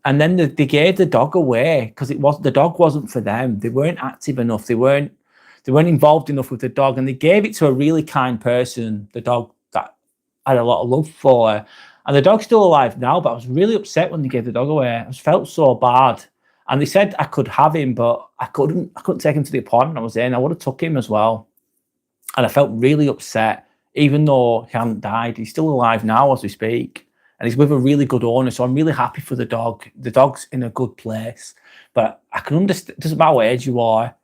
they gave the dog away because the dog wasn't for them. They weren't active enough. They weren't involved enough with the dog, and they gave it to a really kind person, the dog that I had a lot of love for. And the dog's still alive now, but I was really upset when they gave the dog away. I felt so bad. And they said I could have him, but I couldn't take him to the apartment I was in. I would have took him as well. And I felt really upset, even though he hadn't died. He's still alive now as we speak. And he's with a really good owner, so I'm really happy for the dog. The dog's in a good place. But I can understand, it doesn't matter what age you are.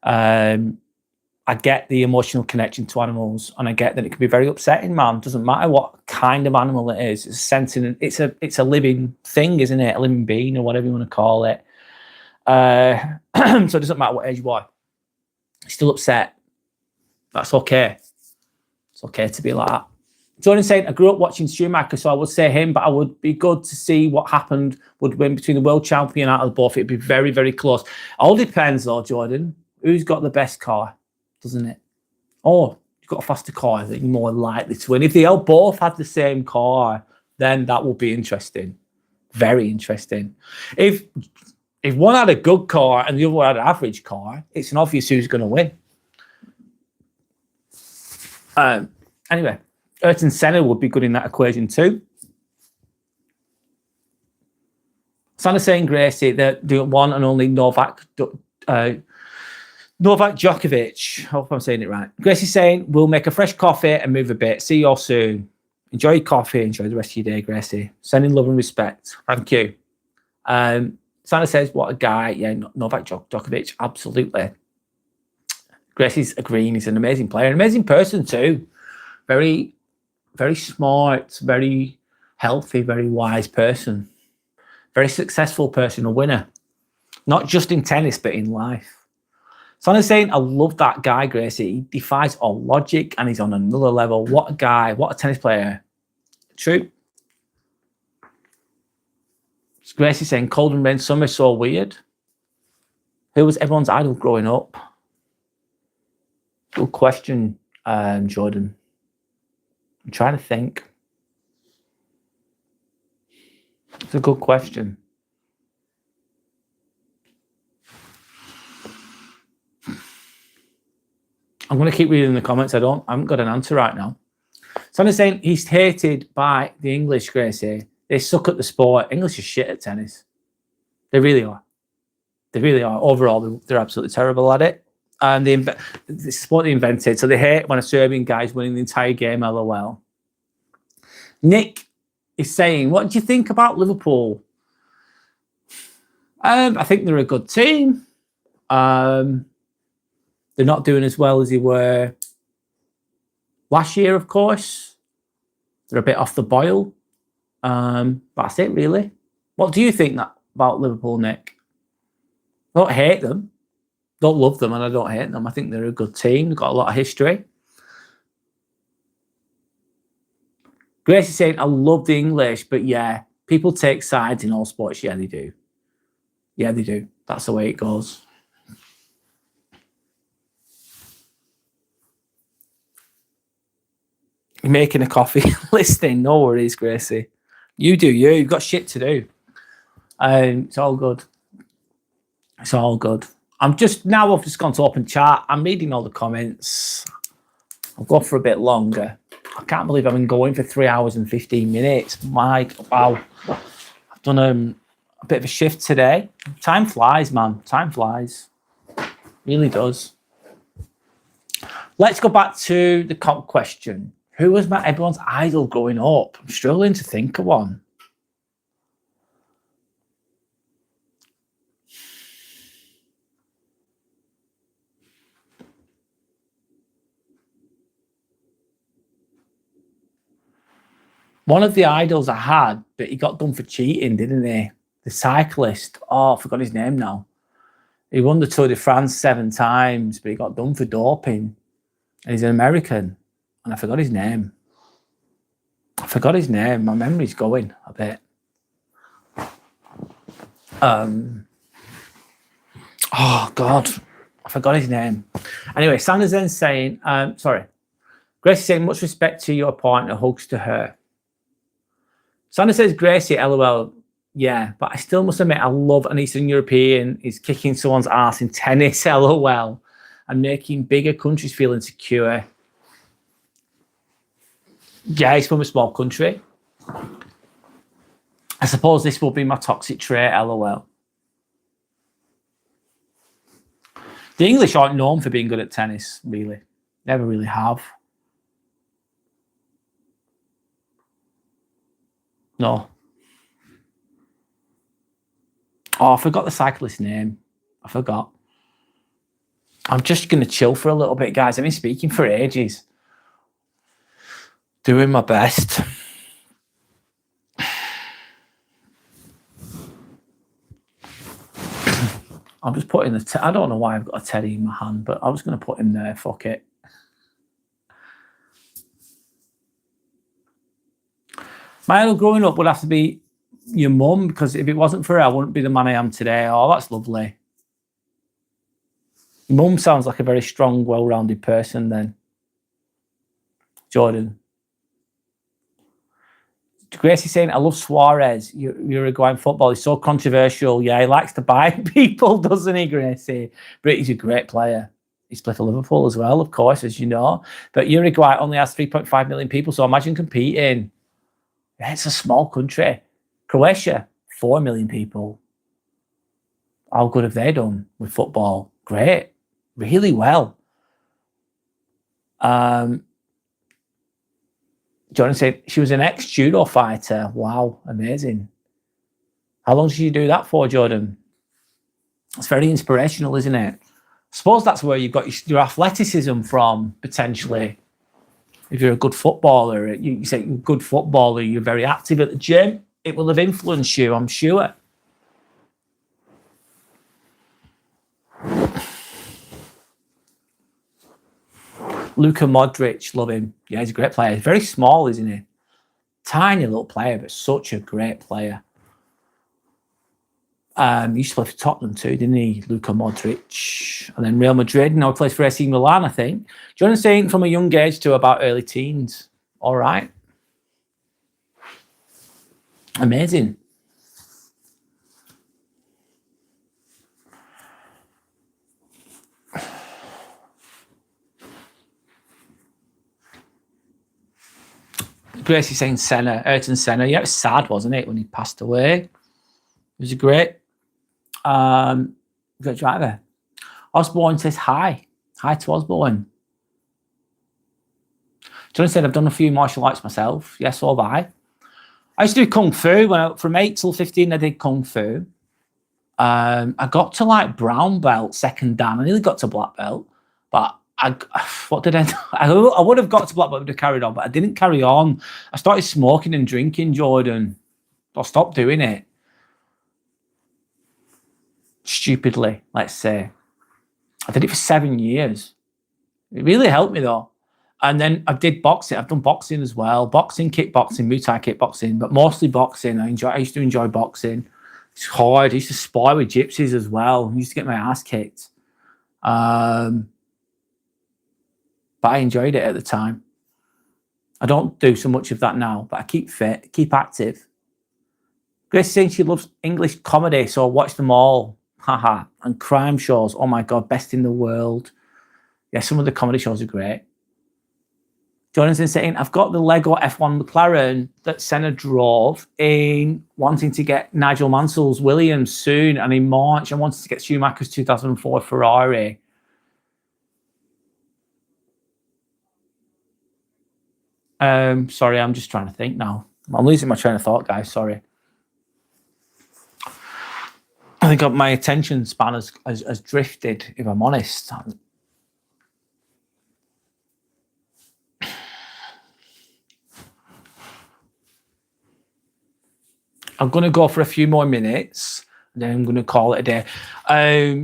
I get the emotional connection to animals, and I get that it can be very upsetting, man. It doesn't matter what kind of animal it is. It's sentient. It's a living thing, isn't it? A living being, or whatever you want to call it. So it doesn't matter what age you are. Still upset. That's okay. It's okay to be like that. Jordan saying, I grew up watching Schumacher, so I would say him, but I would be good to see what happened would win between the world champion out of the both. It'd be very, very close. All depends, though, Jordan. Who's got the best car, doesn't it? Or you've got a faster car that you're more likely to win. If they all both had the same car, then that would be interesting. Very interesting. If one had a good car and the other one had an average car, it's an obvious who's going to win. Anyway, Ayrton Senna would be good in that equation too. Santa saying, Gracie, the one and only Novak Djokovic. I hope I'm saying it right. Gracie saying, we'll make a fresh coffee and move a bit. See you all soon. Enjoy your coffee. Enjoy the rest of your day, Gracie. Sending love and respect. Thank you. Santa says, what a guy. Yeah, Novak Djokovic, absolutely. Gracie's agreeing. He's an amazing player, an amazing person too. Very, very smart, very healthy, very wise person. Very successful person, a winner. Not just in tennis, but in life. Santa's saying, I love that guy, Gracie. He defies all logic and he's on another level. What a guy. What a tennis player. True. Gracie saying, cold and rain summer so weird. Who was everyone's idol growing up? Good question, Jordan. I'm trying to think. It's a good question. I'm going to keep reading the comments. I haven't got an answer right now. Someone's saying he's hated by the English, Gracie. They suck at the sport. English is shit at tennis. They really are. They really are. Overall, they're absolutely terrible at it. And this is what they invented. So they hate when a Serbian guy's winning the entire game, LOL. Nick is saying, what do you think about Liverpool? I think they're a good team. They're not doing as well as they were last year, of course. They're a bit off the boil. But that's it, really. What do you think about Liverpool, Nick? I don't hate them. Don't love them, and I don't hate them. I think they're a good team. They've got a lot of history. Grace is saying, I love the English, but yeah, people take sides in all sports. Yeah, they do. Yeah, they do. That's the way it goes. You're making a coffee, listening. No worries, Gracie. You do you. You've got shit to do. It's all good. It's all good. I've just gone to open chat. I'm reading all the comments. I'll go for a bit longer. I can't believe I've been going for 3 hours and 15 minutes. Wow. I've done a bit of a shift today. Time flies, man. Time flies. Really does. Let's go back to the comp question. Who was everyone's idol growing up? I'm struggling to think of one. One of the idols I had, but he got done for cheating, didn't he? The cyclist. Oh, I forgot his name now. He won the Tour de France 7 times, but he got done for doping. And he's an American. And I forgot his name. My memory's going a bit. Oh, God. I forgot his name. Anyway, Sanders then saying, sorry. Gracie saying, much respect to your partner, hugs to her. Sanders says, Gracie, LOL. Yeah, but I still must admit, I love an Eastern European is kicking someone's ass in tennis, LOL, and making bigger countries feel insecure. Yeah, he's from a small country. I suppose this will be my toxic trait, LOL. The English aren't known for being good at tennis, really. Never really have. No. Oh, I forgot the cyclist's name. I forgot. I'm just going to chill for a little bit, guys. I've been speaking for ages. Doing my best. I'm just putting I don't know why I've got a teddy in my hand, but I was going to put him there. Fuck it. My idol growing up would have to be your mum, because if it wasn't for her, I wouldn't be the man I am today. Oh, that's lovely. Mum sounds like a very strong, well-rounded person then. Jordan. Gracie's saying, I love Suarez. Uruguayan football. He's so controversial. Yeah, he likes to buy people, doesn't he, Gracie? But he's a great player. He's played for Liverpool as well, of course, as you know. But Uruguay only has 3.5 million people, so imagine competing. Yeah, it's a small country. Croatia, 4 million people. How good have they done with football? Great. Really well. Jordan said she was an ex-judo fighter. Wow, amazing. How long did you do that for, Jordan? It's very inspirational, isn't it? I suppose that's where you've got your athleticism from, potentially. If you're a good footballer, you say you're a good footballer, you're very active at the gym, it will have influenced you, I'm sure. Luka Modric, love him. Yeah, he's a great player. He's very small, isn't he? Tiny little player, but such a great player. He used to play for Tottenham too, didn't he? Luka Modric. And then Real Madrid. Now he plays for AC Milan, I think. Jordan saying from a young age to about early teens. All right. Amazing. Gracie saying Senna, Ayrton Senna. Yeah, it was sad, wasn't it, when he passed away? He was a great driver. Osborne says hi. Hi to Osborne. John said I've done a few martial arts myself. Yes, so have I. I used to do Kung Fu. From 8 till 15, I did Kung Fu. I got to like brown belt, second dan. I nearly got to black belt. But what did I do? I would have got to black belt, would have carried on, but I didn't carry on. I started smoking and drinking, Jordan. I stopped doing it. Stupidly, let's say. I did it for 7 years. It really helped me though. And then I did boxing. I've done boxing as well. Boxing, kickboxing, Muay Thai kickboxing, but mostly boxing. I used to enjoy boxing. It's hard. I used to spar with gypsies as well. I used to get my ass kicked. But I enjoyed it at the time. I don't do so much of that now, but I keep fit, keep active. Grace saying she loves English comedy, so I watch them all. Haha. And crime shows. Oh my God, best in the world. Yeah, some of the comedy shows are great. Jonathan saying, I've got the Lego F1 McLaren that Senna drove in wanting to get Nigel Mansell's Williams soon. And in March, I wanted to get Schumacher's 2004 Ferrari. Sorry, I'm just trying to think now. I'm losing my train of thought, guys. Sorry. I think my attention span has drifted, if I'm honest. I'm going to go for a few more minutes, and then I'm going to call it a day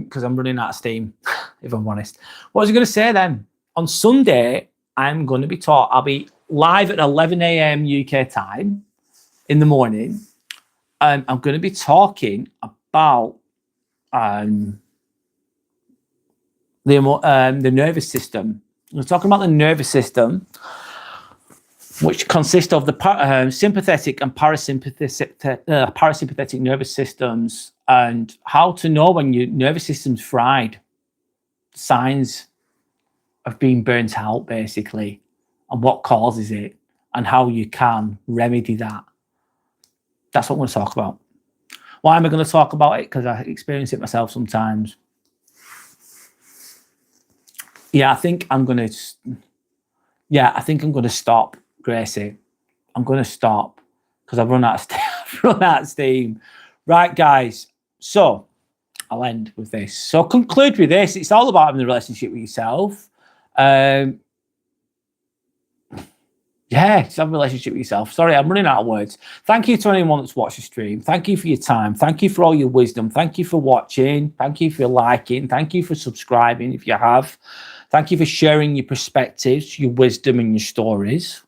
because I'm running out of steam, if I'm honest. What was I going to say then? On Sunday, I'm going to be I'll be live at 11 a.m. UK time in the morning. I'm going to be talking about the nervous system. We're talking about the nervous system, which consists of the sympathetic and parasympathetic nervous systems, and how to know when your nervous system's fried, signs of being burnt out, basically, and what causes it, and how you can remedy that. That's what I'm going to talk about. Why am I going to talk about it? Because I experience it myself sometimes. Yeah, I think I'm going to stop, Gracie. I'm going to stop because I've run out of steam. Right, guys. So I'll end with this. So conclude with this. It's all about having a relationship with yourself. Yeah, just have a relationship with yourself. Sorry, I'm running out of words. Thank you to anyone that's watched the stream. Thank you for your time. Thank you for all your wisdom. Thank you for watching. Thank you for liking. Thank you for subscribing if you have. Thank you for sharing your perspectives, your wisdom, and your stories.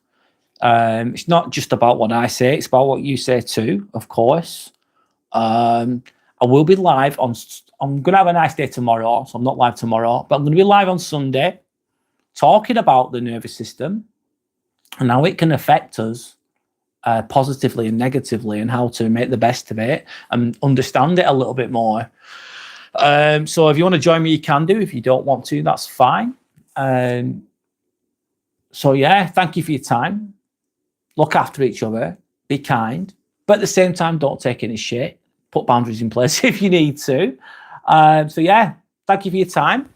It's not just about what I say. It's about what you say too, of course. I will be live on... I'm going to have a nice day tomorrow, so I'm not live tomorrow. But I'm going to be live on Sunday talking about the nervous system and how it can affect us positively and negatively, and how to make the best of it and understand it a little bit more. So if you want to join me, you can do. If you don't want to, that's fine. So yeah, thank you for your time. Look after each other. Be kind. But at the same time, don't take any shit. Put boundaries in place if you need to. So yeah, thank you for your time.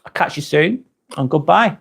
I'll catch you soon, and goodbye.